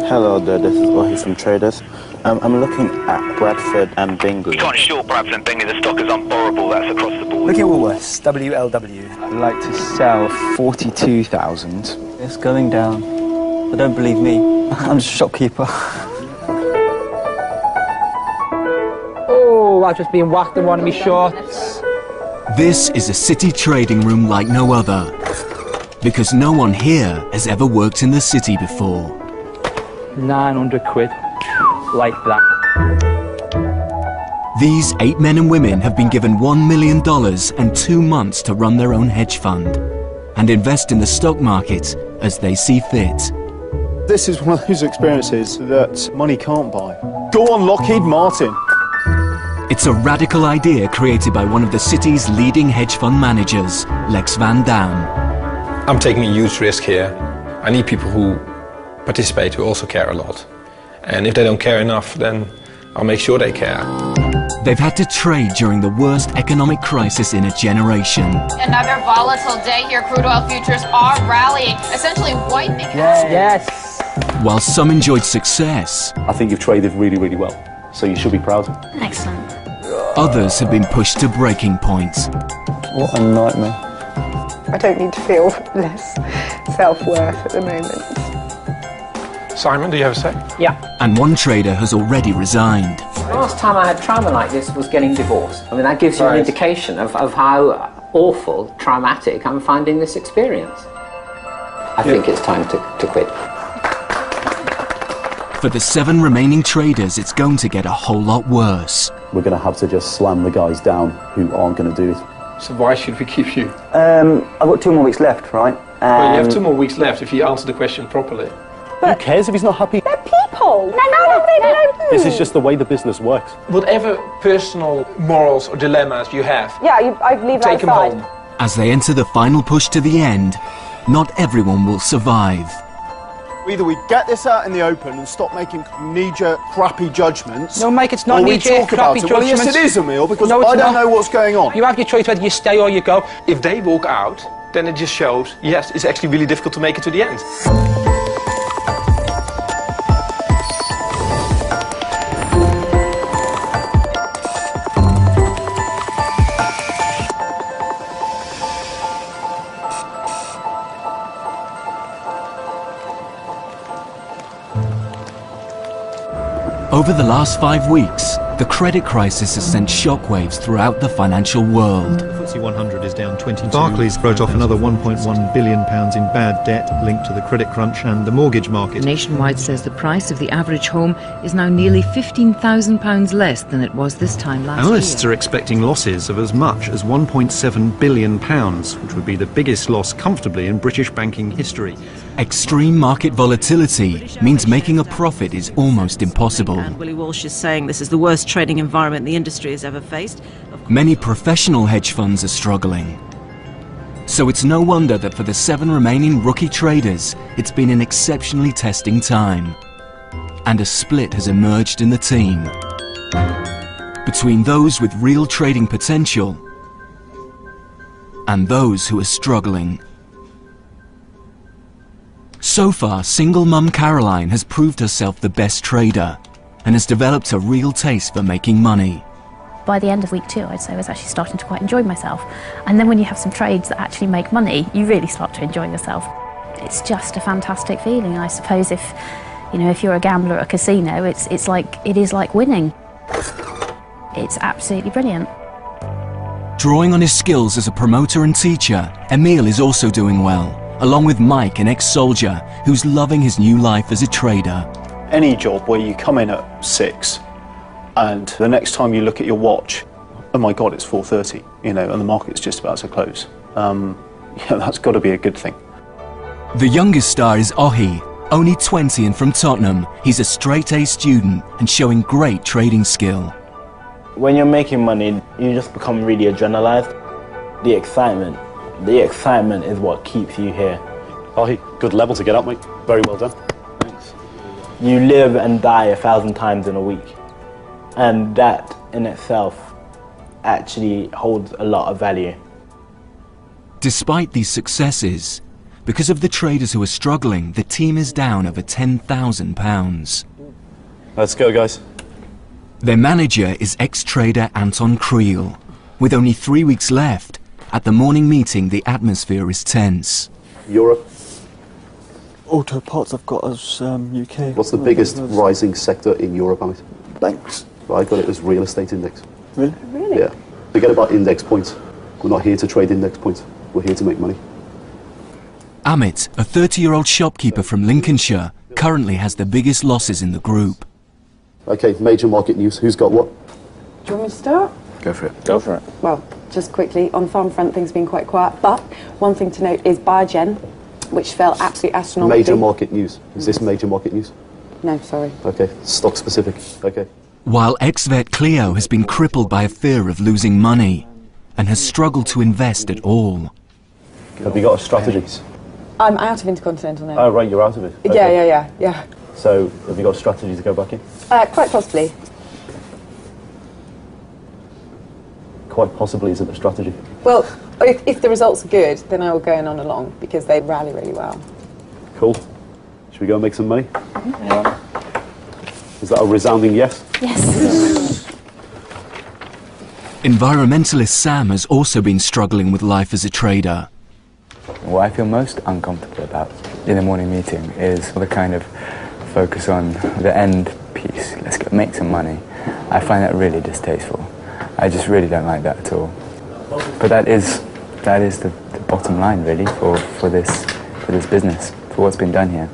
Hello there, this is Ohi from Traders. I'm looking at Bradford and Bingley. We can't short Bradford and Bingley, the stock is unborrowable, that's across the board. Look at Woolworths, WLW. I'd like to sell 42,000. It's going down. But don't believe me, I'm just a shopkeeper. Oh, I've just been whacked in one of my shorts. This is a City trading room like no other, because no one here has ever worked in the City before. 900 quid, like that. These 8 men and women have been given $1 million and 2 months to run their own hedge fund and invest in the stock market as they see fit. This is one of those experiences that money can't buy. Go on, Lockheed Martin. It's a radical idea created by one of the city's leading hedge fund managers, Lex Van Dam. I'm taking a huge risk here. I need people who participate who also care a lot. And if they don't care enough, then I'll make sure they care. They've had to trade during the worst economic crisis in a generation. Another volatile day here. Crude oil futures are rallying, essentially wiping out. Yes. While some enjoyed success, I think you've traded really, really well, so you should be proud. Excellent. others have been pushed to breaking point. What a nightmare. I don't need to feel less self-worth at the moment. Simon, do you have a say? Yeah. And one trader has already resigned. Last time I had trauma like this was getting divorced. I mean, that gives you an indication of how awful, traumatic I'm finding this experience. I think it's time to quit. For the 7 remaining traders, it's going to get a whole lot worse. We're going to have to just slam the guys down who aren't going to do it. So why should we keep you? I've got 2 more weeks left, right? Well, you have 2 more weeks left if you answer the question properly. Who cares if he's not happy? They're people! No. This is just the way the business works. Whatever personal morals or dilemmas you have, Yeah, I leave take them outside. home. As they enter the final push to the end, not everyone will survive. Either we get this out in the open and stop making knee-jerk, crappy judgments. No, Mike, it's not or we knee-jerk, talk about crappy it. Well, yes, judgments. it is, Emil, because No, it's I don't not. know what's going on. You have your choice whether you stay or you go. If they walk out, then it just shows, yes, it's actually really difficult to make it to the end. Over the last 5 weeks, the credit crisis has sent shockwaves throughout the financial world. The FTSE 100 is down 22. Barclays wrote off another £1.1 billion in bad debt linked to the credit crunch and the mortgage market. Nationwide says the price of the average home is now nearly £15,000 less than it was this time last Analysts year. are expecting losses of as much as £1.7 billion, which would be the biggest loss comfortably in British banking history. Extreme market volatility means making a profit is almost impossible. And Willie Walsh is saying this is the worst trading environment the industry has ever faced. Many professional hedge funds are struggling. So it's no wonder that for the 7 remaining rookie traders, it's been an exceptionally testing time. And a split has emerged in the team between those with real trading potential and those who are struggling. So far, single mum Caroline has proved herself the best trader and has developed a real taste for making money. By the end of week 2, I'd say I was actually starting to quite enjoy myself. And then when you have some trades that actually make money, you really start to enjoy yourself. It's just a fantastic feeling. I suppose if you're a gambler at a casino, it is like winning. It's absolutely brilliant. Drawing on his skills as a promoter and teacher, Emil is also doing well, along with Mike, an ex-soldier who's loving his new life as a trader. Any job where you come in at 6 and the next time you look at your watch, oh my God, it's 4:30, and the market's just about to close. That's got to be a good thing. The youngest star is Ohi, only 20 and from Tottenham. He's a straight-A student and showing great trading skill. When you're making money, you just become really adrenalized. The excitement is what keeps you here. Ohi, good level to get up, mate. Very well done. Thanks. You live and die 1,000 times in a week. And that in itself actually holds a lot of value. Despite these successes, because of the traders who are struggling, the team is down over £10,000. Let's go, guys. Their manager is ex-trader Anton Creel. With only 3 weeks left, at the morning meeting the atmosphere is tense. Europe. Auto parts I've got as UK. What's the biggest rising sector in Europe, Amit? Banks. I got it as real estate index. Really? Really? Yeah. Forget about index points. We're not here to trade index points. We're here to make money. Amit, a 30-year-old shopkeeper from Lincolnshire, currently has the biggest losses in the group. Okay, major market news. Who's got what? Do you want me to start? Go for it. Go for it. Well, just quickly, on the farm front, things have been quite quiet. But one thing to note is Biogen, which fell absolutely astronomically. Major market news. Is this major market news? No, sorry. Okay, stock specific. Okay. While ex-vet Cleo has been crippled by a fear of losing money and has struggled to invest at all. Have you got a strategy? I'm out of Intercontinental now. Oh, right, you're out of it. Okay. Yeah. So, have you got a strategy to go back in? Quite possibly. Quite possibly isn't a strategy. Well, if the results are good, then I will go in on along because they rally really well. Cool. Should we go and make some money? Yeah. Is that a resounding yes? Yes. Environmentalist Sam has also been struggling with life as a trader. What I feel most uncomfortable about in the morning meeting is the kind of focus on the end piece. Let's go make some money. I find that really distasteful. I just really don't like that at all. But that is the bottom line, really, for this business, for what's been done here.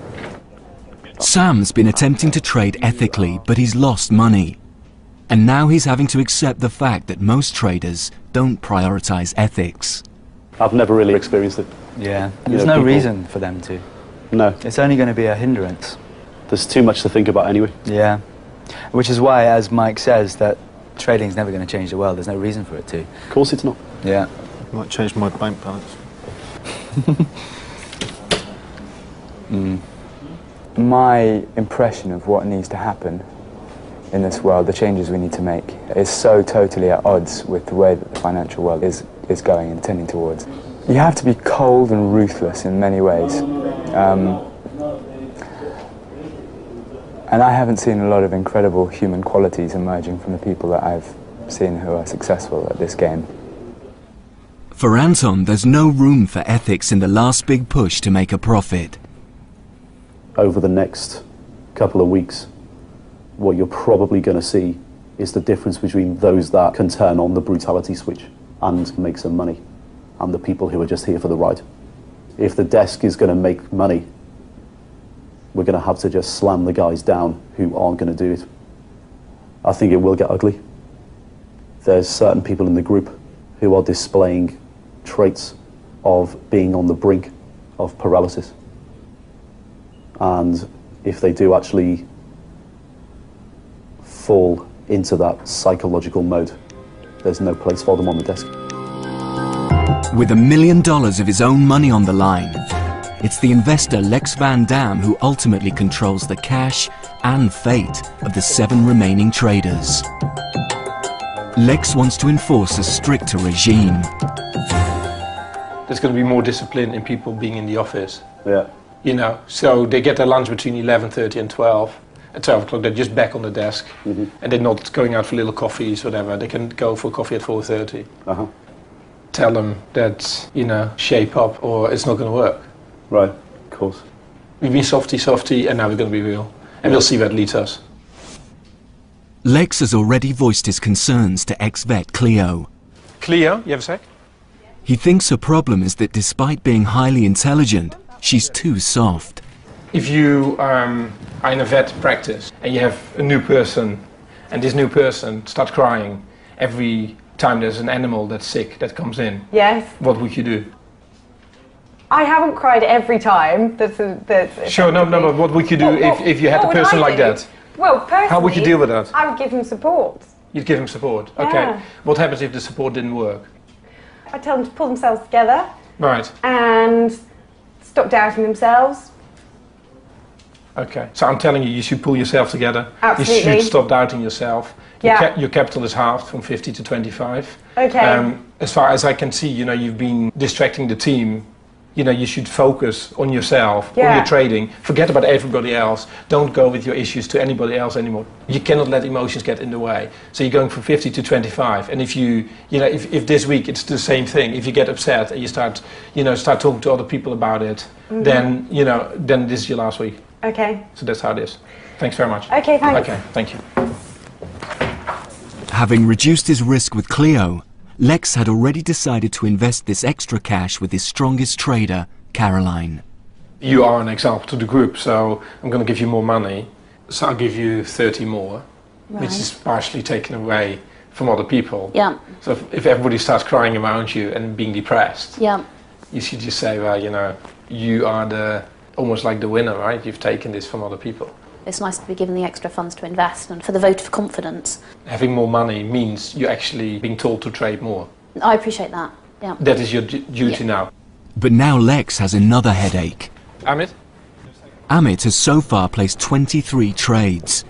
Sam's been attempting to trade ethically, but he's lost money. And now he's having to accept the fact that most traders don't prioritize ethics. I've never really experienced it. Yeah, there's no reason for them to. No. It's only going to be a hindrance. There's too much to think about anyway. Yeah, which is why, as Mike says, that trading's never going to change the world. There's no reason for it to. Of course it's not. Yeah. Might change my bank balance. My impression of what needs to happen in this world, the changes we need to make, is so totally at odds with the way that the financial world is going and tending towards. You have to be cold and ruthless in many ways. And I haven't seen a lot of incredible human qualities emerging from the people that I've seen who are successful at this game. For Anton, there's no room for ethics in the last big push to make a profit. Over the next couple of weeks, what you're probably going to see is the difference between those that can turn on the brutality switch and make some money, and the people who are just here for the ride. If the desk is going to make money, we're going to have to just slam the guys down who aren't going to do it. I think it will get ugly. There's certain people in the group who are displaying traits of being on the brink of paralysis. And if they do actually fall into that psychological mode, there's no place for them on the desk. With $1 million of his own money on the line, it's the investor Lex Van Dam who ultimately controls the cash and fate of the 7 remaining traders. Lex wants to enforce a stricter regime. There's going to be more discipline in people being in the office. Yeah. You know, so they get their lunch between 11:30 and 12. At 12 o'clock, they're just back on the desk, and they're not going out for little coffees, whatever. They can go for coffee at 4:30. Tell them that, you know, shape up or it's not going to work. Right, of course. We've been softy, and now we're going to be real. And we'll see where it leads us. Lex has already voiced his concerns to ex-vet Cleo. Cleo, you have a sec? He thinks her problem is that despite being highly intelligent, she's too soft. If you are in a vet practice and you have a new person, and this new person starts crying every time there's an animal that's sick that comes in, yes, what would you do? I haven't cried every time. Sure, no, but what would you do if you had a person like that? Well, personally, how would you deal with that? I would give him support. You'd give him support? Yeah. Okay. What happens if the support didn't work? I'd tell them to pull themselves together. Right. And stop doubting themselves. Okay. So I'm telling you, you should pull yourself together. Absolutely. You should stop doubting yourself. Yeah. Your capital is halved from 50 to 25. Okay. As far as I can see, you know, you've been distracting the team. You know, you should focus on yourself, on your trading. Forget about everybody else. Don't go with your issues to anybody else anymore. You cannot let emotions get in the way. So you're going from 50 to 25. And if if this week it's the same thing, if you get upset and you start talking to other people about it, then this is your last week. Okay. So that's how it is. Thanks very much. Okay, thanks. Okay, thank you. Having reduced his risk with Cleo, Lex had already decided to invest this extra cash with his strongest trader, Caroline. You are an example to the group, so I'm going to give you more money. So I'll give you 30 more, which is partially taken away from other people. Yeah. So if everybody starts crying around you and being depressed, you should just say, well, you know, you are almost like the winner, right? You've taken this from other people. It's nice to be given the extra funds to invest and for the vote of confidence. Having more money means you're actually being told to trade more. I appreciate that, yeah. That is your duty now. But now Lex has another headache. Amit? Amit has so far placed 23 trades,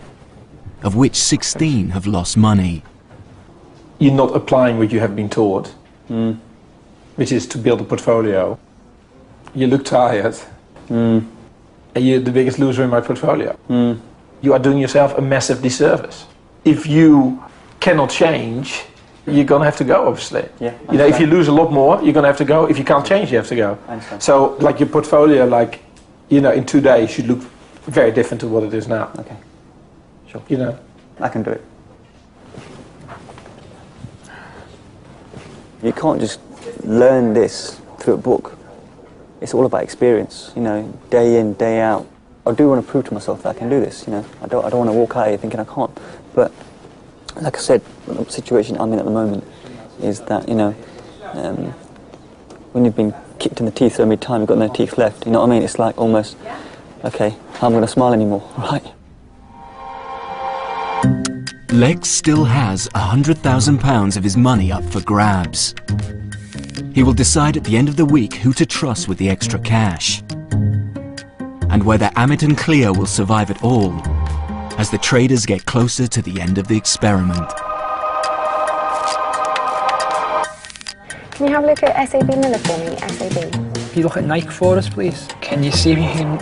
of which 16 have lost money. You're not applying what you have been taught, which is to build a portfolio. You look tired. and you're the biggest loser in my portfolio. You are doing yourself a massive disservice. If you cannot change, you're going to have to go, obviously. Yeah, you know, if you lose a lot more, you're going to have to go. If you can't change, you have to go. So, like your portfolio, like, you know, in 2 days should look very different to what it is now. Okay, sure. You know, I can do it. You can't just learn this through a book. It's all about experience, you know, day in, day out. I do want to prove to myself that I can do this, you know. I don't want to walk out here thinking I can't. But, like I said, the situation I'm in at the moment is that, you know, when you've been kicked in the teeth so many times, you've got no teeth left, you know what I mean? It's like almost, okay, I'm going to smile anymore, right? Lex still has £100,000 of his money up for grabs. He will decide at the end of the week who to trust with the extra cash, and whether Amit and Cleo will survive it all as the traders get closer to the end of the experiment. Can you have a look at SAB Miller for me, SAB? Can you look at Nike for us, please? Can you see if you can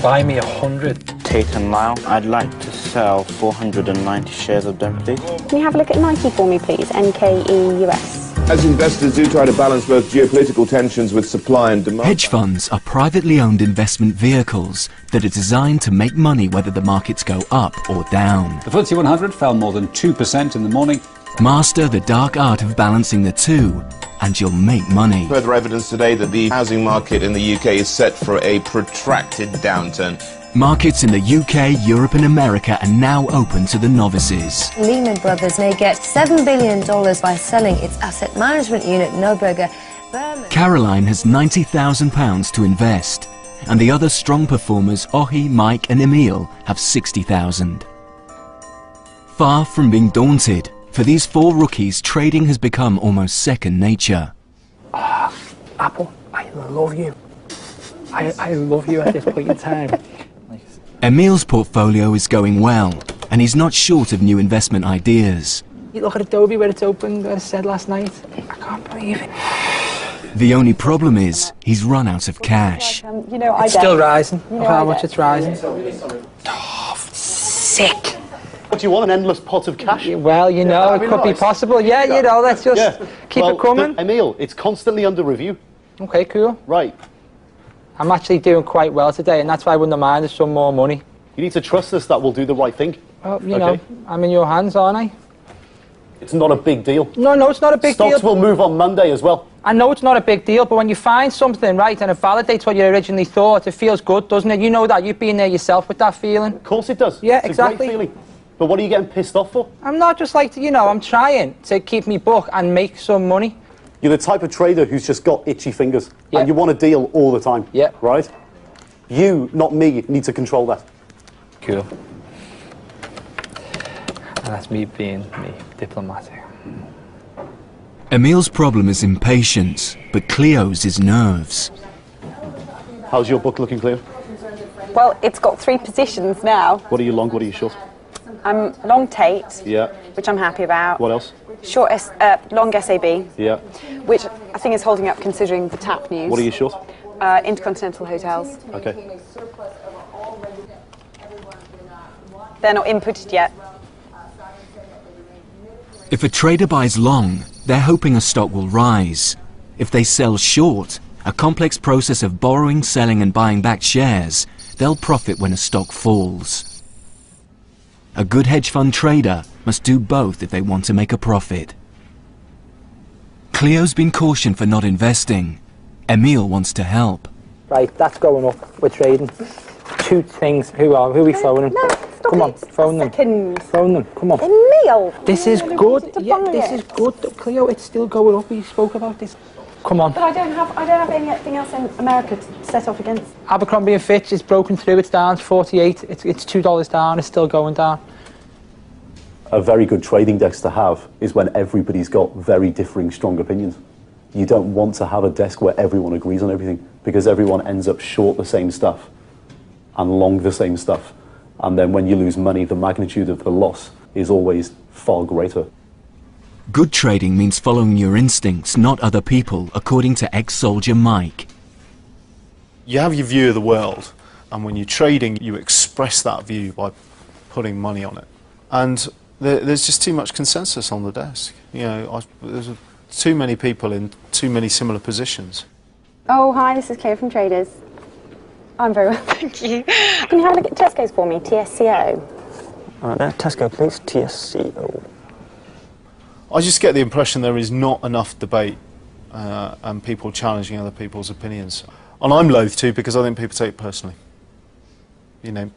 buy me 100? Tate and Lyle, I'd like to sell 490 shares of them, please. Can you have a look at Nike for me, please? NKE US. As investors do try to balance both geopolitical tensions with supply and demand. Hedge funds are privately owned investment vehicles that are designed to make money whether the markets go up or down. The FTSE 100 fell more than 2% in the morning. Master the dark art of balancing the two, and you'll make money. Further evidence today that the housing market in the UK is set for a protracted downturn. Markets in the UK, Europe and America are now open to the novices. Lehman Brothers may get $7 billion by selling its asset management unit, Neuberger Berman. Caroline has £90,000 to invest, and the other strong performers, Ohi, Mike and Emil, have £60,000. Far from being daunted, for these four rookies, trading has become almost second nature. Apple, I love you. I love you at this point in time. Emil's portfolio is going well, and he's not short of new investment ideas. You look at Adobe where it's opened, as I said last night. I can't believe it. The only problem is, he's run out of cash. You know, it's still rising. Look how much it's rising. Oh, sick. What do you want, an endless pot of cash? Well, you know, it could be possible. Yeah, you know, let's just keep it coming. Emil, it's constantly under review. Okay, cool. Right. I'm actually doing quite well today, and that's why I wouldn't mind some more money. You need to trust us that we'll do the right thing. Well, you know, I'm in your hands, aren't I? It's not a big deal. No, it's not a big deal. Stocks will move on Monday as well. I know it's not a big deal, but when you find something, right, and it validates what you originally thought, it feels good, doesn't it? You know that. You've been there yourself with that feeling. Of course it does. Yeah, it's exactly. A great feeling. But what are you getting pissed off for? I'm not just like, you know, I'm trying to keep me book and make some money. You're the type of trader who's just got itchy fingers. Yeah. And you want a deal all the time. Yeah. Right? You, not me, need to control that. Cool. And that's me being me, diplomatic. Emil's problem is impatience, but Cleo's is nerves. How's your book looking, Cleo? Well, it's got 3 positions now. What are you long, what are you short? I'm long Tate, yeah, which I'm happy about. What else? Short long SAB, yeah, which I think is holding up considering the TAP news. What are you short? Intercontinental Hotels. Okay. They're not inputted yet. If a trader buys long, they're hoping a stock will rise. If they sell short, a complex process of borrowing, selling and buying back shares, they'll profit when a stock falls. A good hedge fund trader must do both if they want to make a profit. Cleo's been cautioned for not investing. Emil wants to help. Right, that's going up. We're trading. 2 things. Who are we phoning? No, come on, phone them. Phone them. Come on. Emil! This is good. Yeah, this is good. Cleo, it's still going up. We spoke about this. Come on. But I don't have anything else in America to set off against. Abercrombie & Fitch is broken through. It's down to 48. It's $2 down. It's still going down. A very good trading desk to have is when everybody's got very differing strong opinions. You don't want to have a desk where everyone agrees on everything, because everyone ends up short the same stuff and long the same stuff. And then when you lose money, the magnitude of the loss is always far greater. Good trading means following your instincts, not other people, according to ex-soldier Mike. You have your view of the world, And when you're trading, you express that view by putting money on it. And there's just too much consensus on the desk. You know, there's too many people in too many similar positions. Oh, hi, this is Claire from Traders. I'm very well, thank you. Can you have a look at Tesco's for me, TSCO? All right, there, Tesco, please, TSCO. I just get the impression there is not enough debate and people challenging other people's opinions. And I'm loath to, because I think people take it personally. You know,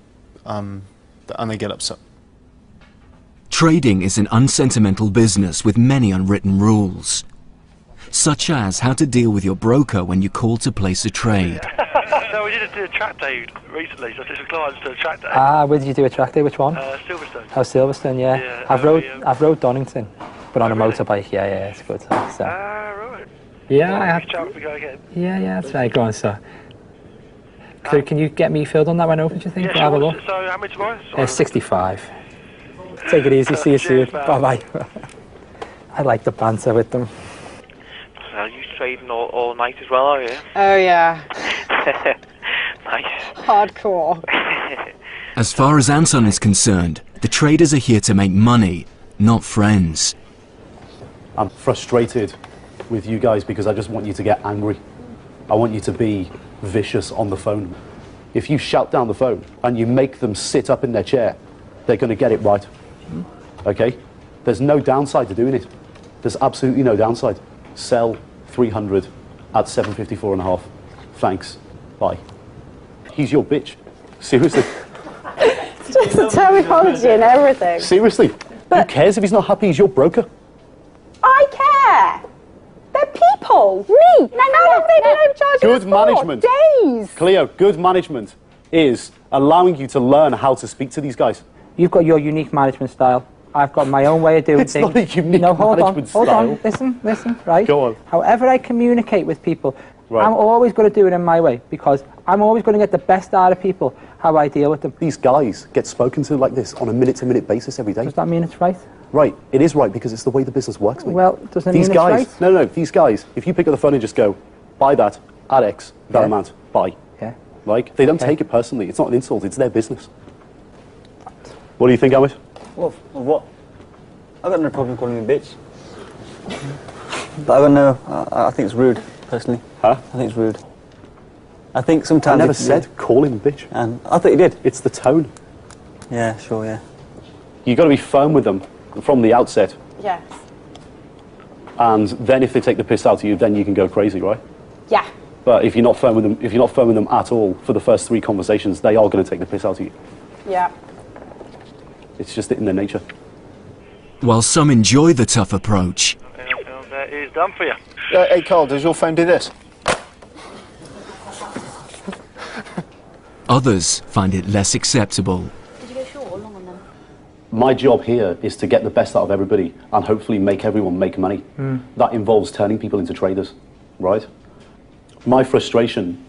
and they get upset. Trading is an unsentimental business with many unwritten rules, such as how to deal with your broker when you call to place a trade. No, we did a track day recently, so I took some clients to a track day. Ah, where did you do a track day? Which one? Silverstone. Oh, Silverstone, yeah. I've rode Donington, but on a motorbike. Yeah, it's good. So. Right. Yeah, I have. We go again. Yeah, that's right. Go on, sir. So can you get me filled on that one open, do you think? Yeah, sure. Have a look. So how much tomorrow? 65. Take it easy. See you soon. Bye-bye. I like the banter with them. So you trading all night as well, are you? Oh, yeah. Nice. Hardcore. As far as Anton is concerned, the traders are here to make money, not friends. I'm frustrated with you guys because I just want you to get angry. I want you to be vicious on the phone. If you shout down the phone and you make them sit up in their chair, they're going to get it right. Okay? There's no downside to doing it. There's absolutely no downside. Sell 300 at 754.5. Thanks. Bye. He's your bitch. Seriously. It's just the terminology and everything. Seriously. Who cares if he's not happy? He's your broker. I care. They're people. Me. No, they don't charge Good management. Days. Cleo, good management is allowing you to learn how to speak to these guys. You've got your unique management style. I've got my own way of doing It's things. not a unique hold management on, style. Hold on, listen, right? Go on. However I communicate with people, Right. I'm always going to do it in my way because I'm always going to get the best out of people, how I deal with them. These guys get spoken to like this on a minute-to-minute basis every day. Does that mean it's right? Right, it is right because it's the way the business works, mate. Well, doesn't These mean guys, it's right? No, these guys, if you pick up the phone and just go, buy that, at X, that amount, buy. Yeah. Like, they don't take it personally. It's not an insult, it's their business. What do you think, Amit? Well, what? I've got no problem calling you a bitch. But I don't know, I think it's rude, personally. Huh? I think it's rude. I think sometimes... I never said call him a bitch. And I thought you did. It's the tone. Yeah, sure, yeah. You've got to be firm with them from the outset. Yes. And then if they take the piss out of you, then you can go crazy, right? Yeah. But if you're not firm with them, at all for the first 3 conversations, they are going to take the piss out of you. Yeah. It's just in their nature. While some enjoy the tough approach, That is done for you. Hey, Carl, does your phone do this? others find it less acceptable. Did you go short or long on them? My job here is to get the best out of everybody and hopefully make everyone make money. That involves turning people into traders, right? My frustration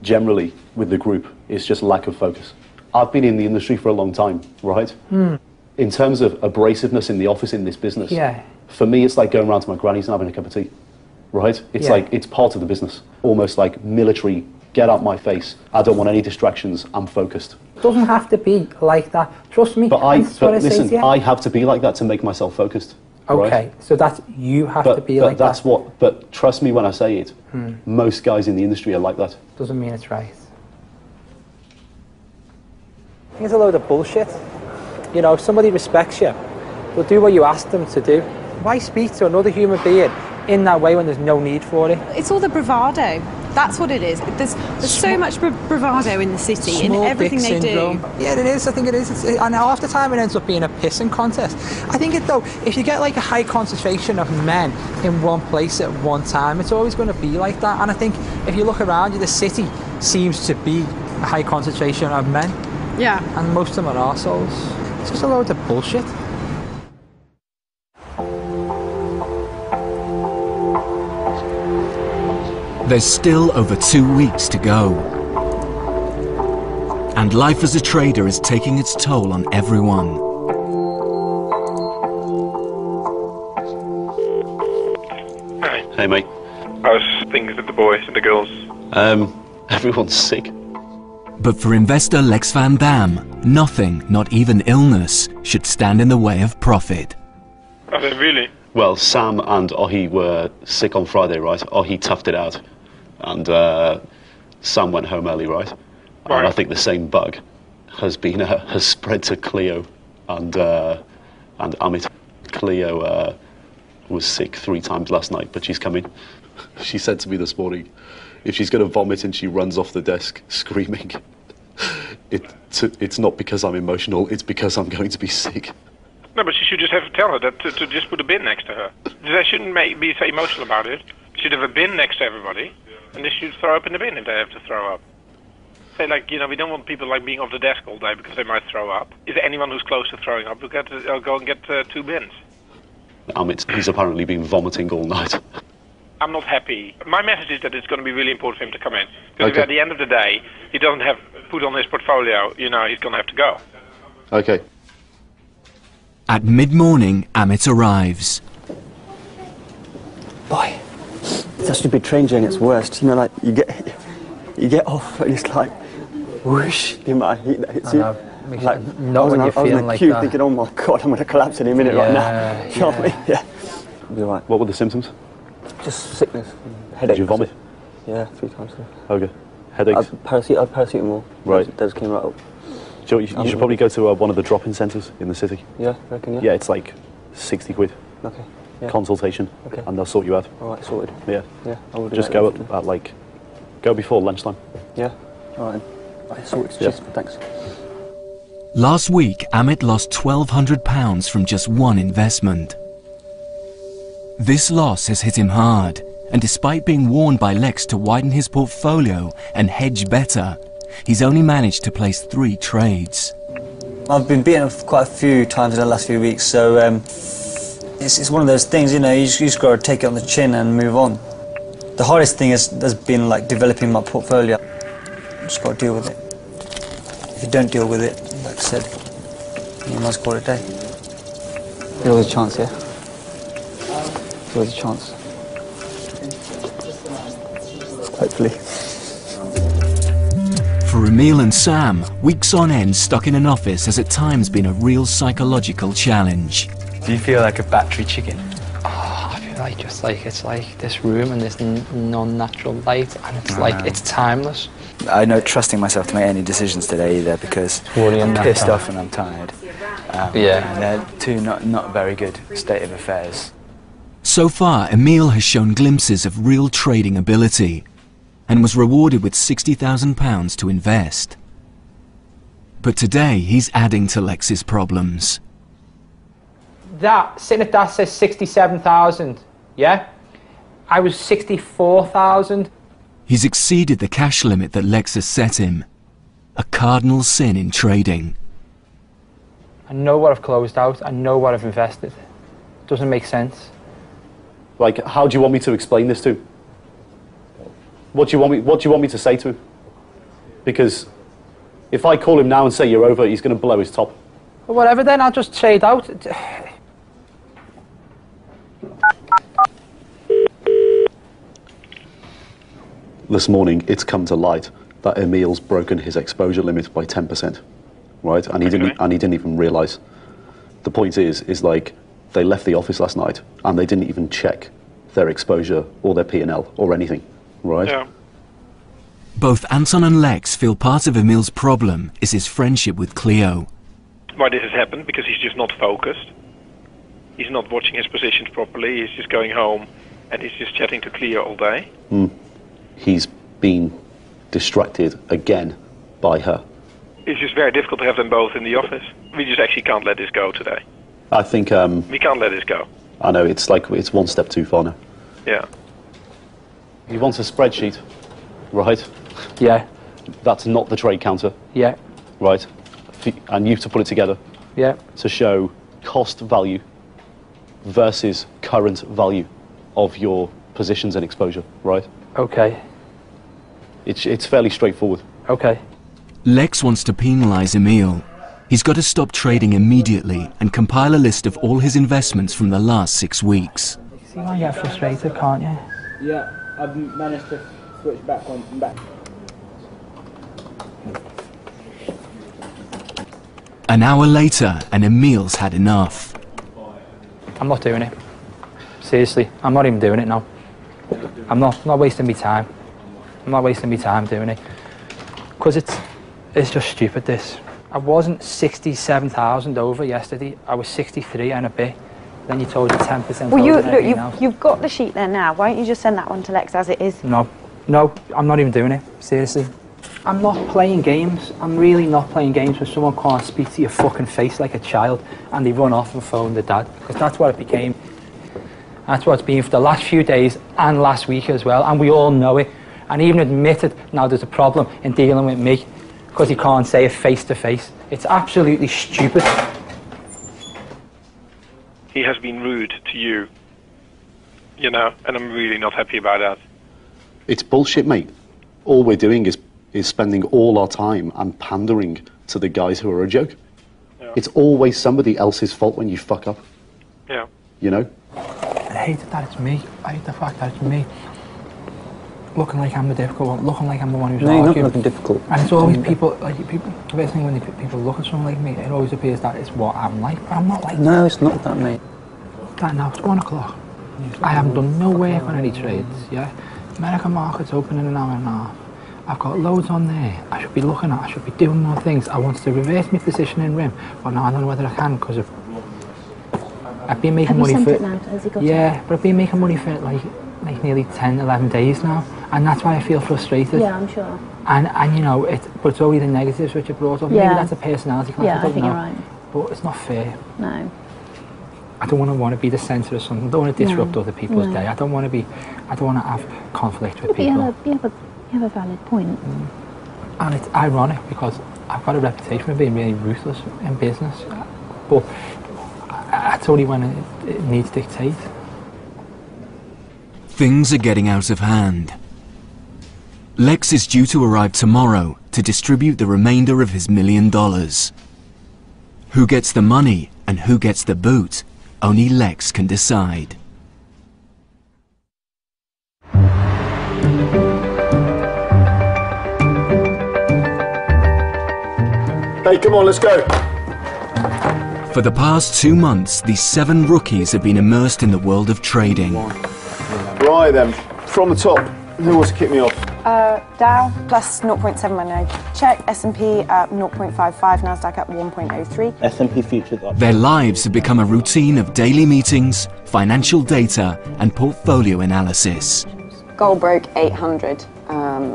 generally with the group is just lack of focus. I've been in the industry for a long time, right? In terms of abrasiveness in the office in this business, for me it's like going around to my granny's and having a cup of tea, right? It's like, it's part of the business, almost like military, get out my face, I don't want any distractions, I'm focused. It doesn't have to be like that, trust me. But listen, I have to be like that to make myself focused. Okay, right? so that's, you have to be like that's that. But trust me when I say it, most guys in the industry are like that. Doesn't mean it's right. I think it's a load of bullshit. You know, if somebody respects you, they'll do what you ask them to do. Why speak to another human being in that way when there's no need for it? It's all the bravado. That's what it is. There's so much bravado in the city, in everything they do. Yeah, it is. I think it is. And half the time it ends up being a pissing contest. I think if you get like a high concentration of men in one place at one time, it's always going to be like that. And I think if you look around you, the city seems to be a high concentration of men. Yeah. And most of them are arseholes. It's just a load of bullshit. There's still over 2 weeks to go. And life as a trader is taking its toll on everyone. Hi. Hey, mate. How's things with the boys and the girls? Everyone's sick. But for investor Lex Van Dam, nothing, not even illness, should stand in the way of profit. Are they really? Well, Sam and Ohi were sick on Friday, right? Ohi toughed it out, and Sam went home early, right? And I think the same bug has spread to Cleo and Amit. Cleo was sick 3 times last night, but she's coming. She said to me this morning, if she's going to vomit and she runs off the desk screaming, it's not because I'm emotional, it's because I'm going to be sick. No, but she should just have to tell her that to just put a bin next to her. They shouldn't be so emotional about it. They should have a bin next to everybody, and they should throw up in the bin if they have to throw up. Say, like, you know, we don't want people like being off the desk all day because they might throw up. Is there anyone who's close to throwing up? We'll go and get 2 bins. He's apparently been vomiting all night. I'm not happy. My message is that it's going to be really important for him to come in. Because if at the end of the day, he doesn't have put on his portfolio, you know, he's going to have to go. Okay. At mid-morning, Amit arrives. Boy, it's such a big train journey, it's worst. You know, like, you get off and it's like, whoosh, the amount of heat that hits you. Like, I was in the queue thinking, oh my God, I'm going to collapse any minute right now. You know what I mean? Yeah. Be right. What were the symptoms? Just sickness, headache. Did you vomit? Yeah, 3 times. Okay. Headaches? Paracetamol. Right. Those came right up. You should probably go to one of the drop-in centres in the city. Yeah, I reckon, yeah? Yeah, it's like 60 quid. Okay. Yeah. Consultation. Okay. And they'll sort you out. All right, sorted. Yeah. Yeah, I will do Just that. go go before lunchtime. Yeah. All right. I sorted. Yeah. Cheers. Thanks. Last week, Amit lost £1,200 from just one investment. This loss has hit him hard, and despite being warned by Lex to widen his portfolio and hedge better, he's only managed to place 3 trades. I've been beaten quite a few times in the last few weeks, so it's one of those things, you know, you just got to take it on the chin and move on. The hardest thing has been like developing my portfolio. Just got to deal with it. If you don't deal with it, like I said, you must call it a day. There's always a chance, yeah? There's always a chance. Hopefully. For Emil and Sam, weeks on end stuck in an office has at times been a real psychological challenge. Do you feel like a battery chicken? Oh, I feel like it's like this room and this non-natural light, and it's like it's timeless. I know trusting myself to make any decisions today either because I'm pissed off and I'm tired. Yeah. And they're 2 not very good state of affairs. So far, Emil has shown glimpses of real trading ability and was rewarded with £60,000 to invest. But today, he's adding to Lex's problems. That, sitting at that says 67,000, yeah? I was 64,000. He's exceeded the cash limit that Lex has set him. A cardinal sin in trading. I know what I've closed out, I know what I've invested. Doesn't make sense. Like, how do you want me to explain this to him? What do you want me to say to him? Because if I call him now and say you're over, he's going to blow his top. Well, whatever then, I'll just trade out. This morning, it's come to light that Emil's broken his exposure limit by 10%, right? And he didn't even realise. The point is like they left the office last night and they didn't even check their exposure or their P&L or anything, right? Yeah. Both Anton and Lex feel part of Emil's problem is his friendship with Cleo. Why this has happened? Because he's just not focused. He's not watching his positions properly. He's just going home and he's just chatting to Cleo all day. He's been distracted again by her. It's just very difficult to have them both in the office. We just actually can't let this go today. I think... we can't let this go. I know, it's like it's one step too far now. Yeah. He wants a spreadsheet, right? Yeah. That's not the trade counter. Yeah. Right? And you have to put it together. Yeah. To show cost value versus current value of your positions and exposure, right? Okay. It's fairly straightforward. Okay. Lex wants to penalise Emil. He's got to stop trading immediately and compile a list of all his investments from the last 6 weeks. See why you get frustrated, can't you? Yeah, I've managed to switch back on and back. An hour later, and Emil's had enough. I'm not doing it. Seriously, I'm not even doing it now. I'm not wasting my time. I'm not wasting my time doing it. Because it's just stupid, this. I wasn't 67,000 over yesterday. I was 63 and a bit. Then you told you 10% Well, over. you've got the sheet there now. Why don't you just send that one to Lex as it is? No, I'm not even doing it. Seriously. I'm not playing games. I'm really not playing games when someone can't speak to your fucking face like a child and they run off and phone their dad. Because that's what it became. That's what it's been for the last few days and last week as well. And we all know it. And even admitted now there's a problem in dealing with me because he can't say it face to face. It's absolutely stupid. He has been rude to you, you know, and I'm really not happy about that. It's bullshit, mate. All we're doing is spending all our time and pandering to the guys who are a joke. Yeah. It's always somebody else's fault when you fuck up. Yeah. You know? I hate that it's me. I hate the fact that it's me. Looking like I'm the difficult one, looking like I'm the one who's arguing. No, you're not looking difficult. And it's always people, the best thing when people look at someone like me, it always appears that it's what I'm like, but I'm not like that. No, it's not that, mate. That now, it's 1 o'clock. I haven't done no work on any trades, yeah? American market's open in an hour and a half. I've got loads on there. I should be looking at, I should be doing more things. I wanted to reverse my position in RIM, but now I don't know whether I can because of... I've been making money for... Yeah, but I've been making money for like nearly 10, 11 days now, and that's why I feel frustrated. Yeah, I'm sure. And you know, but it's only the negatives which are brought up. Yeah. Maybe that's a personality clash. Yeah, I think know. you're right. But it's not fair. No. I don't want to be the centre of something. I don't want to disrupt other people's No. day. I don't want to have conflict with But you people. have a valid point. And it's ironic because I've got a reputation of being really ruthless in business. But that's only when it needs dictate. Things are getting out of hand. Lex is due to arrive tomorrow to distribute the remainder of his $1 million. Who gets the money and who gets the boot, only Lex can decide. Hey, come on, let's go. For the past 2 months, these 7 rookies have been immersed in the world of trading. Right then, from the top, who wants to kick me off? Dow plus 0.710. Check. S&P at 0.55. Nasdaq at 1.03. S&P futures up. Their lives have become a routine of daily meetings, financial data, and portfolio analysis. Gold broke 800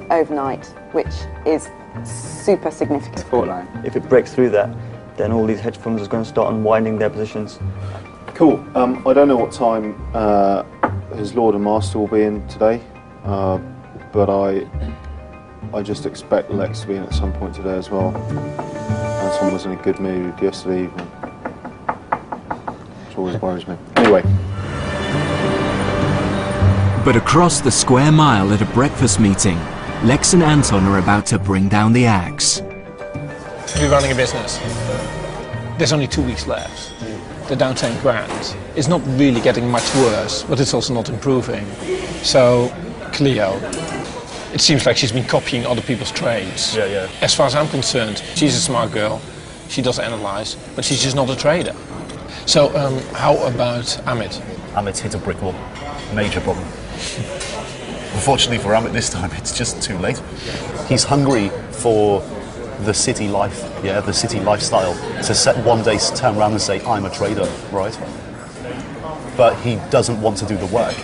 overnight, which is super significant. If it breaks through that, then all these hedge funds are going to start unwinding their positions. Cool. I don't know what time his Lord and Master will be in today, but I just expect Lex to be in at some point today as well. And someone was in a good mood yesterday evening, which always worries me. Anyway. But across the square mile at a breakfast meeting, Lex and Anton are about to bring down the axe. We're running a business. There's only 2 weeks left. They're down 10 grand. It's not really getting much worse, but it's also not improving. So, Cleo, it seems like she's been copying other people's trades. Yeah. As far as I'm concerned, she's a smart girl. She does analyze, but she's just not a trader. So, how about Amit? Amit's hit a brick wall. Major problem. Unfortunately for Amit this time, it's just too late. He's hungry for the city life, the city lifestyle, to set one day turn around and say, I'm a trader, right? But he doesn't want to do the work.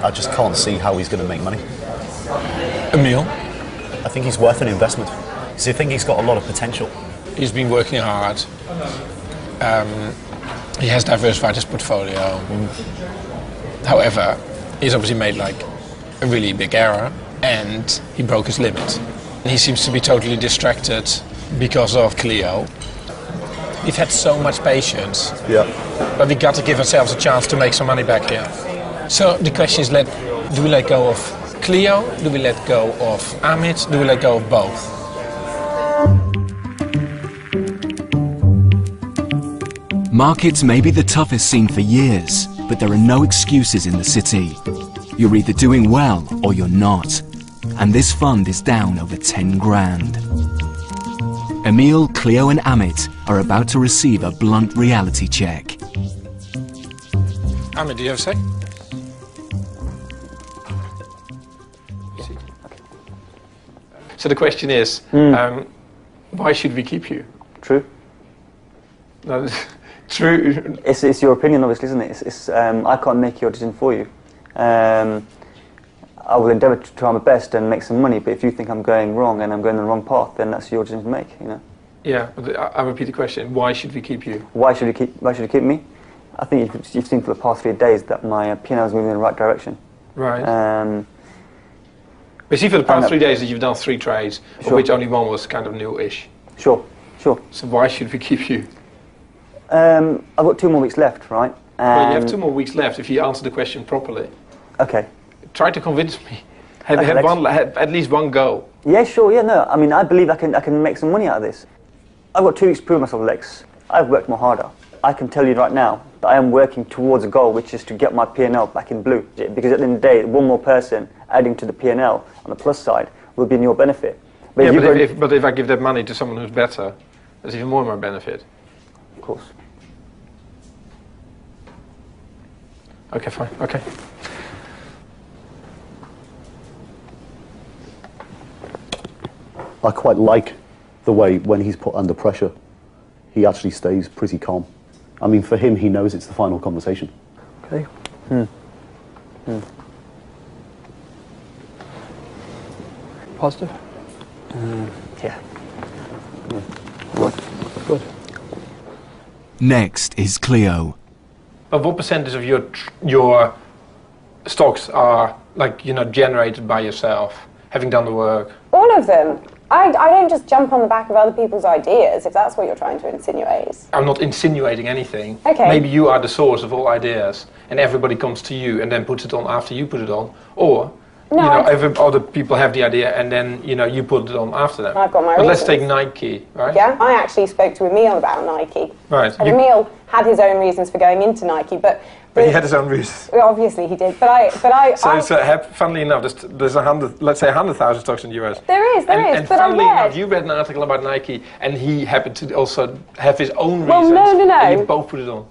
I just can't see how he's going to make money. Emil? I think he's worth an investment. So I think he's got a lot of potential. He's been working hard. He has diversified his portfolio. However, he's obviously made like a really big error and he broke his limit. He seems to be totally distracted because of Cleo. We've had so much patience, but we got to give ourselves a chance to make some money back here. So the question is, do we let go of Cleo? Do we let go of Amit? Do we let go of both? Markets may be the toughest scene for years, but there are no excuses in the city. You're either doing well or you're not. And this fund is down over 10 grand. Emil, Cleo and Amit are about to receive a blunt reality check. Amit, do you have a say? So the question is, why should we keep you? True. No, true. It's your opinion, obviously, isn't it? I can't make your decision for you. I will endeavour to try my best and make some money, but if you think I'm going wrong and I'm going the wrong path, then that's your decision to make, you know. Yeah, but I repeat the question. Why should we keep you? Why should you keep me? I think you've seen for the past 3 days that my P&L is moving in the right direction. Right. But see, for the past 3 days that you've done 3 trades, of which only one was kind of new-ish. Sure. So why should we keep you? I've got 2 more weeks left, right? Well, you have 2 more weeks left if you answer the question properly. Okay. Try to convince me. Have at least one go. Yeah, sure, yeah, no. I mean, I believe I can make some money out of this. I've got 2 weeks to prove myself, Lex. I've worked more harder. I can tell you right now that I am working towards a goal, which is to get my P&L back in blue. Because at the end of the day, one more person adding to the P&L on the plus side will be in your benefit. But but if I give that money to someone who's better, that's even more in my benefit. Of course. Okay, fine. Okay. I quite like the way when he's put under pressure, he actually stays pretty calm. I mean, for him, he knows it's the final conversation. Okay. Positive? Yeah. Good. Next is Cleo. But what percentage of your stocks are generated by yourself, having done the work? All of them. I don't just jump on the back of other people's ideas, if that's what you're trying to insinuate. I'm not insinuating anything. Okay. Maybe you are the source of all ideas, and everybody comes to you and then puts it on after you put it on, or other people have the idea and then you put it on after them. I've got my But let's reasons. take Nike, right? Yeah, I actually spoke to Emil about Nike. Right. And Emil had his own reasons for going into Nike, but he had his own reasons. Well, obviously he did, but I. Funnily enough, there's 100,000 stocks in the US. There is, And but funnily I read. enough, you read an article about Nike, and he happened to also have his own Well, reasons. no. And you both put it on.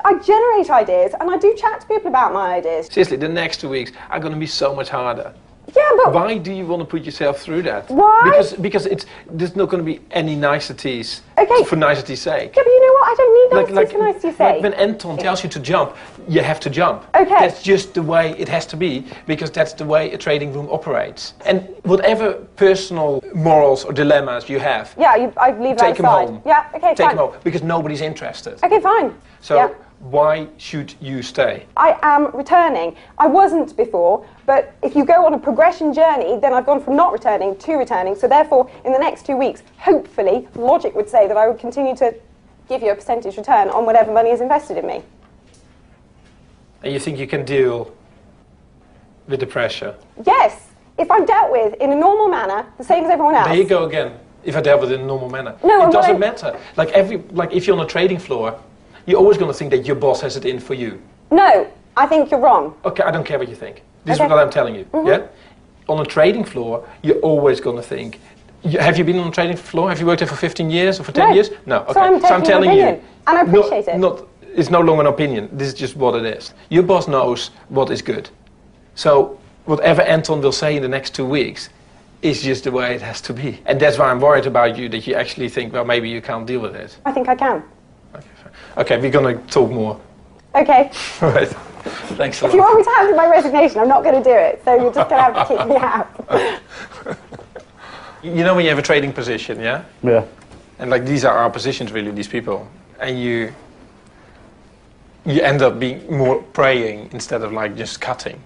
I generate ideas, and I do chat to people about my ideas. Seriously, the next 2 weeks are going to be so much harder. Yeah, but why do you want to put yourself through that? Why? Because there's not going to be any niceties for nicety's sake. Yeah, but you know what? I don't need niceties for nicety's sake. Like when Anton tells you to jump, you have to jump. Okay. That's just the way it has to be, because that's the way a trading room operates. And whatever personal morals or dilemmas you have, Yeah, I leave that take them aside. home. Yeah, okay, Take fine. them home, because nobody's interested. Okay, fine. So yeah. why should you stay? I am returning. I wasn't before, but if you go on a progression journey, then I've gone from not returning to returning. So therefore, in the next 2 weeks, hopefully, logic would say that I would continue to give you a percentage return on whatever money is invested in me. And you think you can deal with the pressure? Yes, if I'm dealt with in a normal manner, the same as everyone else. There you go again. If I dealt with it in a normal manner. No, it doesn't matter. Like if you're on a trading floor, you're always going to think that your boss has it in for you. No, I think you're wrong. Okay, I don't care what you think. This Okay. is what I'm telling you. Mhm. Yeah. On a trading floor, you're always going to think. Have you been on a trading floor? Have you worked there for 15 years or for 10 No. years? No. Okay. So I'm taking your telling opinion, you. and I appreciate it. It's no longer an opinion. This is just what it is. Your boss knows what is good. So whatever Anton will say in the next 2 weeks is just the way it has to be. And that's why I'm worried about you, that you actually think, well, maybe you can't deal with it. I think I can. Okay, we're going to talk more. Okay. All right. Thanks a If you lot. want me to hand in my resignation, I'm not going to do it. So you're just going to have to kick me out. You know when you have a trading position, yeah? Yeah. And like these are our positions, really, these people. And you end up being more praying instead of like just cutting.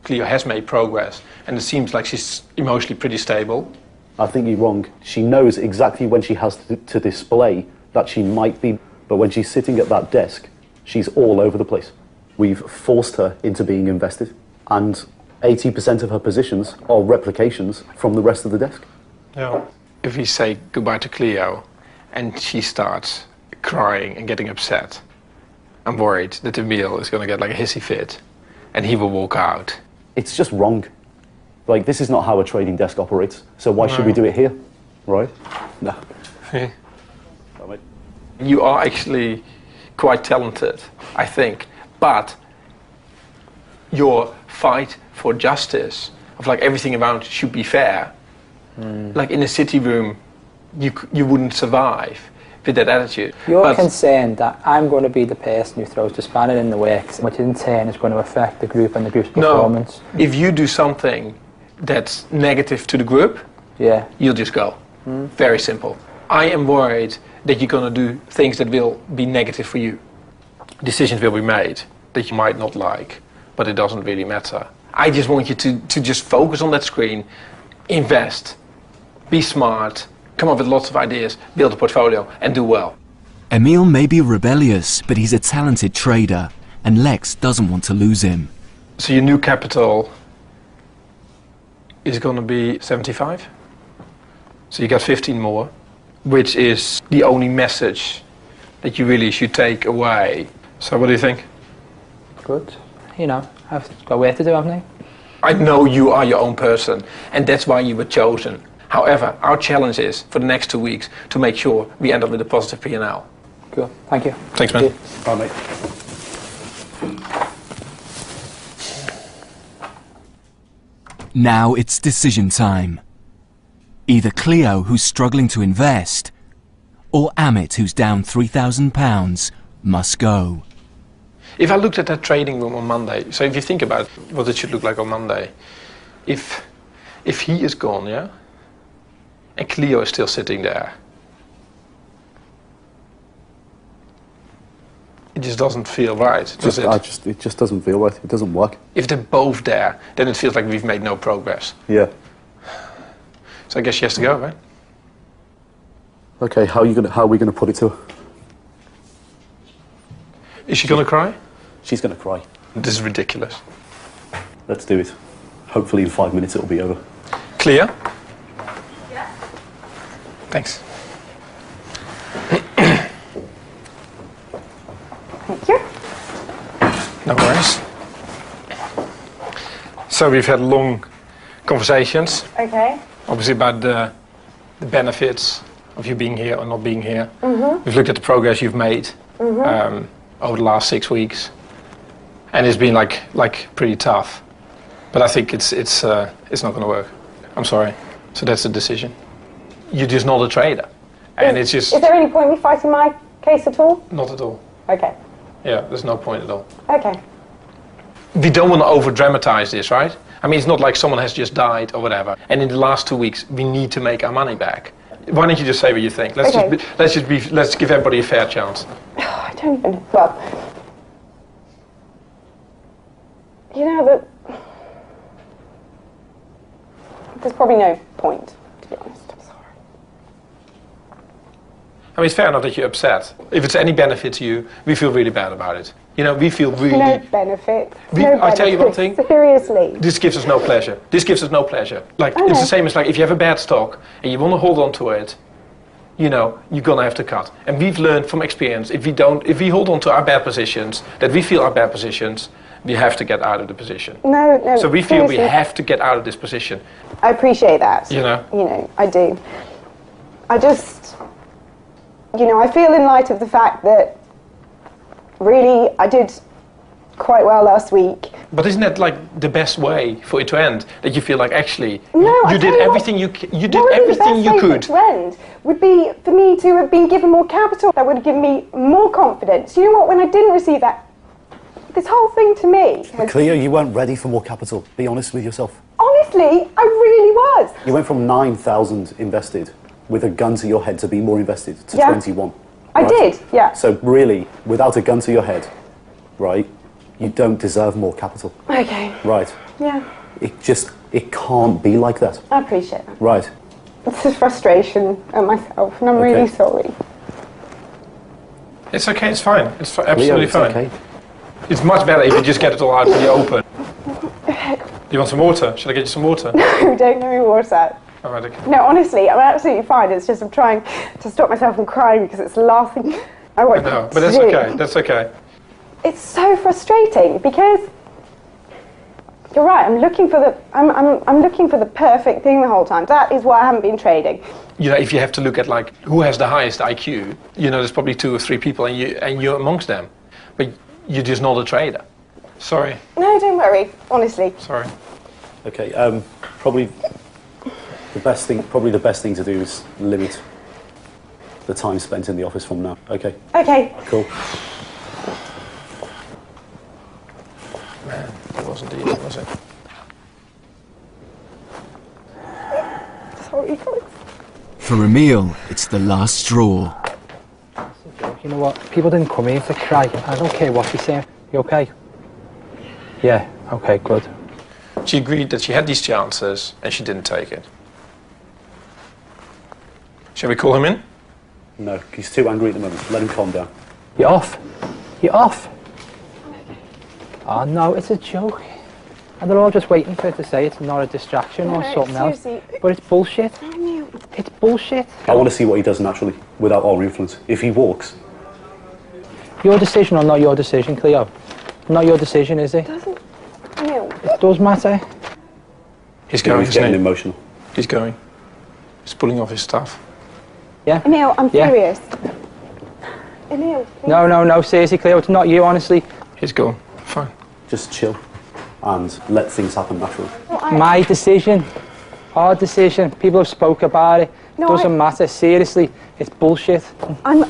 Cleo has made progress, and it seems like she's emotionally pretty stable. I think you're wrong. She knows exactly when she has to display that she might be, but when she's sitting at that desk, she's all over the place. We've forced her into being invested, and 80% of her positions are replications from the rest of the desk. Yeah. If we say goodbye to Cleo, and she starts crying and getting upset, I'm worried that Emil is going to get like a hissy fit, and he will walk out. It's just wrong. Like, this is not how a trading desk operates, so why should we do it here, right? No. You are actually quite talented, I think, but your fight for justice, of like everything around should be fair, like in a city room, you wouldn't survive with that attitude. You're concerned that I'm going to be the person who throws the spanner in the works, which in turn is going to affect the group and the group's performance. No, if you do something that's negative to the group, you'll just go. Very simple. I am worried that you're going to do things that will be negative for you. Decisions will be made that you might not like, but it doesn't really matter. I just want you to just focus on that screen, invest, be smart, come up with lots of ideas, build a portfolio, and do well. Emil may be rebellious, but he's a talented trader, and Lex doesn't want to lose him. So your new capital is going to be 75? So you got 15 more, which is the only message that you really should take away. So what do you think? Good. You know, I've got work to do, haven't I? I know you are your own person, and that's why you were chosen. However, our challenge is, for the next 2 weeks, to make sure we end up with a positive P&L. Cool. Thank you. Thanks, man. Bye, mate. Now it's decision time. Either Cleo, who's struggling to invest, or Amit, who's down £3,000, must go. If I looked at that trading room on Monday, so if you think about what it should look like on Monday, if he is gone, yeah, and Cleo is still sitting there, it just doesn't feel right, does it? It just doesn't feel right. It doesn't work. If they're both there, then it feels like we've made no progress. Yeah. So I guess she has to go, right? Okay, how are we gonna put it to her? Is she gonna cry? She's gonna cry. This is ridiculous. Let's do it. Hopefully in 5 minutes it'll be over. Clear? Yeah. Thanks. Thank you. No worries. So we've had long conversations. Okay. Obviously about the benefits of you being here or not being here. Mm-hmm. We've looked at the progress you've made over the last 6 weeks, and it's been like pretty tough. But I think it's not going to work. I'm sorry. So that's the decision. You're just not a trader, and it's just. Is there any point in me fighting my case at all? Not at all. Okay. Yeah, there's no point at all. Okay. We don't want to over-dramatize this, right? I mean, it's not like someone has just died or whatever. And in the last 2 weeks, we need to make our money back. Why don't you just say what you think? Let's give everybody a fair chance. I don't even. Well, you know that there's probably no point, to be honest. I'm sorry. I mean, it's fair enough that you're upset. If it's any benefit to you, we feel really bad about it. You know, we feel really... No benefit. I tell you one thing. Seriously. This gives us no pleasure. This gives us no pleasure. Like, it's the same as like if you have a bad stock and you want to hold on to it, you know, you're going to have to cut. And we've learned from experience, if we hold on to our bad positions, that we feel are bad positions, we have to get out of the position. No. So we feel we have to get out of this position. I appreciate that. You know? You know, I do. I just, you know, I feel in light of the fact that really I did quite well last week. But isn't that like the best way for it to end? That you feel like actually you did everything you could. To end would be for me to have been given more capital. That would have given me more confidence. You know what? When I didn't receive that, this whole thing to me. Cleo, you weren't ready for more capital. Be honest with yourself. Honestly, I really was. You went from 9,000 invested with a gun to your head to be more invested to 21. I did, yeah. So really, without a gun to your head, right, you don't deserve more capital. Okay. Right. Yeah. It can't be like that. I appreciate that. Right. It's a frustration at myself, and I'm really sorry. It's okay, it's fine. It's absolutely Leo, fine. Okay. It's much better if you just get it all out in the open. Do you want some water? Should I get you some water? No, don't give me water. All right, okay. No, honestly, I'm absolutely fine. It's just I'm trying to stop myself from crying because it's the last thing I want to do. But that's okay. That's okay. It's so frustrating because You're right. I'm looking for the. I'm looking for the perfect thing the whole time. That is why I haven't been trading. You know, if you have to look at like who has the highest IQ, you know, there's probably 2 or 3 people, and you're amongst them, but you're just not a trader. Sorry. No, don't worry. Honestly. Sorry. Okay. Probably the best thing to do is limit the time spent in the office from now. Okay. Okay. Cool. Man, it wasn't easy, was it? Sorry, guys. For Emil, it's the last straw. You know what? People didn't come here to cry. I don't care what you're saying. You okay? Yeah. Okay. Good. She agreed that she had these chances and she didn't take it. Shall we call him in? No, he's too angry at the moment. Let him calm down. You're off. You're off. Oh no, it's a joke. And they're all just waiting for it to say it's not a distraction or something else. But it's bullshit. It's bullshit. I want to see what he does naturally, without our influence. If he walks... Your decision or not your decision, Cleo? Not your decision, is it? It does matter. He's going, he's getting emotional. He's going. He's pulling off his stuff. Yeah? Emil, I'm furious. Emil, please. No, seriously, Cleo, it's not you, honestly. He's gone. Fine. Just chill and let things happen naturally. My decision. Our decision. People have spoke about it. No, Doesn't matter. Seriously, it's bullshit. I'm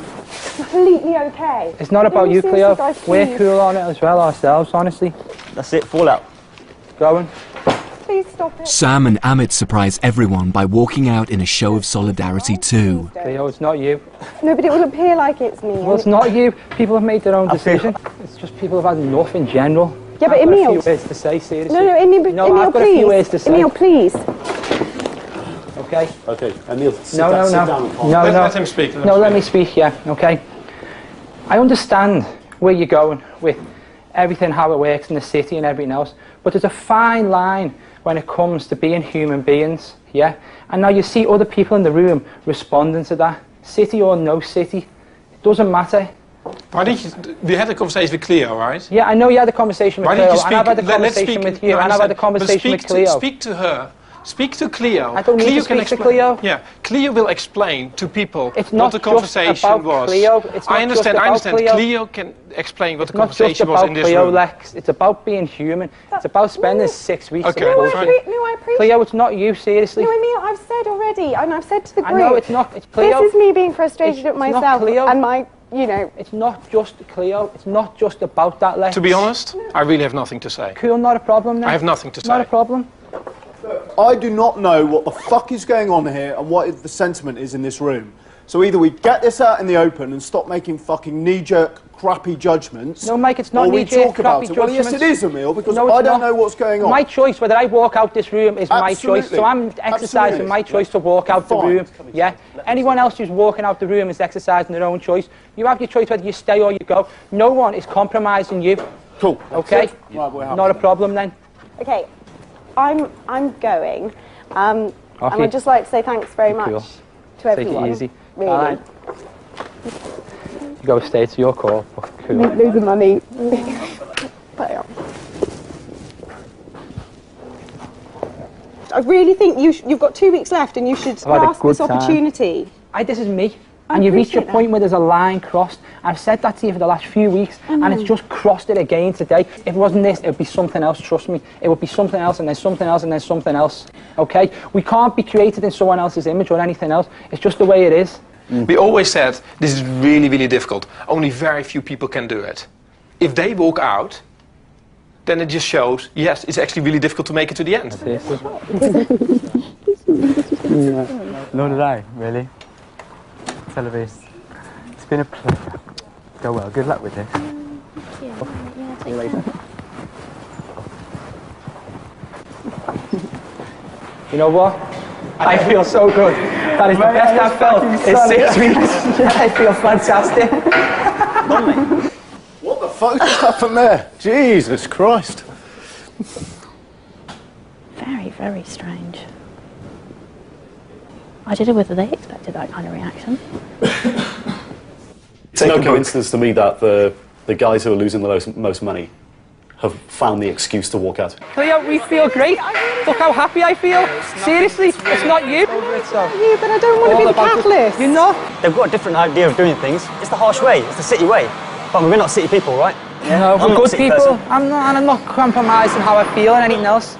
completely okay. It's not about you, Cleo. Guys, We're cool on it as well ourselves, honestly. That's it, fallout. Going. Please stop it. Sam and Amit surprise everyone by walking out in a show of solidarity too. Cleo, it's not you. No, but it will appear like it's me. Well, it's not you. People have made their own decision. It's just people have had enough in general. Yeah, but I've got Emil. a few words to say, seriously. No, Emil, I've got please. a few words to say. Emil, please. Okay. Okay, Emil, sit No. down and calm down. Let him speak. Let me speak, yeah, okay. I understand where you're going with everything, how it works in the city and everything else, but there's a fine line when it comes to being human beings, yeah? And now you see other people in the room responding to that. City or no city, it doesn't matter. Why did you... We had a conversation with Cleo, right? Yeah, I know you had a conversation with Cleo, and I've had a conversation with you, and I've had a conversation with Cleo. Speak to her. Speak to Cleo. I don't need to speak to Cleo. Yeah, Cleo will explain to people it's what the conversation was. Cleo. It's not I understand. Cleo. Cleo can explain what the conversation was in this Cleo, room. Lex. It's about being human. It's about spending 6 weeks. Okay, No, I appreciate. Cleo, it's not you. Seriously. No, Emil, I've said already, and I've said to the group. I know it's not. It's Cleo. This is me being frustrated at myself not Cleo. and my, you know. It's not just Cleo. It's not just about that, Lex. To be honest, I really have nothing to say. Cool, not a problem. Then. I have nothing to say. Not a problem. I do not know what the fuck is going on here and what the sentiment is in this room. So either we get this out in the open and stop making fucking knee-jerk, crappy judgments. No, Mike, it's not or we knee-jerk, talk about crappy it. Well, yes, it judgments. is, Emil, because No, I it's don't not. know what's going on. My choice, whether I walk out this room, is my Absolutely. choice. So I'm exercising Absolutely. my choice to walk out the Fine. room. Yeah. Anyone else who's walking out the room is exercising their own choice. You have your choice whether you stay or you go. No one is compromising you. Cool. Okay. Right, we're happy. Not a problem then. Okay, I'm going. And I'd just like to say thanks very much Cool. to everyone. Take it easy. Really. All right. You go stay, it's your call. But cool. Lose the money. But, I really think you've got 2 weeks left and you should I've had a grasp good this time. opportunity. This is me. And you reach a appreciate that. point where there's a line crossed. I've said that to you for the last few weeks, and it's just crossed it again today. If it wasn't this, it would be something else, trust me. It would be something else, and then something else, and then something else. Okay? We can't be created in someone else's image or anything else. It's just the way it is. We always said this is really, really difficult. Only very few people can do it. If they walk out, then it just shows, yes, it's actually really difficult to make it to the end. Nor did I, really. Televis. It's been a pleasure. Go well. Good luck with this. See you later. You know what? I feel so good. That is the best I've felt in 6 weeks. Yeah, I feel fantastic. What the fuck just happened there? Jesus Christ. Very, very strange. I don't know whether they expected that kind of reaction. It's no coincidence to me that the guys who are losing the most money have found the excuse to walk out. Cleo, we feel great. Look how happy I feel. Seriously, it's not you. Yeah, but I don't want to be the catalyst. You're not. They've got a different idea of doing things. It's the harsh way. It's the city way. But we're not city people, right? No, I'm we're not a good city people. person. I'm not, and I'm not compromising how I feel and anything else.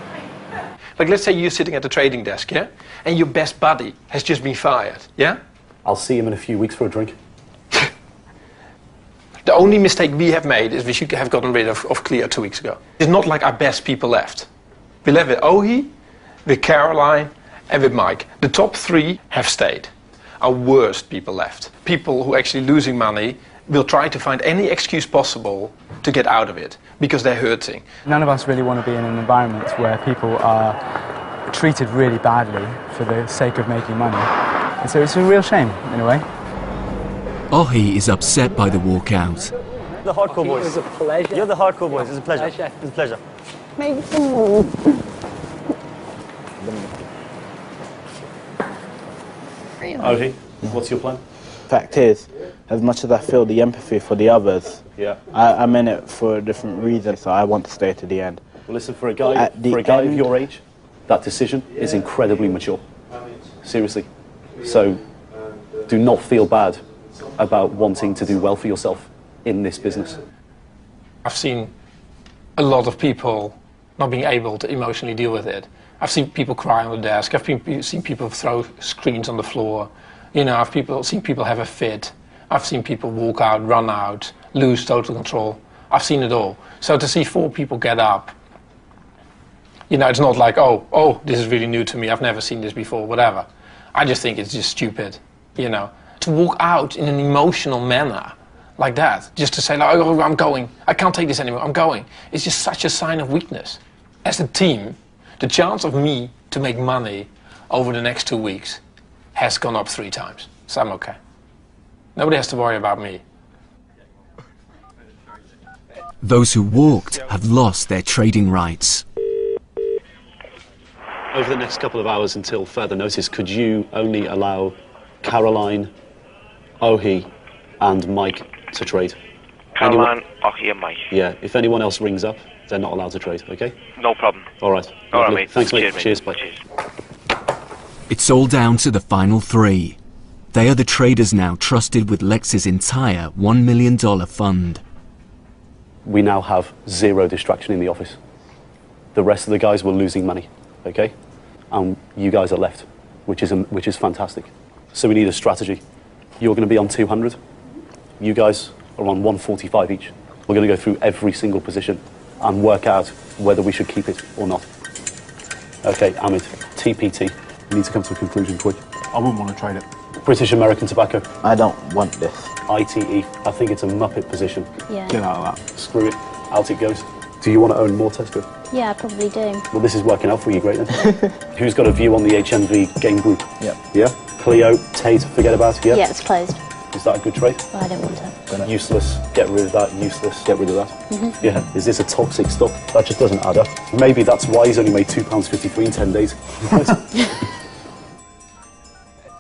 Like, let's say you're sitting at the trading desk, yeah? And your best buddy has just been fired, yeah? I'll see him in a few weeks for a drink. The only mistake we have made is we should have gotten rid of Cleo 2 weeks ago. It's not like our best people left. We left with Ohi, with Caroline, and with Mike. The top 3 have stayed. Our worst people left. People who are actually losing money will try to find any excuse possible to get out of it, because they're hurting. None of us really want to be in an environment where people are treated really badly for the sake of making money. And so it's a real shame, in a way. Ohi is upset by the walkout. The hardcore boys. It was a pleasure. You're the hardcore boys. It's a pleasure. It's a pleasure. Make some more. Ohi, what's your plan? Fact is, as much as I feel the empathy for the others, yeah, I'm in it for a different reason, so I want to stay to the end. Well, listen, for a guy of your age, that decision is incredibly mature. Seriously. So, do not feel bad about wanting to do well for yourself in this business. I've seen a lot of people not being able to emotionally deal with it. I've seen people cry on the desk. I've seen people throw screens on the floor. You know, I've seen people have a fit. I've seen people walk out, run out, lose total control. I've seen it all. So to see 4 people get up, you know, it's not like, oh, this is really new to me. I've never seen this before, whatever. I just think it's just stupid, you know. To walk out in an emotional manner like that, just to say, like, oh, I'm going. I can't take this anymore. I'm going. It's just such a sign of weakness. As a team, the chance of me to make money over the next 2 weeks has gone up 3 times. So I'm okay. Nobody has to worry about me. Those who walked have lost their trading rights. Over the next couple of hours until further notice, could you only allow Caroline, Ohi and Mike to trade? Caroline, Ohi and Mike. Yeah, if anyone else rings up, they're not allowed to trade, okay? No problem. All right. All right, mate. Thanks, mate. Cheers, Bye. Cheers. It's all down to the final 3. They are the traders now trusted with Lex's entire $1 million fund. We now have 0 distraction in the office. The rest of the guys were losing money, okay? And you guys are left, which is fantastic. So we need a strategy. You're going to be on 200. You guys are on 145 each. We're going to go through every single position and work out whether we should keep it or not. Okay, Amit, TPT. We need to come to a conclusion quick. I wouldn't want to trade it. British American Tobacco. I don't want this. ITE. I think it's a muppet position. Yeah. Get out of that. Screw it. Out it goes. Do you want to own more Tesco? Yeah, I probably do. Well, this is working out for you great then. Who's got a view on the HMV game group? Yep. Yeah? Cleo, Tate, forget about it, yeah? Yeah, it's closed. Is that a good trade? Well, I don't want it. Useless, get rid of that, useless, get rid of that. Mhm. Yeah, is this a toxic stock? That just doesn't add up. Maybe that's why he's only made £2.53 in 10 days.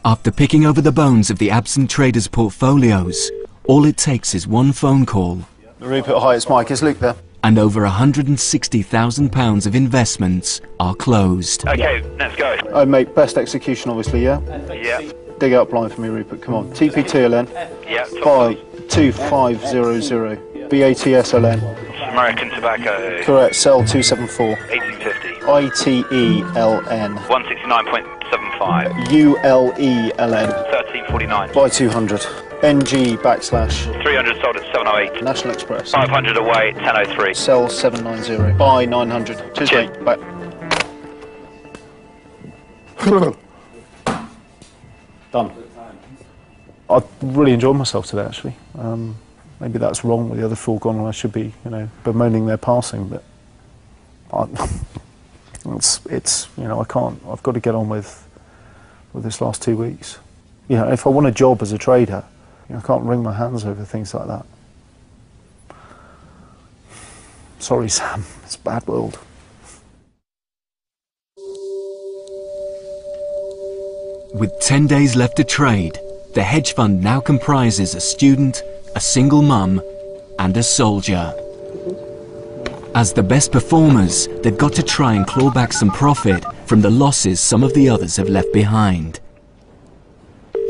After picking over the bones of the absent traders' portfolios, all it takes is one phone call. Rupert, hi, it's Mike. Is Luke there? And over £160,000 of investments are closed. Okay, let's go. Oh, mate, best execution, obviously, yeah? Yeah. Dig out blind for me, Rupert. Come on. TPTLN. Yeah. 52500. BATSLN. American Tobacco. Correct. Sell 274. 1850. ITELN. 169.75. ULELN. 1349. Buy 200. NG / 300 sold at 708. National Express. 500 away, 1003. Sell 790. Buy 900. Cheers, mate. Bye. Done. I really enjoyed myself today, actually. Maybe that's wrong with the other four gone, and I should be, bemoaning their passing. But it's you know, I can't. I've got to get on with this last 2 weeks. If I want a job as a trader, I can't wring my hands over things like that. Sorry, Sam. It's a bad world. With 10 days left to trade, the hedge fund now comprises a student, a single mum, and a soldier. As the best performers, they've got to try and claw back some profit from the losses some of the others have left behind,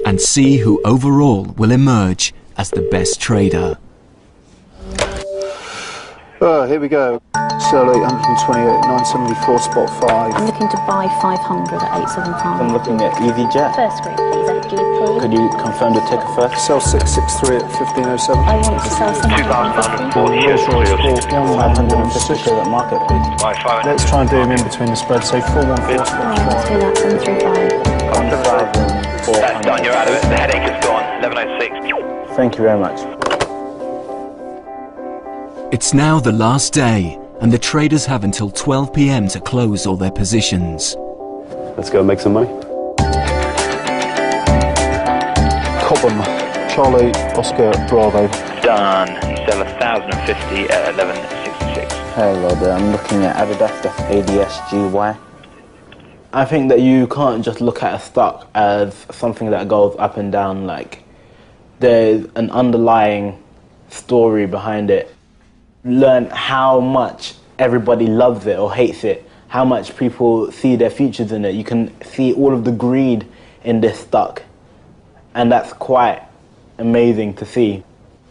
and see who overall will emerge as the best trader. Here we go. Sell 828, 974, spot 5. I'm looking to buy 500 at 875. I'm looking at EasyJet. First group, please, FG, please. Could you confirm the ticker first? Sell 663 at 1507. I want to sell 750. Rolls-Royce 550 shares at market, please. Let's try and do them in between the spread, say 414. Let's do that, 735. That's done, you're out of it. The headache is gone. 1106. Thank you very much. It's now the last day, and the traders have until 12 p.m. to close all their positions. Let's go make some money. Cobham, Charlie, Oscar, Bravo. Done. You sell 1,050 at 1166. Hello there, I'm looking at Adidas, that's ADSGY. I think that you can't just look at a stock as something that goes up and down. Like, there's an underlying story behind it. Learn how much everybody loves it or hates it, how much people see their futures in it. You can see all of the greed in this stock, and that's quite amazing to see.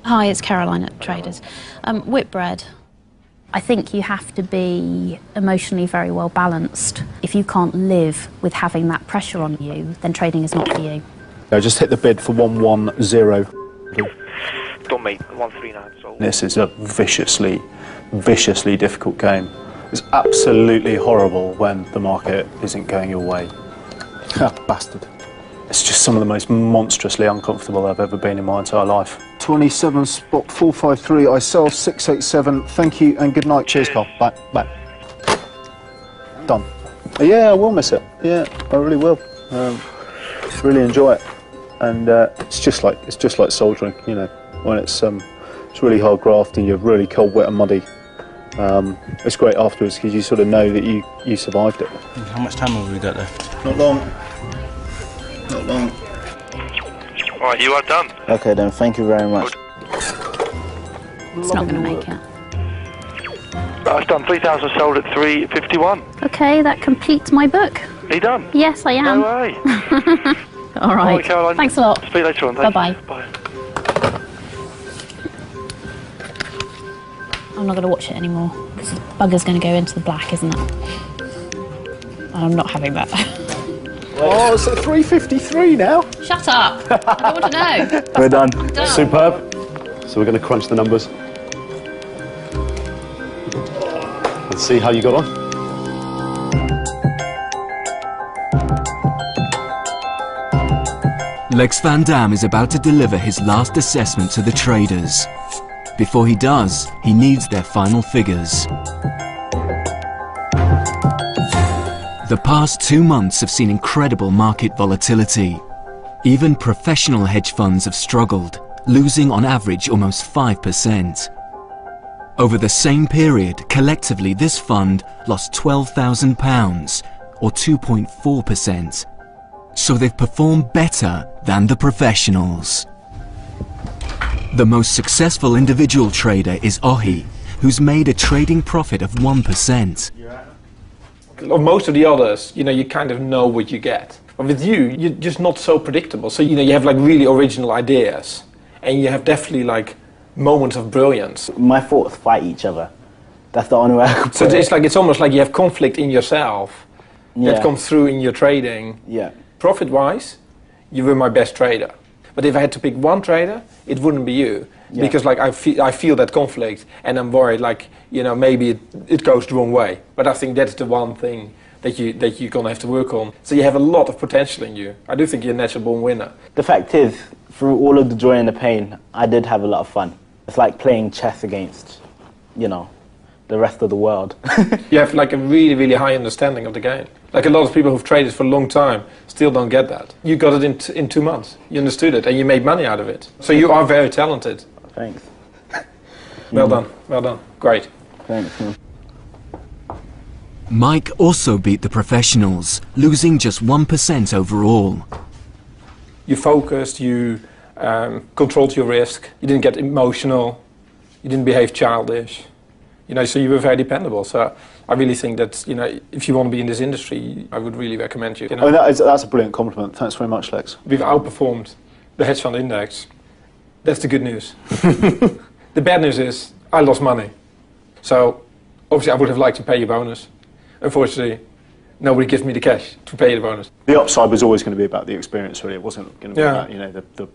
Hi, it's Caroline at Traders. Whitbread. I think you have to be emotionally very well balanced. If you can't live with having that pressure on you, then trading is not for you. No, just hit the bid for 110. Don't mate, 139 sold. This is a viciously difficult game. It's absolutely horrible when the market isn't going your way. Bastard. It's just some of the most monstrously uncomfortable I've ever been in my entire life. 27 spot 453, I sell 687. Thank you and good night. Cheers, Carl. Bye. Done. Yeah, I will miss it. Yeah, I really will. Really enjoy it. And it's just like soldiering, you know, when it's really hard graft and you're really cold, wet and muddy. It's great afterwards because you sort of know that you survived it. How much time have we got left? Not long. Not long. Alright, you are done. Okay then, thank you very much. It's not going to make it. I've done 3,000 sold at 351. Okay, that completes my book. Are you done? Yes, I am. No way. All right. Alright, Caroline. Thanks a lot. Speak later on. Bye-bye. Bye. I'm not going to watch it anymore because the bugger's going to go into the black, isn't it? And I'm not having that. Oh, it's at 353 now. Shut up. I don't want to know. We're done. Done. Superb. So we're going to crunch the numbers. Let's see how you got on. Lex Van Dam is about to deliver his last assessment to the traders. Before he does, he needs their final figures. The past 2 months have seen incredible market volatility. Even professional hedge funds have struggled, losing on average almost 5%. Over the same period, collectively this fund lost £12,000, or 2.4%. So they've performed better than the professionals. The most successful individual trader is Ohi, who's made a trading profit of 1%. Of most of the others, you kind of know what you get. But with you, you're just not so predictable. So, you have like really original ideas. And you have definitely like moments of brilliance. My thoughts fight each other. That's the only way I could put it. So it's almost like you have conflict in yourself that comes through in your trading. Yeah. Profit-wise, you were my best trader. But if I had to pick one trader, it wouldn't be you. Yeah. Because like I feel that conflict and I'm worried like, maybe it goes the wrong way. But I think that's the one thing that you're gonna have to work on. So you have a lot of potential in you. I do think you're a natural born winner. The fact is, through all of the joy and the pain, I did have a lot of fun. It's like playing chess against, the rest of the world. You have like a really, really high understanding of the game. Like a lot of people who've traded for a long time still don't get that. You got it in 2 months. You understood it and you made money out of it. So you are very talented. Thanks. Well done. Great. Thanks. Mike also beat the professionals, losing just 1% overall. You focused, you controlled your risk, you didn't get emotional, you didn't behave childish. You know, so you were very dependable. So I really think that, you know, if you want to be in this industry, I would really recommend you. You know? I mean, that's a brilliant compliment. Thanks very much, Lex. We've outperformed the hedge fund index. That's the good news. The bad news is I lost money. So obviously I would have liked to pay you a bonus. Unfortunately, nobody gives me the cash to pay the bonus. The upside was always going to be about the experience, really. It wasn't going to be Yeah. about, you know, the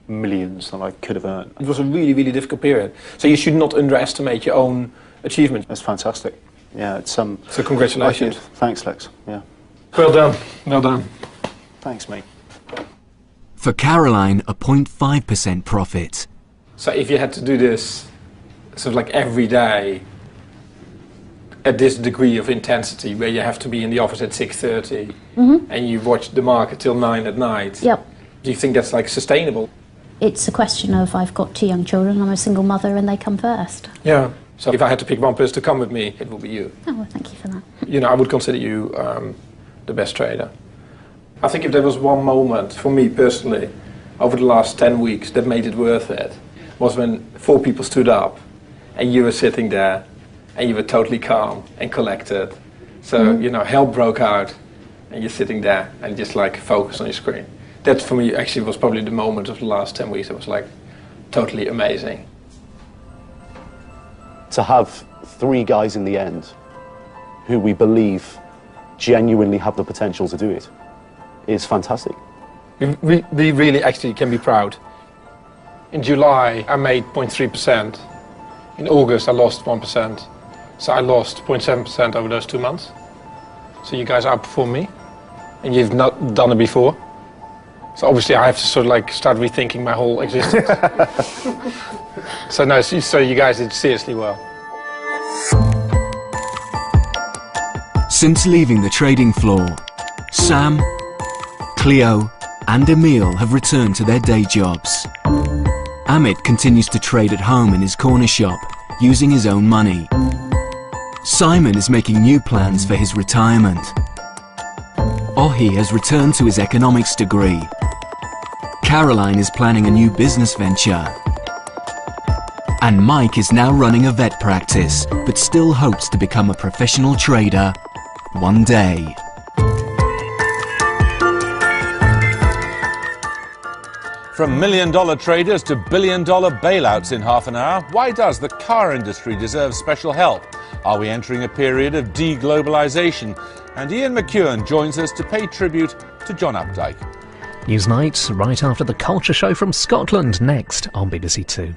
millions that I could have earned. It was a really, really difficult period. So you should not underestimate your own achievement. That's fantastic. Yeah, it's So congratulations. Thanks, Lex. Yeah. Well done. Well done. Thanks, mate. For Caroline, a 0.5% profit. So if you had to do this sort of like every day at this degree of intensity, where you have to be in the office at 6:30 and you watch the market till 9 at night, Yep. do you think that's like sustainable? It's a question of I've got 2 young children, I'm a single mother, and they come first. Yeah. So if I had to pick one person to come with me, it would be you. Oh, well, thank you for that. You know, I would consider you the best trader. I think if there was one moment, for me personally, over the last 10 weeks that made it worth it, was when 4 people stood up and you were sitting there and you were totally calm and collected. So, you know, hell broke out and you're sitting there and just like focus on your screen. That for me actually was probably the moment of the last 10 weeks. It was like totally amazing. To have 3 guys in the end who we believe genuinely have the potential to do it is fantastic. We really actually can be proud. In July, I made 0.3%. In August, I lost 1%. So I lost 0.7% over those 2 months. So you guys outperformed me, and you've not done it before. So obviously I have to sort of like start rethinking my whole existence. So no, so you guys did seriously well. Since leaving the trading floor, Sam, Cleo and Emil have returned to their day jobs. Amit continues to trade at home in his corner shop, using his own money. Simon is making new plans for his retirement. Ohi has returned to his economics degree. Caroline is planning a new business venture. And Mike is now running a vet practice, but still hopes to become a professional trader one day. From million-dollar traders to billion-dollar bailouts in half an hour, why does the car industry deserve special help? Are we entering a period of deglobalization? And Ian McEwan joins us to pay tribute to John Updike. Newsnight, right after the culture show from Scotland, next on BBC Two.